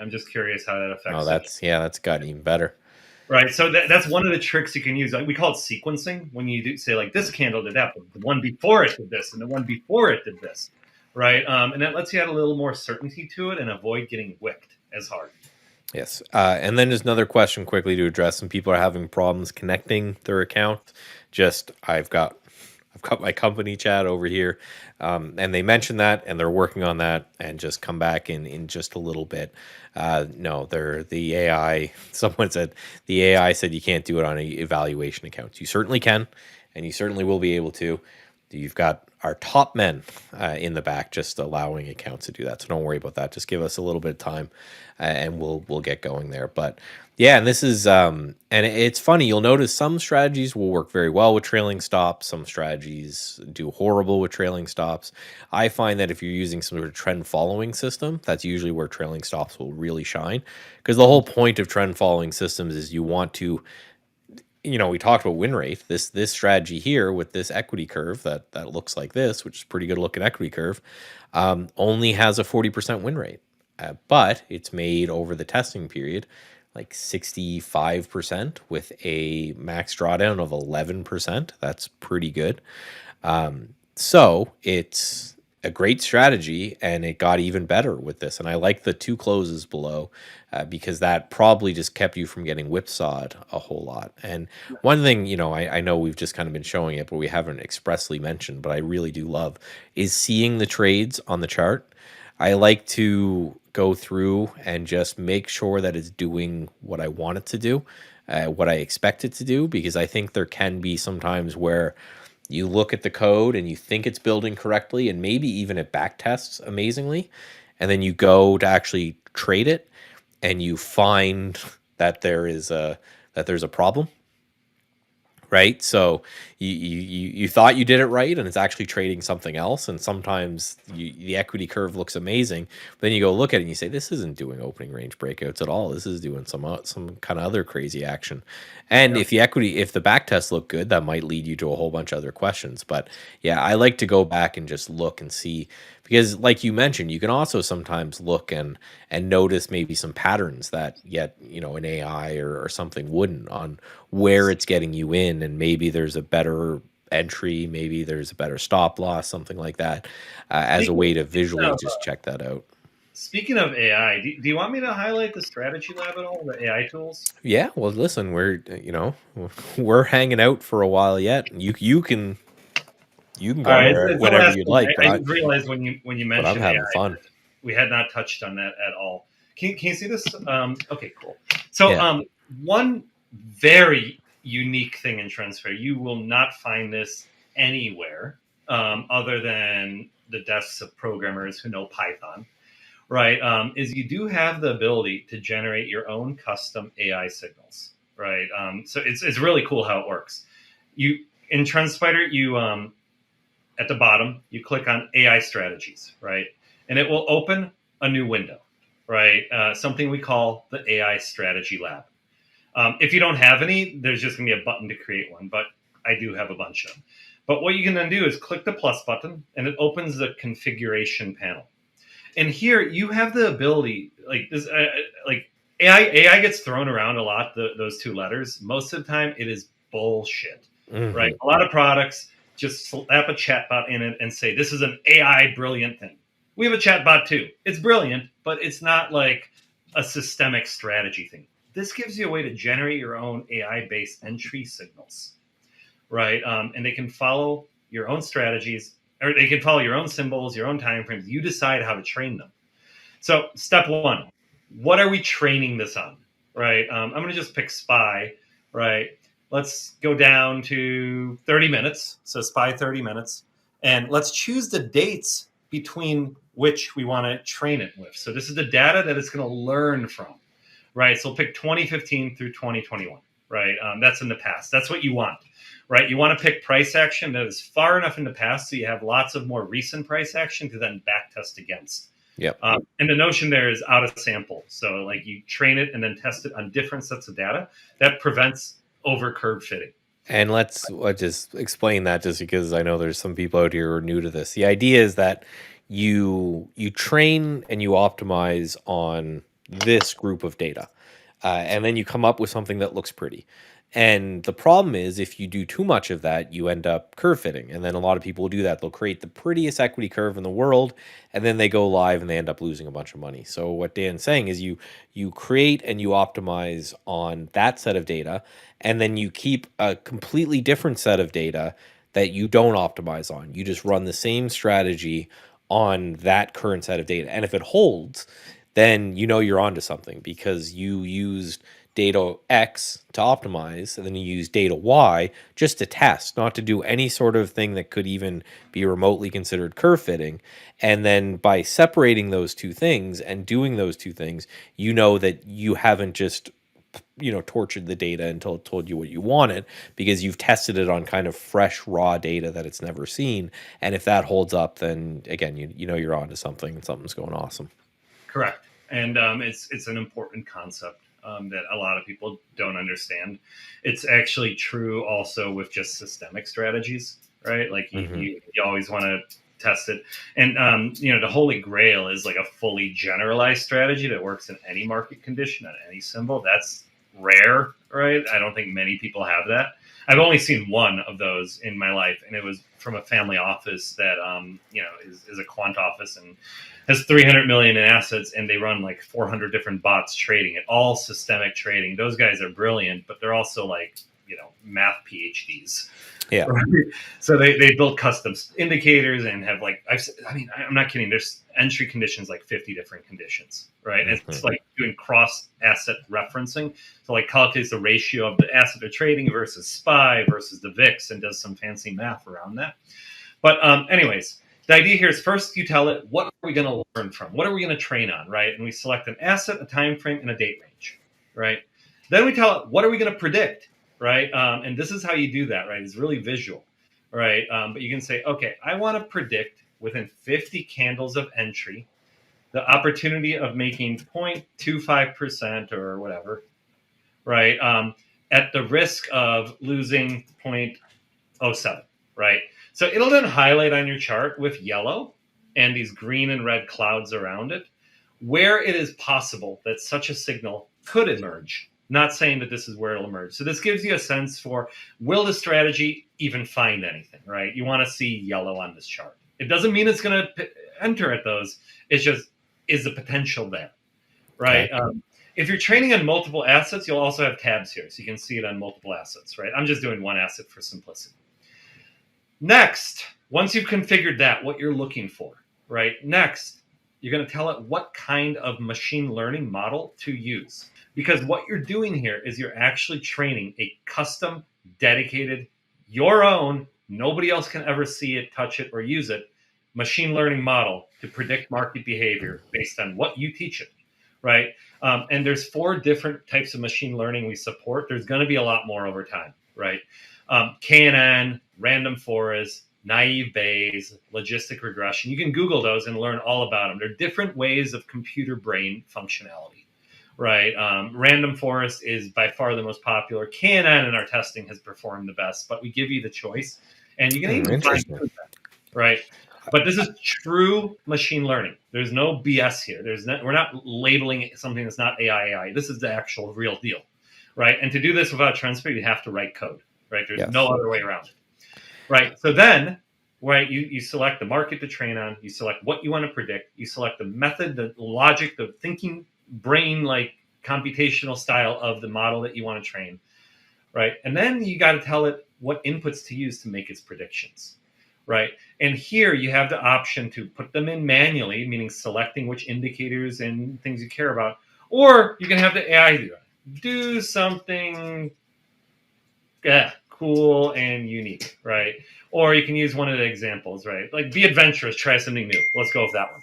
I'm just curious how that affects that's gotten even better. Right, so that's one of the tricks you can use. We call it sequencing when you do say like this candle did that, but the one before it did this, and the one before it did this, right? And that lets you add a little more certainty to it and avoid getting wicked as hard. Yes. And then just another question quickly to address. Some people are having problems connecting their account. I've got my company chat over here. And they mentioned that and they're working on that and just come back in just a little bit. No, the AI, someone said the AI said you can't do it on evaluation accounts. You certainly can, and you certainly will be able to. You've got our top men in the back just allowing accounts to do that. So don't worry about that. Just give us a little bit of time and we'll get going there. But yeah, and this is and it's funny. You'll notice some strategies will work very well with trailing stops. Some strategies do horrible with trailing stops. I find that if you're using some sort of trend following system, that's usually where trailing stops will really shine. Because the whole point of trend following systems is you want to, we talked about win rate. This strategy here with this equity curve that looks like this, which is pretty good looking equity curve, only has a 40% win rate, but it's made over the testing period like 65% with a max drawdown of 11%. That's pretty good. So it's a great strategy, and it got even better with this. And I like the 2 closes below because that probably just kept you from getting whipsawed a whole lot. And one thing, I know we've just kind of been showing it, but we haven't expressly mentioned, but I really do love, is seeing the trades on the chart. I like to go through and just make sure that it's doing what I want it to do, what I expect it to do, because I think there can be some times where you look at the code and you think it's building correctly, and maybe even it back tests amazingly, and then you go to actually trade it and you find that there's a problem, right? So you thought you did it right, and it's actually trading something else. And sometimes the equity curve looks amazing, but then you go look at it and you say, this isn't doing opening range breakouts at all. This is doing some kind of other crazy action. And if the back tests look good, that might lead you to a whole bunch of other questions. But yeah, I like to go back and just look and see, because like you mentioned, you can also sometimes look and notice maybe some patterns that yet, an AI or something wouldn't, on where it's getting you in, and maybe there's a better entry, maybe there's a better stop loss, something like that, as a way to visually just check that out. Speaking of AI, do you want me to highlight the strategy lab at all, the AI tools? Yeah, well, listen, we're hanging out for a while yet. You can go whenever you'd like. I realized when you mentioned I'm having AI, fun. We had not touched on that at all. Can you see this? Okay, cool. So one very unique thing in TrendSpider, you will not find this anywhere other than the desks of programmers who know Python, right? Is you do have the ability to generate your own custom AI signals, right? So it's really cool how it works. In TrendSpider, you at the bottom, you click on AI strategies, right? And it will open a new window, right? Something we call the AI strategy lab. If you don't have any, there's just going to be a button to create one, but I do have a bunch of them. But what you can then do is click the plus button, and it opens the configuration panel. And here you have the ability, like this, like AI gets thrown around a lot. Those 2 letters, most of the time, it is bullshit, right? A lot of products just slap a chatbot in it and say, this is an AI brilliant thing. We have a chatbot too. It's brilliant, but it's not like a systemic strategy thing. This gives you a way to generate your own AI-based entry signals, right? And they can follow your own strategies, or they can follow your own symbols, your own timeframes. You decide how to train them. So step one, what are we training this on, right? I'm going to just pick SPY, right? Let's go down to 30 minutes. So SPY 30 minutes. And let's choose the dates between which we want to train it with. So this is the data that it's going to learn from, right? So we'll pick 2015 through 2021, right? That's in the past. That's what you want, right? You want to pick price action that is far enough in the past so you have lots of more recent price action to then back test against. Yep. And the notion there is out of sample. So like you train it and then test it on different sets of data. That prevents over curve fitting. And let's just explain that, just because I know there's some people out here who are new to this. The idea is that you train and you optimize on this group of data, and then you come up with something that looks pretty. And the problem is, if you do too much of that, you end up curve fitting. And then a lot of people will do that. They'll create the prettiest equity curve in the world, and then they go live and they end up losing a bunch of money. So what Dan's saying is you create and you optimize on that set of data, and then you keep a completely different set of data that you don't optimize on. You just run the same strategy on that current set of data. And if it holds, then you know you're onto something, because you used data X to optimize, and then you use data Y just to test, not to do any sort of thing that could even be remotely considered curve fitting. And then by separating those two things and doing those two things, you know that you haven't just tortured the data until it told you what you wanted, because you've tested it on kind of fresh raw data that it's never seen. And if that holds up, then again, you know you're onto something and something's going awesome. Correct. And it's an important concept that a lot of people don't understand. It's actually true also with just systemic strategies, right? Like you always want to test it. And, the holy grail is like a fully generalized strategy that works in any market condition on any symbol. That's rare, right? I don't think many people have that. I've only seen one of those in my life, and it was from a family office that, is a quant office and has 300 million in assets, and they run like 400 different bots trading it, all systemic trading. Those guys are brilliant, but they're also like, math PhDs. Yeah. Right? So they build custom indicators and have like, I'm not kidding. There's entry conditions, like 50 different conditions, right? And it's like doing cross asset referencing. So like calculates the ratio of the asset they're trading versus SPY versus the VIX, and does some fancy math around that. But anyways, the idea here is first you tell it, what are we going to learn from? What are we going to train on, right? And we select an asset, a time frame, and a date range, right? Then we tell it, what are we going to predict, right? And this is how you do that, right? It's really visual, right? But you can say, okay, I want to predict within 50 candles of entry the opportunity of making 0.25% or whatever, right? At the risk of losing 0.07, right? So it'll then highlight on your chart with yellow and these green and red clouds around it where it is possible that such a signal could emerge. Not saying that this is where it'll emerge. So this gives you a sense for, will the strategy even find anything, right? You want to see yellow on this chart. It doesn't mean it's going to enter at those. It's just, is the potential there, right? Okay. If you're training on multiple assets, you'll also have tabs here. So you can see it on multiple assets, right? I'm just doing one asset for simplicity. Next, once you've configured that, what you're looking for, right? Next, you're going to tell it what kind of machine learning model to use. Because what you're doing here is you're actually training a custom, dedicated, your own, nobody else can ever see it, touch it, or use it, machine learning model to predict market behavior based on what you teach it, right? And there's 4 different types of machine learning we support. There's going to be a lot more over time, right? KNN, random forest, naive Bayes, logistic regression. You can Google those and learn all about them. They're different ways of computer brain functionality, right? Random forest is by far the most popular. KNN in our testing has performed the best, but we give you the choice, and you can even find that, right? But this is true machine learning. There's no BS here. We're not labeling something that's not AI. This is the actual real deal, right? And to do this without TrendSpider, you have to write code, right? There's no other way around it. right? So then, right, you select the market to train on, you select what you want to predict, you select the method, the logic, the thinking brain, like computational style of the model that you want to train, right? And then you got to tell it what inputs to use to make its predictions, right? And here you have the option to put them in manually, meaning selecting which indicators and things you care about, or you can have the AI do something cool and unique, right? Or you can use one of the examples, right? Like be adventurous, try something new. Let's go with that one.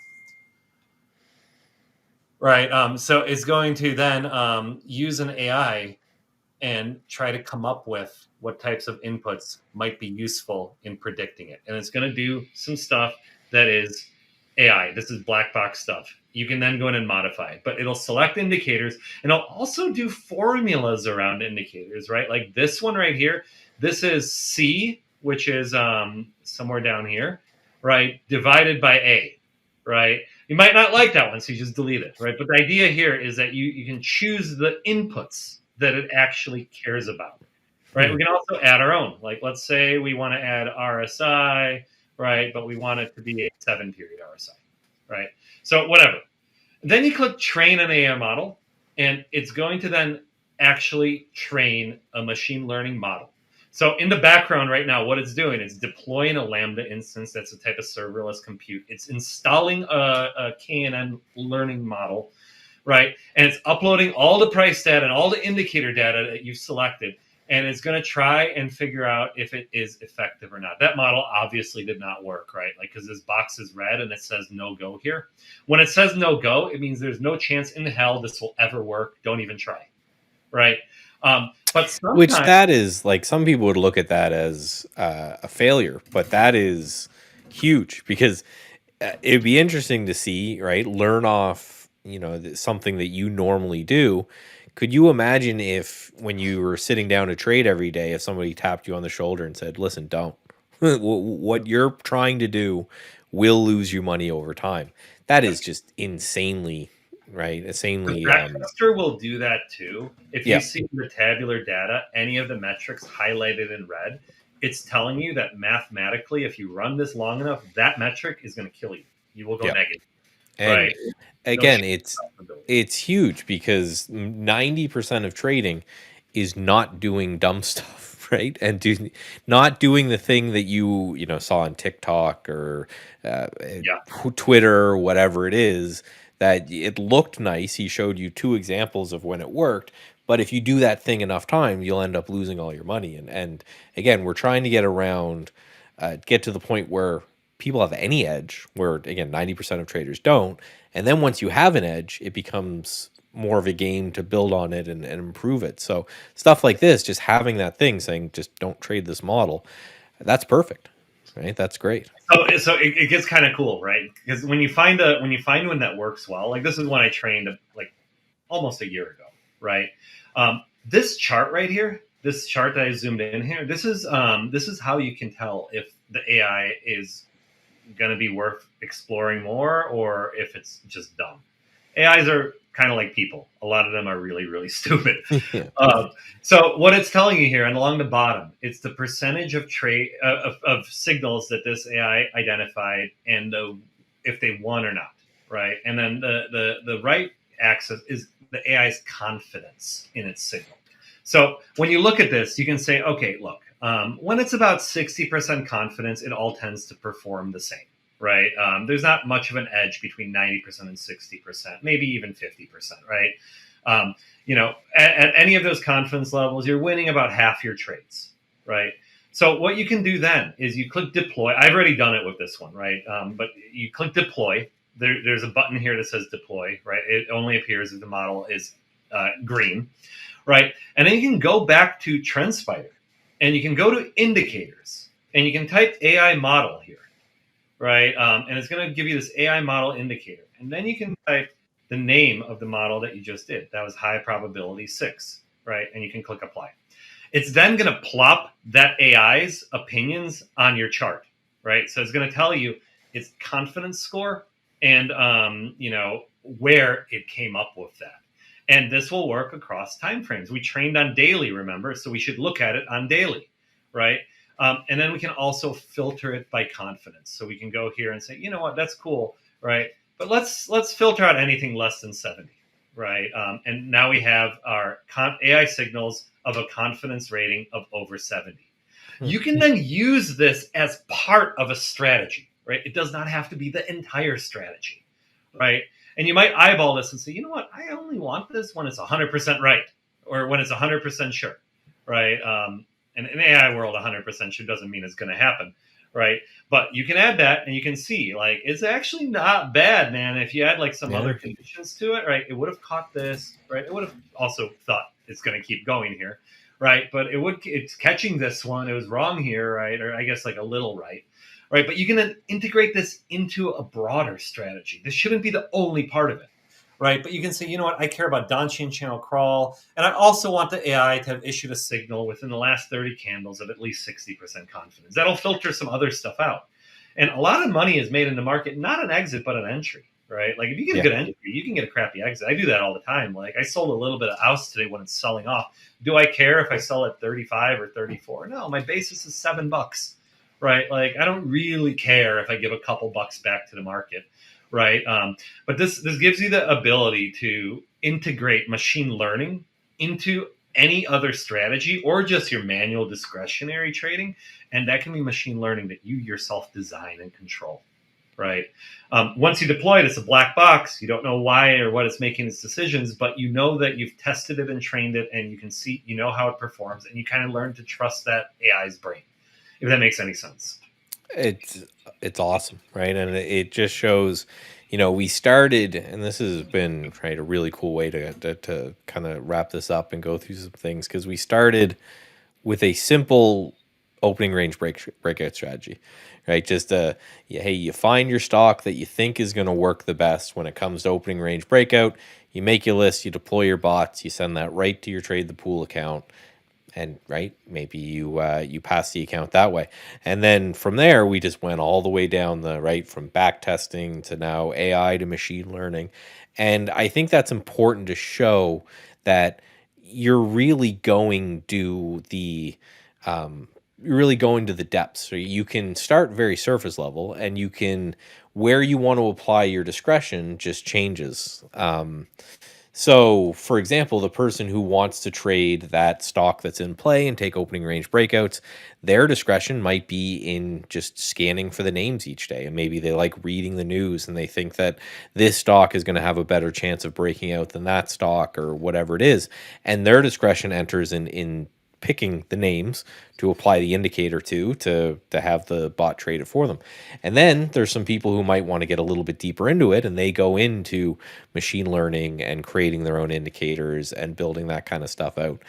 Right. So it's going to then use an AI and try to come up with what types of inputs might be useful in predicting it. And it's going to do some stuff that is AI. This is black box stuff. You can then go in and modify it, but it'll select indicators and it'll also do formulas around indicators, right? Like this one right here. This is C, which is somewhere down here, right? Divided by A, right? You might not like that one, so you just delete it, right? But the idea here is that you can choose the inputs that it actually cares about, right? We can also add our own. Like, let's say we want to add RSI, right? But we want it to be a 7-period RSI, right? So whatever. Then you click train an AI model, and it's going to then actually train a machine learning model. So in the background right now, what it's doing is deploying a Lambda instance. That's a type of serverless compute. It's installing a KNN learning model, right? And it's uploading all the price data and all the indicator data that you've selected. And it's going to try and figure out if it is effective or not. That model obviously did not work, right? Like, because this box is red and it says no go here. When it says no go, it means there's no chance in hell this will ever work. Don't even try, right? But sometimes, which that is like, some people would look at that as a failure, but that is huge because it'd be interesting to see, right? Learn off, something that you normally do. Could you imagine if when you were sitting down to trade every day, if somebody tapped you on the shoulder and said, listen, don't, what you're trying to do will lose you money over time. That is just insanely, right? Insanely. Backcaster will do that too. If Yeah. you see the tabular data, any of the metrics highlighted in red, it's telling you that mathematically, if you run this long enough, that metric is going to kill you. You will go Yeah. negative. And right. again, No it's huge because 90% of trading is not doing dumb stuff, right? And not doing the thing that you saw on TikTok or Twitter or whatever it is, that it looked nice. He showed you 2 examples of when it worked. But if you do that thing enough time, you'll end up losing all your money. And again, we're trying to get to the point where people have any edge, where again 90% of traders don't. And then once you have an edge, it becomes more of a game to build on it and improve it. So stuff like this, just having that thing saying just don't trade this model, that's perfect, right? That's great. So it gets kind of cool, right? Because when you find one that works well, like this is one I trained like almost a year ago, right? This chart right here, this chart that I zoomed in here, this is how you can tell if the AI is going to be worth exploring more or if it's just dumb. AIs are kind of like people. A lot of them are really, really stupid. So what it's telling you here, and along the bottom, it's the percentage of of signals that this AI identified and if they won or not, right? And then the right axis is the AI's confidence in its signal. So when you look at this, you can say, okay, look, when it's about 60% confidence, it all tends to perform the same, right? There's not much of an edge between 90% and 60%, maybe even 50%, right? At any of those confidence levels, you're winning about half your trades, right? So what you can do then is you click deploy. I've already done it with this one, right? But you click deploy. There's a button here that says deploy, right? It only appears if the model is green, right? And then you can go back to TrendSpider and you can go to indicators and you can type AI model here, right? And it's going to give you this AI model indicator. And then you can type the name of the model that you just did. That was high probability 6, right? And you can click apply. It's then going to plop that AI's opinions on your chart, right? So it's going to tell you its confidence score and, where it came up with that. And this will work across timeframes. We trained on daily, remember? So we should look at it on daily, right? And then we can also filter it by confidence. So we can go here and say, you know what, that's cool, right? But let's filter out anything less than 70, right? And now we have our AI signals of a confidence rating of over 70. You can then use this as part of a strategy, right? It does not have to be the entire strategy, right? And you might eyeball this and say, you know what, I only want this when it's 100% right, or when it's 100% sure, right? And in the AI world, 100% sure doesn't mean it's going to happen, right? But you can add that, and you can see, like, it's actually not bad, man. If you add like some other conditions to it, right, it would have caught this, right? It would have also thought it's going to keep going here, right? But it's catching this one. It was wrong here, right? Or I guess like a little right. Right, but you can then integrate this into a broader strategy. This shouldn't be the only part of it, right? But you can say, you know what, I care about downchain channel crawl, and I also want the AI to have issued a signal within the last 30 candles of at least 60% confidence. That'll filter some other stuff out. And a lot of money is made in the market, not an exit, but an entry, right? Like if you get a good entry, you can get a crappy exit. I do that all the time. Like I sold a little bit of Nauss today when it's selling off. Do I care if I sell at 35 or 34? No, my basis is $7. Right, like I don't really care if I give a couple bucks back to the market, right? But this gives you the ability to integrate machine learning into any other strategy or just your manual discretionary trading, and that can be machine learning that you yourself design and control, right? Once you deploy it, it's a black box. You don't know why or what it's making its decisions, but you know that you've tested it and trained it, and you can see, you know how it performs, and you kind of learn to trust that AI's brain. If that makes any sense. It's awesome, right? And it just shows, we started, and this has been a really cool way to kind of wrap this up and go through some things, because we started with a simple opening range breakout strategy, right? Just hey, you find your stock that you think is going to work the best when it comes to opening range breakout. You make your list, you deploy your bots, you send that right to your Trade the Pool account. And maybe you pass the account that way. And then from there, we just went all the way down from back testing to now AI to machine learning. And I think that's important to show that you're really going to the depths. So you can start very surface level, and you can, where you want to apply your discretion just changes. So, for example, the person who wants to trade that stock that's in play and take opening range breakouts, their discretion might be in just scanning for the names each day. And maybe they like reading the news and they think that this stock is going to have a better chance of breaking out than that stock or whatever it is. And their discretion enters in picking the names to apply the indicator to have the bot trade it for them. And then there's some people who might want to get a little bit deeper into it, and they go into machine learning and creating their own indicators and building that kind of stuff out.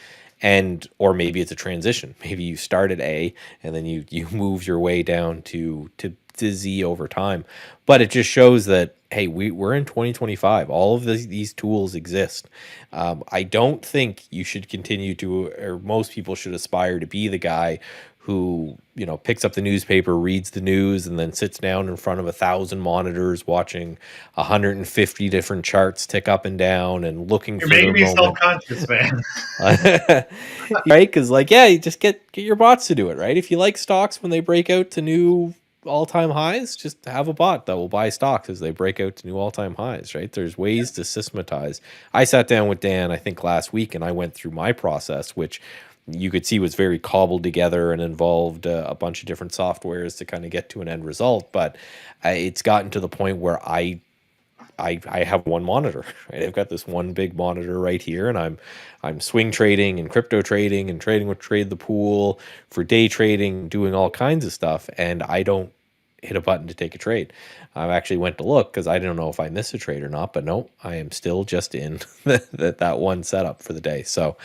Or maybe it's a transition. Maybe you start at A and then you move your way down to Z over time. But it just shows that, hey, we're in 2025. All of these tools exist. I don't think you should continue to, or most people should aspire to be the guy who, picks up the newspaper, reads the news, and then sits down in front of 1,000 monitors watching 150 different charts tick up and down and looking You're for their making me moment. self-conscious, man. Right? Because you just get your bots to do it, right? If you like stocks when they break out to new all-time highs, just have a bot that will buy stocks as they break out to new all-time highs, right? There's ways to systematize. I sat down with Dan, I think last week, and I went through my process, which you could see was very cobbled together and involved a bunch of different softwares to kind of get to an end result. But it's gotten to the point where I have one monitor, right? I've got this one big monitor right here, and I'm swing trading and crypto trading and trading with Trade the Pool for day trading, doing all kinds of stuff, and I don't hit a button to take a trade. I actually went to look because I didn't know if I missed a trade or not, but no, I am still just in that one setup for the day. So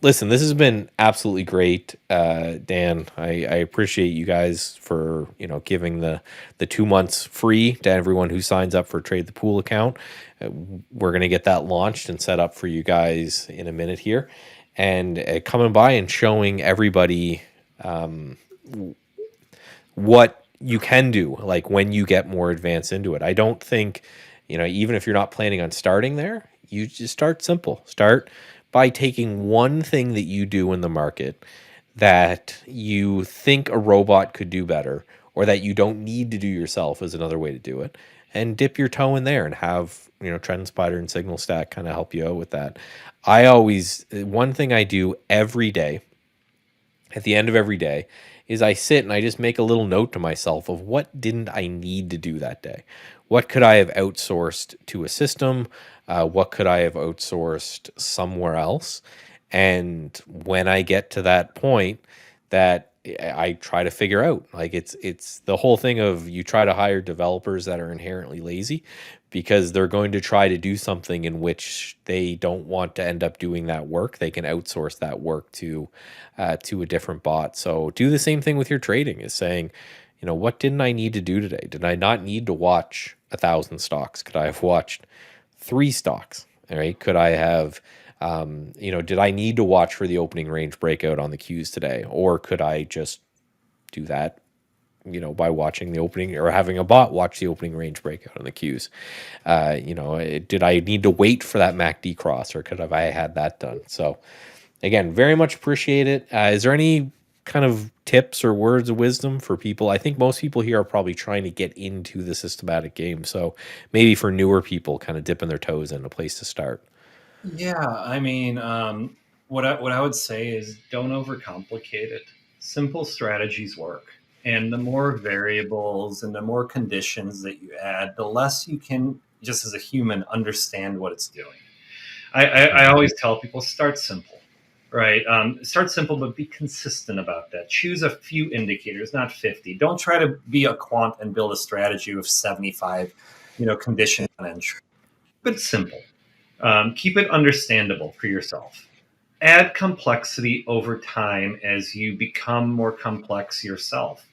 listen, this has been absolutely great. Dan, I appreciate you guys for giving the 2 months free to everyone who signs up for Trade the Pool account. We're going to get that launched and set up for you guys in a minute here, and coming by and showing everybody what you can do, like when you get more advanced into it. I don't think, even if you're not planning on starting there, you just start simple. Start by taking one thing that you do in the market that you think a robot could do better, or that you don't need to do yourself is another way to do it, and dip your toe in there and have, TrendSpider and SignalStack kind of help you out with that. One thing I do every day, at the end of every day, is I sit and I just make a little note to myself of what didn't I need to do that day. What could I have outsourced to a system? What could I have outsourced somewhere else? And when I get to that point, that I try to figure out, like, it's the whole thing of, you try to hire developers that are inherently lazy, because they're going to try to do something in which they don't want to end up doing that work. They can outsource that work to a different bot. So do the same thing with your trading, is saying, what didn't I need to do today? Did I not need to watch 1,000 stocks? Could I have watched 3 stocks? All right. Could I have, did I need to watch for the opening range breakout on the Qs today? Or could I just do that, by watching the opening, or having a bot watch the opening range breakout on the Qs? Did I need to wait for that MACD cross, or could have I had that done? So again, very much appreciate it. Is there any kind of tips or words of wisdom for people? I think most people here are probably trying to get into the systematic game. So maybe for newer people, kind of dipping their toes in, a place to start. Yeah, I mean, what I would say is, don't overcomplicate it. Simple strategies work, and the more variables and the more conditions that you add, the less you can, just as a human, understand what it's doing. I always tell people, start simple, right? Start simple, but be consistent about that. Choose a few indicators, not 50. Don't try to be a quant and build a strategy with 75, conditions on entry. But simple. Keep it understandable for yourself. Add complexity over time as you become more complex yourself.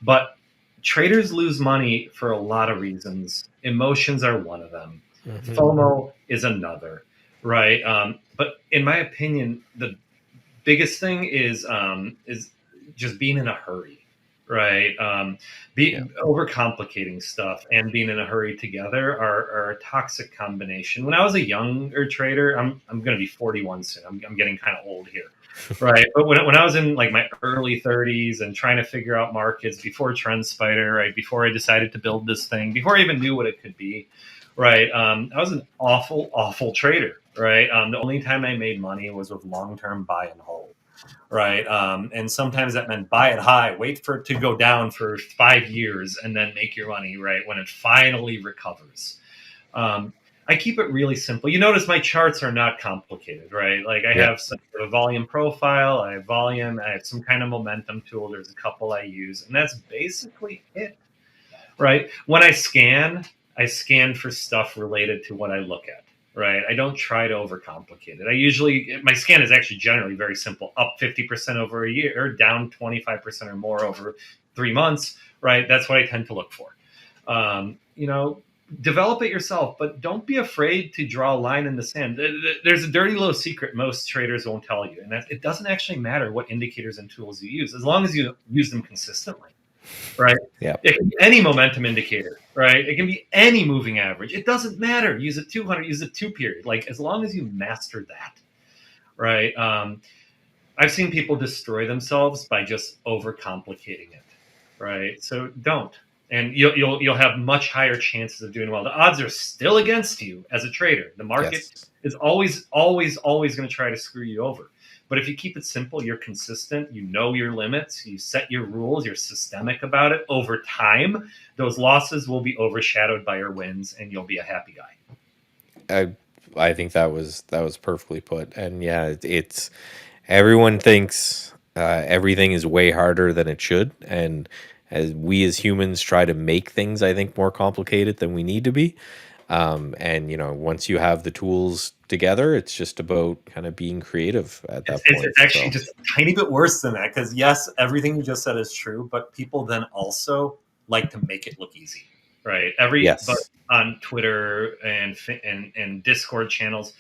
But traders lose money for a lot of reasons. Emotions are one of them. FOMO is another, right? But in my opinion, the biggest thing is just being in a hurry, right? Overcomplicating stuff and being in a hurry together are a toxic combination. When I was a younger trader, I'm going to be 41 soon. I'm getting kind of old here, right? But when I was in like my early 30s and trying to figure out markets before TrendSpider, right, before I decided to build this thing, before I even knew what it could be, right, I was an awful trader, right? The only time I made money was with long-term buy and hold. Right. And sometimes that meant buy it high, wait for it to go down for 5 years, and then make your money, right, when it finally recovers. I keep it really simple. You notice my charts are not complicated, right? Like I have some sort of volume profile, I have volume, I have some kind of momentum tool. There's a couple I use, and that's basically it, right? When I scan for stuff related to what I look at. Right. I don't try to overcomplicate it. My scan is actually generally very simple: up 50% over a year, or down 25% or more over 3 months. Right. That's what I tend to look for. Develop it yourself, but don't be afraid to draw a line in the sand. There's a dirty little secret most traders won't tell you, and that it doesn't actually matter what indicators and tools you use, as long as you use them consistently. Right. Yeah. It can be any momentum indicator, right? It can be any moving average. It doesn't matter. Use a 200, use a 2 period. Like, as long as you master that, right? I've seen people destroy themselves by just overcomplicating it, right? So don't, and you'll have much higher chances of doing well. The odds are still against you as a trader. The market is always going to try to screw you over. But if you keep it simple, you're consistent, you know your limits, you set your rules, you're systemic about it, over time, those losses will be overshadowed by your wins, and you'll be a happy guy. I think that was perfectly put. And yeah, it's everyone thinks everything is way harder than it should, and as humans try to make things, I think, more complicated than we need to be. And once you have the tools together, it's just about kind of being creative at that point. It's actually just a tiny bit worse than that, because yes, everything you just said is true, but people then also like to make it look easy, right? But on Twitter and Discord channels,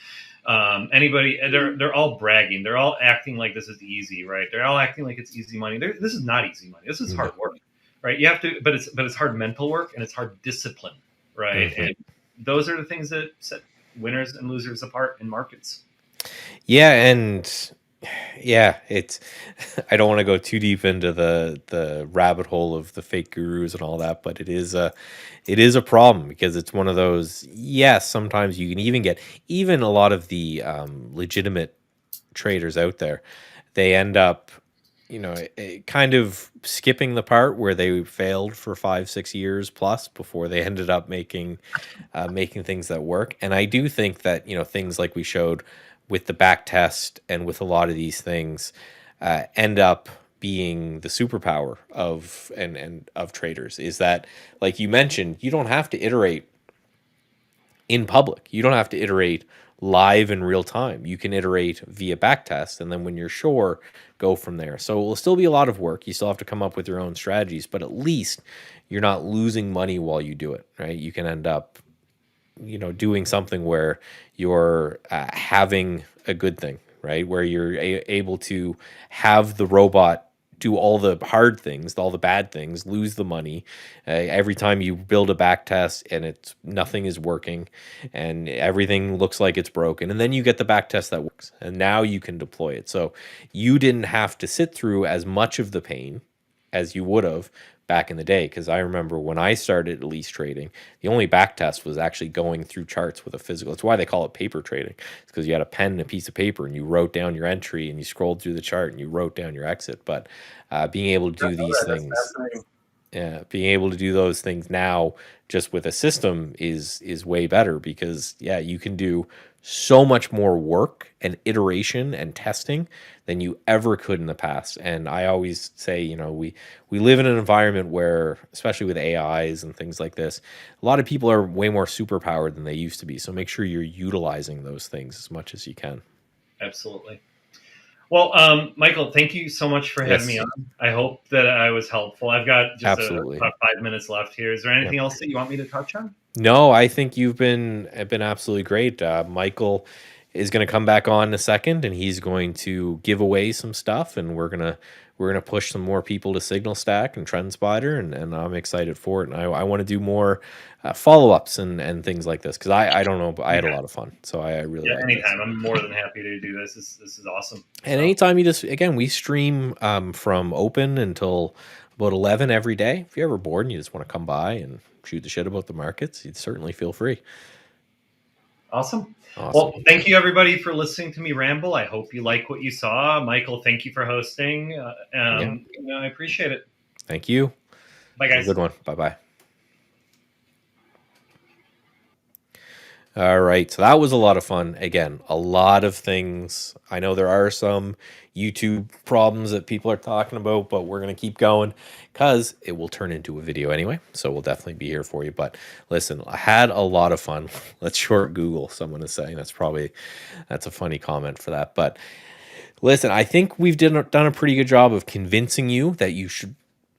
anybody, they're all bragging, they're all acting like this is easy, right? They're all acting like it's easy money. This is not easy money. This is hard work, right? You have to, but it's hard mental work, and it's hard discipline, right? And those are the things that set winners and losers apart in markets. Yeah, and Yeah, it's I don't want to go too deep into the rabbit hole of the fake gurus and all that, but it is a problem because it's one of those, yes, sometimes you can even get even a lot of the legitimate traders out there, they end up, kind of skipping the part where they failed for 5 6 years plus before they ended up making things that work. And I do think that, things like we showed with the back test and with a lot of these things end up being the superpower of and of traders, is that, like you mentioned, you don't have to iterate in public. You don't have to iterate live in real time. You can iterate via backtest, and then when you're sure, go from there. So it will still be a lot of work. You still have to come up with your own strategies, but at least you're not losing money while you do it, right? You can end up, doing something where you're having a good thing, right? Where you're able to have the robot do all the hard things, all the bad things, lose the money every time you build a back test and it's nothing is working and everything looks like it's broken, and then you get the back test that works and now you can deploy it. So you didn't have to sit through as much of the pain as you would have back in the day. Because I remember when I started at least trading, the only back test was actually going through charts with a physical. That's why they call it paper trading. It's because you had a pen and a piece of paper and you wrote down your entry and you scrolled through the chart and you wrote down your exit. But being able to do these things, yeah, being able to do those things now just with a system is way better, because yeah, you can do so much more work and iteration and testing than you ever could in the past. And I always say, we live in an environment where, especially with AIs and things like this, a lot of people are way more superpowered than they used to be. So make sure you're utilizing those things as much as you can. Absolutely. Well, Michael, thank you so much for having me on. I hope that I was helpful. I've got just about 5 minutes left here. Is there anything else that you want me to touch on? No, I think you've been absolutely great. Michael is going to come back on in a second, and he's going to give away some stuff, and we're gonna push some more people to SignalStack and TrendSpider, and I'm excited for it. And I want to do more follow-ups and things like this, because I don't know, but I had a lot of fun. So I really like anytime. this. I'm more than happy to do this. This is awesome. And anytime we stream from open until about 11 every day. If you're ever bored and you just want to come by and shoot the shit about the markets, you'd certainly feel free. Awesome. Well, thank you everybody for listening to me ramble. I hope you like what you saw. Michael, thank you for hosting. I appreciate it. Thank you. Bye, guys. Good one. Bye-bye. All right, so that was a lot of fun. Again, a lot of things. I know there are some YouTube problems that people are talking about, but we're going to keep going because it will turn into a video anyway. So we'll definitely be here for you. But listen, I had a lot of fun. Let's short Google, someone is saying. That's a funny comment for that. But listen, I think we've done a pretty good job of convincing you that you should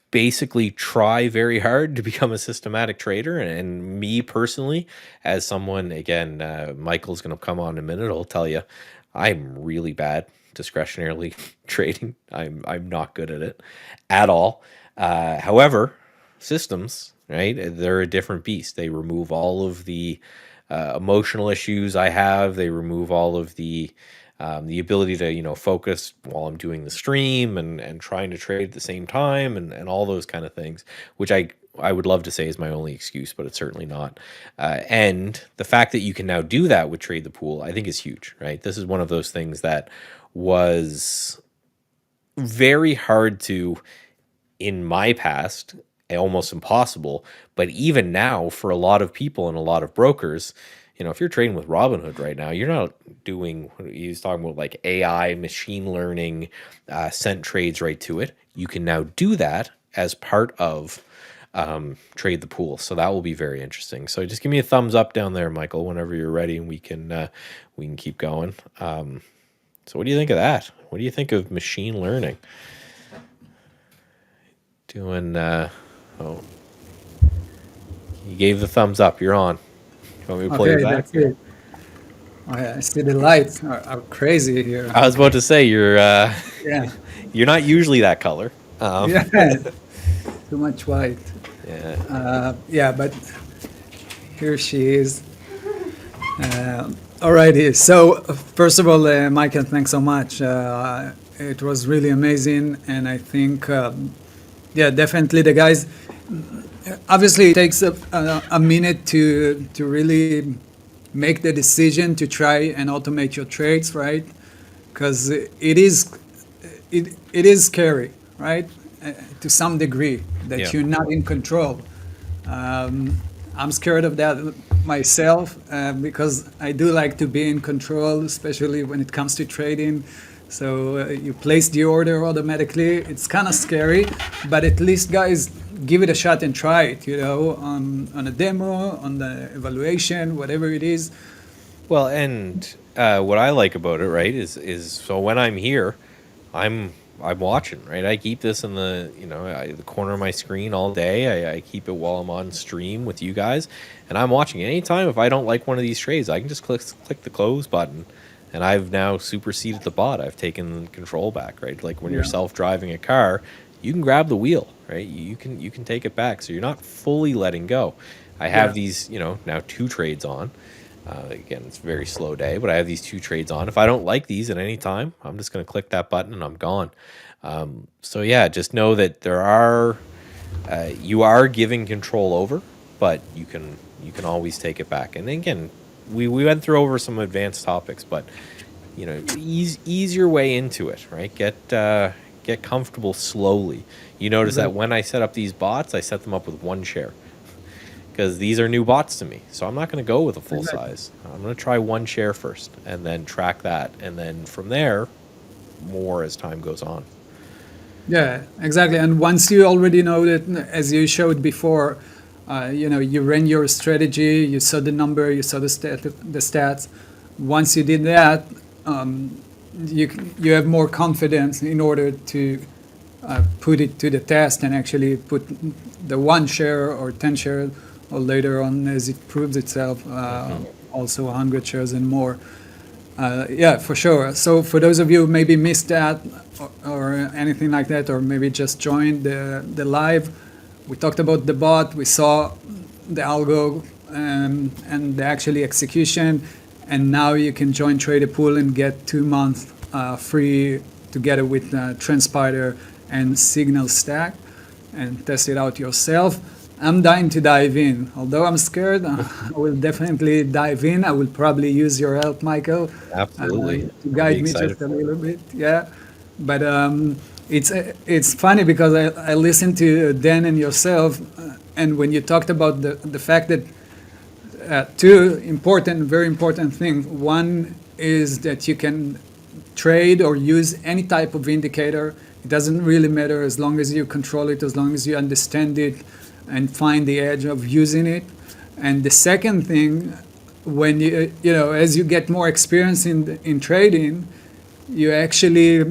basically try very hard to become a systematic trader. And me personally, as someone, again, Michael's going to come on in a minute, I'll tell you, I'm really bad discretionarily trading. I'm not good at it at all. However, systems, right, they're a different beast. They remove all of the emotional issues I have. They remove all of the ability to, focus while I'm doing the stream and trying to trade at the same time and all those kind of things, which I would love to say is my only excuse, but it's certainly not. And the fact that you can now do that with Trade the Pool, I think is huge, right? This is one of those things that was very hard to, in my past, almost impossible. But even now, for a lot of people and a lot of brokers, if you're trading with Robinhood right now, you're not doing, he's talking about like AI, machine learning, sent trades right to it. You can now do that as part of Trade the Pool. So that will be very interesting. So just give me a thumbs up down there, Michael, whenever you're ready, and we can keep going. So what do you think of that? What do you think of machine learning? Doing, you gave the thumbs up. You're on. Want me to play back? That's it. Oh, yeah, I see the lights are crazy here. I was about to say you're yeah. You're not usually that color. Yeah, too much white. Yeah. Yeah, but here she is. Alrighty. So first of all, Michael, thanks so much. It was really amazing, and I think, yeah, definitely the guys. Obviously, it takes a minute to really make the decision to try and automate your trades, right? Because it is scary, right? To some degree that Yeah. you're not in control. I'm scared of that myself because I do like to be in control, especially when it comes to trading. So you place the order automatically. It's kind of scary, but at least guys give it a shot and try it. On a demo, on the evaluation, whatever it is. Well, and what I like about it, right, is so when I'm here, I'm watching, right? I keep this in the corner of my screen all day. I keep it while I'm on stream with you guys, and I'm watching. Anytime if I don't like one of these trades, I can just click the close button, and I've now superseded the bot. I've taken control back, right? Like when you're Yeah. self-driving a car, you can grab the wheel, right? You can take it back, so you're not fully letting go. I have Yeah. these, now 2 trades on. Again, it's a very slow day, but I have these 2 trades on. If I don't like these at any time, I'm just going to click that button and I'm gone. So yeah, just know that you are giving control over, but you can always take it back. And again, we went through over some advanced topics, but ease your way into it, right? Get comfortable slowly. You notice that when I set up these bots, I set them up with 1 share. Because these are new bots to me. So I'm not going to go with a full Exactly. size. I'm going to try 1 share first and then track that. And then from there, more as time goes on. Yeah, exactly. And once you already know that, as you showed before, you ran your strategy, you saw the number, you saw the stats. Once you did that, you have more confidence in order to put it to the test and actually put the 1 share or 10 share, or later on as it proves itself, also 100 shares and more. Yeah, for sure. So for those of you who maybe missed that or anything like that, or maybe just joined the live, we talked about the bot, we saw the algo and the actually execution, and now you can join TradethePool and get 2 months free together with TrendSpider and SignalStack and test it out yourself. I'm dying to dive in. Although I'm scared, I will definitely dive in. I will probably use your help, Michael, Absolutely. to I'll be guide me excited just a for it. little bit. Yeah, but it's funny because I listened to Dan and yourself, and when you talked about the fact that two important, very important things. One is that you can trade or use any type of indicator. It doesn't really matter as long as you control it, as long as you understand it and find the edge of using it. And the second thing, when as you get more experience in trading, you actually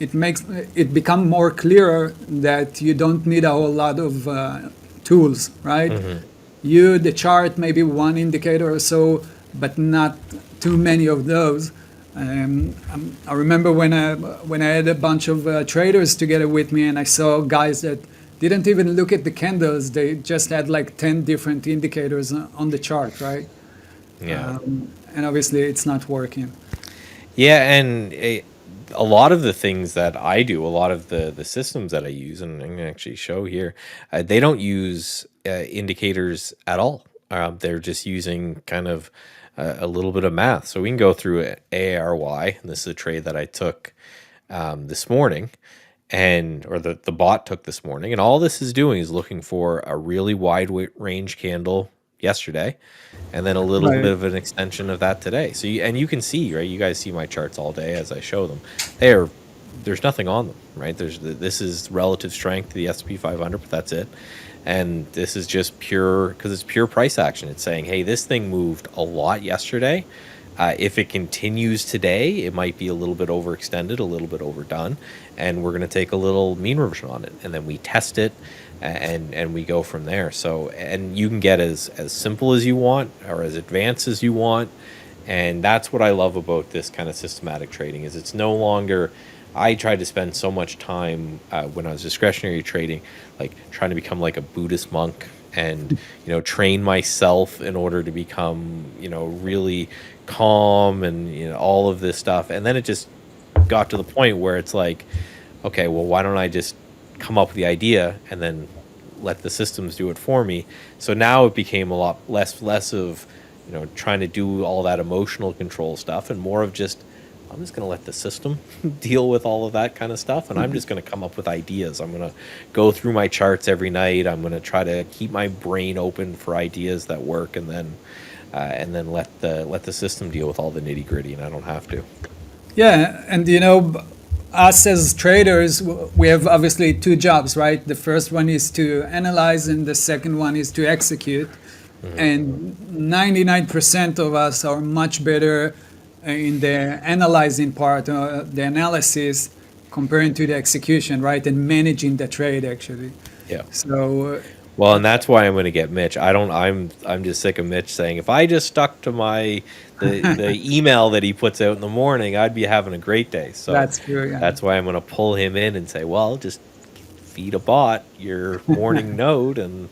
it become more clearer that you don't need a whole lot of tools, right? The chart, maybe one indicator or so, but not too many of those. I remember when I had a bunch of traders together with me, and I saw guys that didn't even look at the candles. They just had like 10 different indicators on the chart, right? Yeah. And obviously, it's not working. Yeah, and a lot of the things that I do, a lot of the systems that I use, and I'm going to actually show here, they don't use indicators at all. They're just using kind of a little bit of math. So we can go through ARY, and this is a trade that I took this morning, or the bot took this morning, and all this is doing is looking for a really wide range candle yesterday, and then a little Right. bit of an extension of that today. So you can see, right? You guys see my charts all day as I show them. There's nothing on them, right? This is relative strength to the S&P 500, but that's it. And this is just pure, because it's pure price action. It's saying, hey, this thing moved a lot yesterday. If it continues today, it might be a little bit overextended, a little bit overdone, and we're going to take a little mean reversion on it, and then we test it, and we go from there. So, and you can get as simple as you want or as advanced as you want, and that's what I love about this kind of systematic trading. Is it's no longer. I tried to spend so much time when I was discretionary trading, like trying to become like a Buddhist monk and train myself in order to become really calm and all of this stuff. And then it just got to the point where it's like, okay, well, why don't I just come up with the idea and then let the systems do it for me? So now it became a lot less of trying to do all that emotional control stuff, and more of just, I'm just going to let the system deal with all of that kind of stuff, and I'm just going to come up with ideas. I'm going to go through my charts every night. I'm going to try to keep my brain open for ideas that work, and then let the system deal with all the nitty gritty, and I don't have to. Yeah, and us as traders, we have obviously two jobs, right? The first one is to analyze, and the second one is to execute. And 99% of us are much better in the analyzing part, the analysis, comparing to the execution, right? And managing the trade, actually. Yeah. So well, and that's why I'm going to get Mitch. I'm just sick of Mitch saying, if I just stuck to the email that he puts out in the morning, I'd be having a great day. So that's true. Yeah. That's why I'm going to pull him in and say, well, just feed a bot your morning node and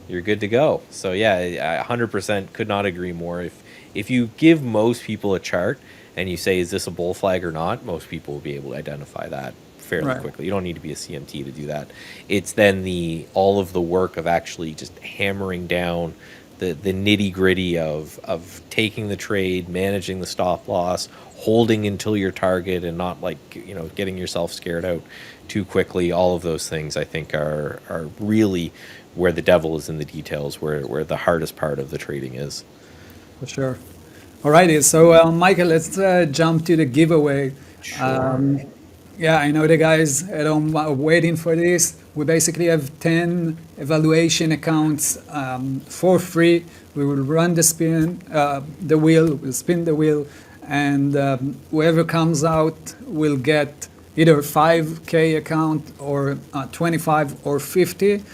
you're good to go. So yeah, I 100% could not agree more. If you give most people a chart and you say, is this a bull flag or not, most people will be able to identify that fairly quickly. You don't need to be a CMT to do that. It's then all of the work of actually just hammering down the nitty gritty of taking the trade, managing the stop loss, holding until your target, and not getting yourself scared out too quickly. All of those things I think are really where the devil is in the details, where the hardest part of the trading is. For sure. Alrighty, so Michael, let's jump to the giveaway. Sure. Yeah, I know the guys at home are waiting for this. We basically have 10 evaluation accounts for free. We will run the wheel, we'll spin the wheel, and whoever comes out will get either 5K account or 25 or 50.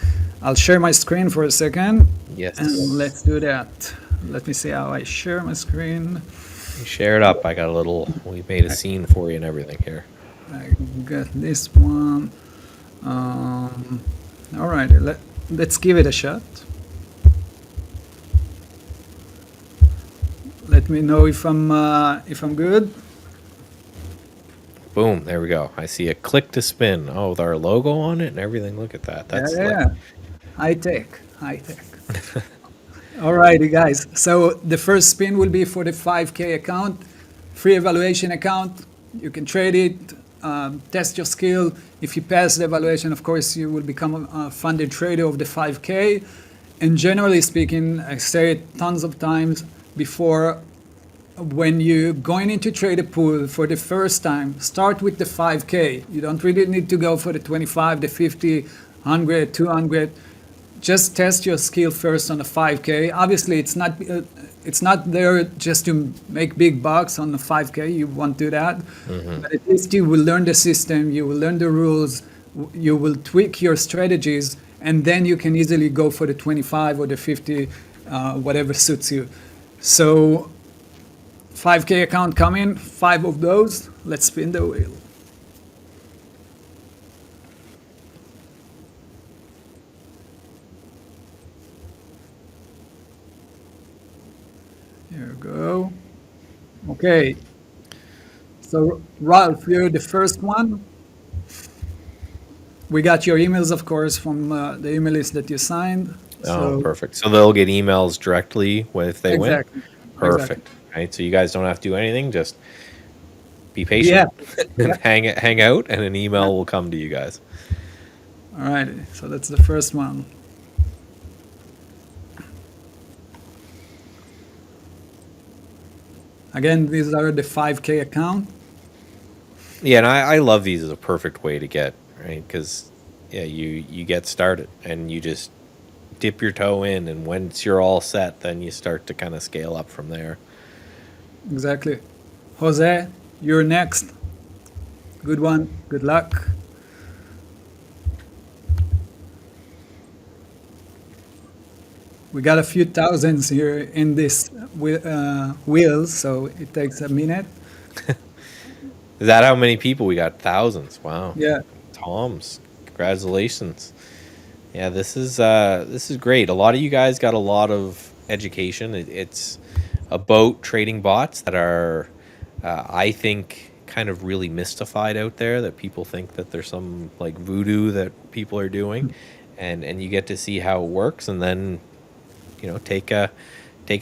I'll share my screen for a second. Yes. And let's do that. Let me see how I share my screen. Share it up. We made a scene for you and everything here. I got this one. All right, let's give it a shot. Let me know if I'm good. Boom, there we go. I see a click to spin. Oh, with our logo on it and everything. Look at that. That's yeah. High tech. All righty, guys. So the first spin will be for the 5K account, free evaluation account. You can trade it, test your skill. If you pass the evaluation, of course, you will become a funded trader of the 5K. And generally speaking, I say it tons of times before, when you're going into trade a pool for the first time, start with the 5K. You don't really need to go for the 25, the 50, 100, 200. Just test your skill first on the 5K. Obviously, it's not there just to make big bucks on the 5K. You won't do that. Mm-hmm. But at least you will learn the system, you will learn the rules, you will tweak your strategies, and then you can easily go for the 25 or the 50, whatever suits you. So 5K account coming, 5 of those. Let's spin the wheel. Here we go. Okay. So Ralph, you're the first one. We got your emails, of course, from the email list that you signed. Oh, perfect. So they'll get emails directly if they win? Perfect. Exactly. Right, so you guys don't have to do anything, just be patient and hang out, and an email will come to you guys. All right, so that's the first one. Again, these are the 5K account. Yeah, and I love these as a perfect way to get, right? Because you get started and you just dip your toe in, and once you're all set, then you start to kind of scale up from there. Exactly. Jose, you're next. Good one. Good luck. We got a few thousands here in this wheel, so it takes a minute. Is that how many people we got? Thousands. Wow. Yeah. Toms, congratulations. Yeah, this is great. A lot of you guys got a lot of education. It's about trading bots that are, I think, kind of really mystified out there. That people think that there's some like voodoo that people are doing, and you get to see how it works, and then take a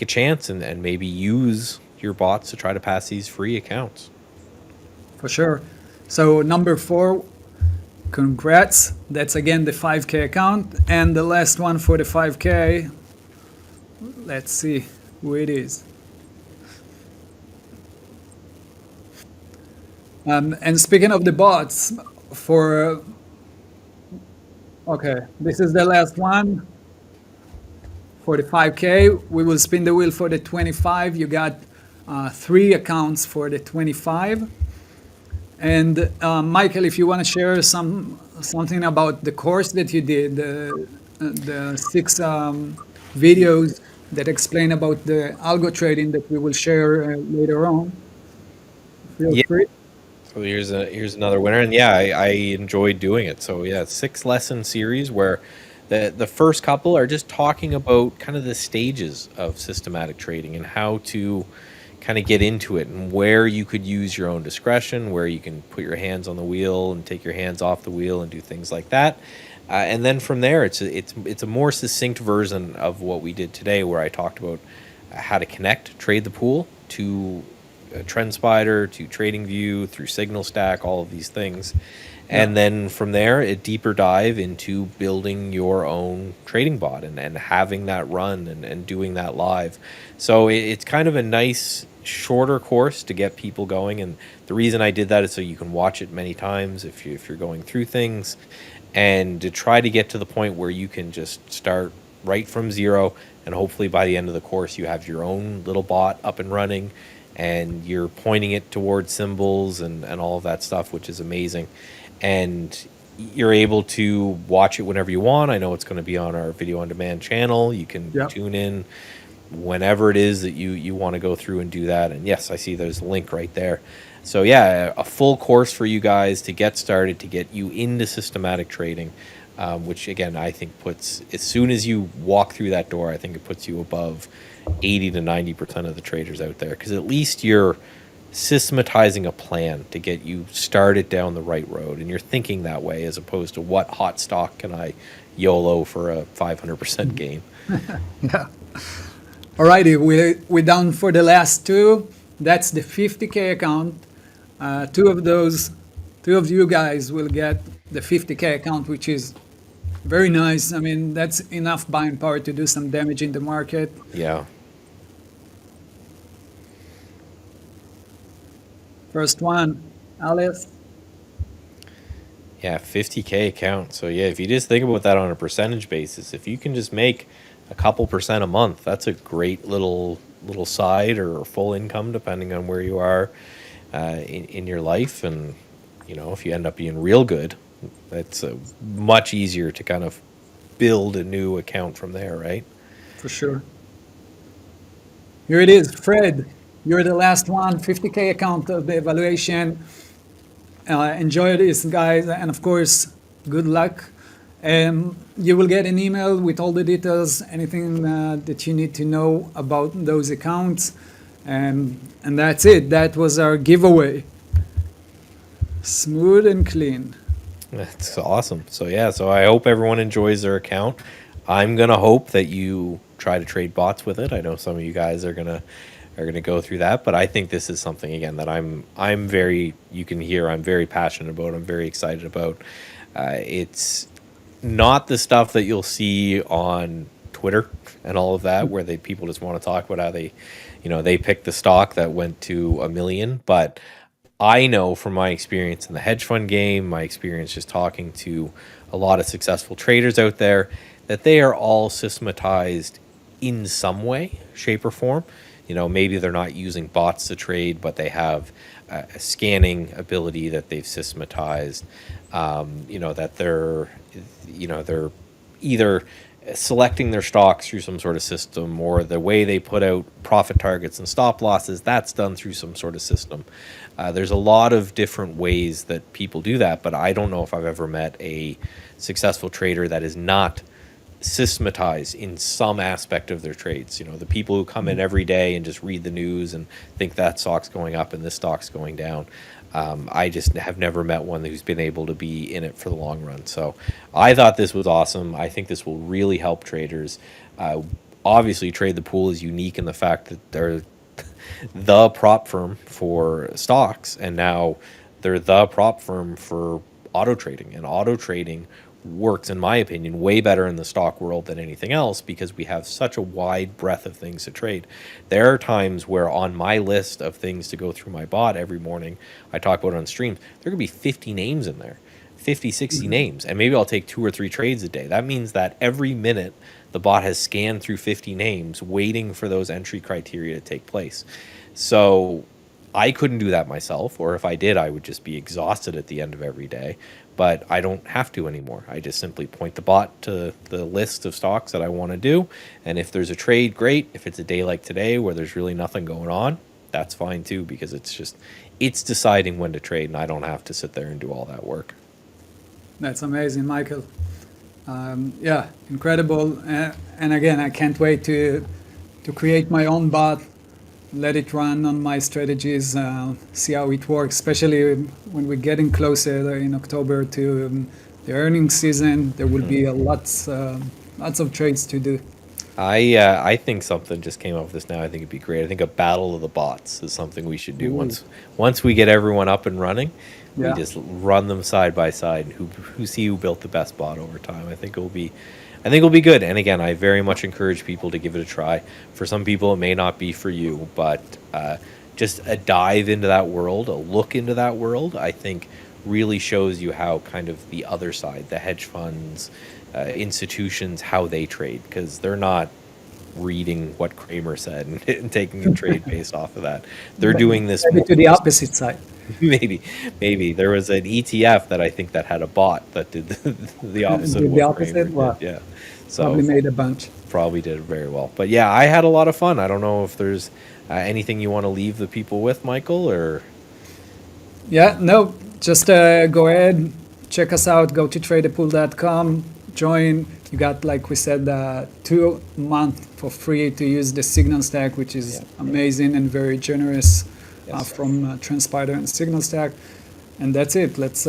chance and maybe use your bots to try to pass these free accounts. For sure. So number 4, congrats. That's again the 5K account. And the last one for the 5K, let's see who it is. And speaking of the bots, okay, this is the last one for the 5K. We will spin the wheel for the 25. You got 3 accounts for the 25. And Michael, if you want to share something about the course that you did, the 6 videos that explain about the algo trading that we will share later on, feel Yeah. free. So here's another winner, and yeah, I enjoyed doing it. So yeah, 6 lesson series where the first couple are just talking about kind of the stages of systematic trading and how to kind of get into it and where you could use your own discretion, where you can put your hands on the wheel and take your hands off the wheel and do things like that. And then from there, it's a more succinct version of what we did today, where I talked about how to connect trade the pool to TrendSpider, to TradingView, through SignalStack, all of these things. And then from there, a deeper dive into building your own trading bot and having that run and doing that live. So it's kind of a nice shorter course to get people going. And the reason I did that is so you can watch it many times if you're going through things, and to try to get to the point where you can just start right from zero. And hopefully by the end of the course, you have your own little bot up and running, and you're pointing it towards symbols and all of that stuff, which is amazing. And you're able to watch it whenever you want. I know it's going to be on our video on demand channel. You can tune in whenever it is that you want to go through and do that. And yes, I see there's a link right there. So yeah, a full course for you guys to get started, to get you into systematic trading, which again, I think puts, as soon as you walk through that door, I think it puts you above 80 to 90% of the traders out there, because at least you're systematizing a plan to get you started down the right road, and you're thinking that way as opposed to what hot stock can I YOLO for a 500% gain. Yeah. Alrighty, we're down for the last 2. That's the 50K account. Two of you guys will get the 50K account, which is very nice. I mean, that's enough buying power to do some damage in the market. Yeah. First one, Alice. Yeah, 50K account. So yeah, if you just think about that on a percentage basis, if you can just make a couple percent a month, that's a great little side or full income, depending on where you are in your life. And if you end up being real good, that's much easier to kind of build a new account from there, right? For sure. Here it is, Fred. You're the last one, 50K account of the evaluation. Enjoy this, guys, and of course, good luck. You will get an email with all the details, anything that you need to know about those accounts. And that's it. That was our giveaway. Smooth and clean. That's awesome. So yeah, so I hope everyone enjoys their account. I'm gonna hope that you try to trade bots with it. I know some of you guys are gonna go through that, but I think this is something, again, that I'm very, you can hear I'm very passionate about. I'm very excited about. It's not the stuff that you'll see on Twitter and all of that, where people just want to talk about how they picked the stock that went to $1 million. But I know from my experience in the hedge fund game, my experience just talking to a lot of successful traders out there, that they are all systematized in some way, shape, or form. Maybe they're not using bots to trade, but they have a scanning ability that they've systematized. That they're either selecting their stocks through some sort of system, or the way they put out profit targets and stop losses, that's done through some sort of system. There's a lot of different ways that people do that, but I don't know if I've ever met a successful trader that is not systematized in some aspect of their trades. You know, the people who come in every day and just read the news and think that stock's going up and this stock's going down. I just have never met one who's been able to be in it for the long run. So I thought this was awesome. I think this will really help traders. Obviously, Trade the Pool is unique in the fact that they're the prop firm for stocks, and now they're the prop firm for auto trading. And auto trading works, in my opinion, way better in the stock world than anything else because we have such a wide breadth of things to trade. There are times where on my list of things to go through my bot every morning, I talk about it on streams, there could be 50 names in there, 50, 60 names, and maybe I'll take 2 or 3 trades a day. That means that every minute the bot has scanned through 50 names waiting for those entry criteria to take place. So I couldn't do that myself, or if I did, I would just be exhausted at the end of every day. But I don't have to anymore. I just simply point the bot to the list of stocks that I want to do. And if there's a trade, great. If it's a day like today where there's really nothing going on, that's fine too, because it's deciding when to trade, and I don't have to sit there and do all that work. That's amazing, Michael. Yeah, incredible. And again, I can't wait to create my own bot, let it run on my strategies, see how it works, especially when we're getting closer in October to the earnings season. There will be lots of trades to do. I think something just came up with this now. I think it'd be great. I think a battle of the bots is something we should do. Once we get everyone up and running, Yeah. we just run them side by side, and who see who built the best bot over time. I think it'll be good. And again, I very much encourage people to give it a try. For some people, it may not be for you, but just a dive into that world, a look into that world, I think really shows you how kind of the other side, the hedge funds, institutions, how they trade, because they're not reading what Kramer said and taking a trade based off of that. They're doing this Maybe to the opposite side. maybe there was an ETF that I think that had a bot that did the opposite of The what opposite? Kramer Wow. did. Yeah, so Probably made a bunch. probably did very well. But yeah, I had a lot of fun. I don't know if there's anything you want to leave the people with, Michael, or Yeah, no, just go ahead, check us out, go to tradethepool.com, join. You got, like we said, 2 months for free to use the SignalStack, which is amazing and very generous from TrendSpider and SignalStack. And that's it. Let's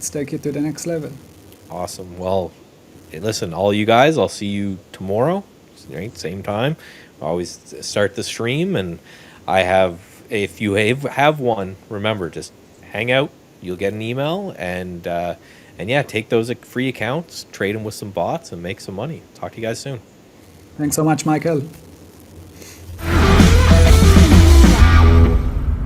take it to the next level. awesome. Well, hey, listen, all you guys, I'll see you tomorrow, right? Same time. I always start the stream, and if you have one, remember, just hang out. You'll get an email, and yeah, take those free accounts, trade them with some bots, and make some money. Talk to you guys soon. Thanks so much, Michael.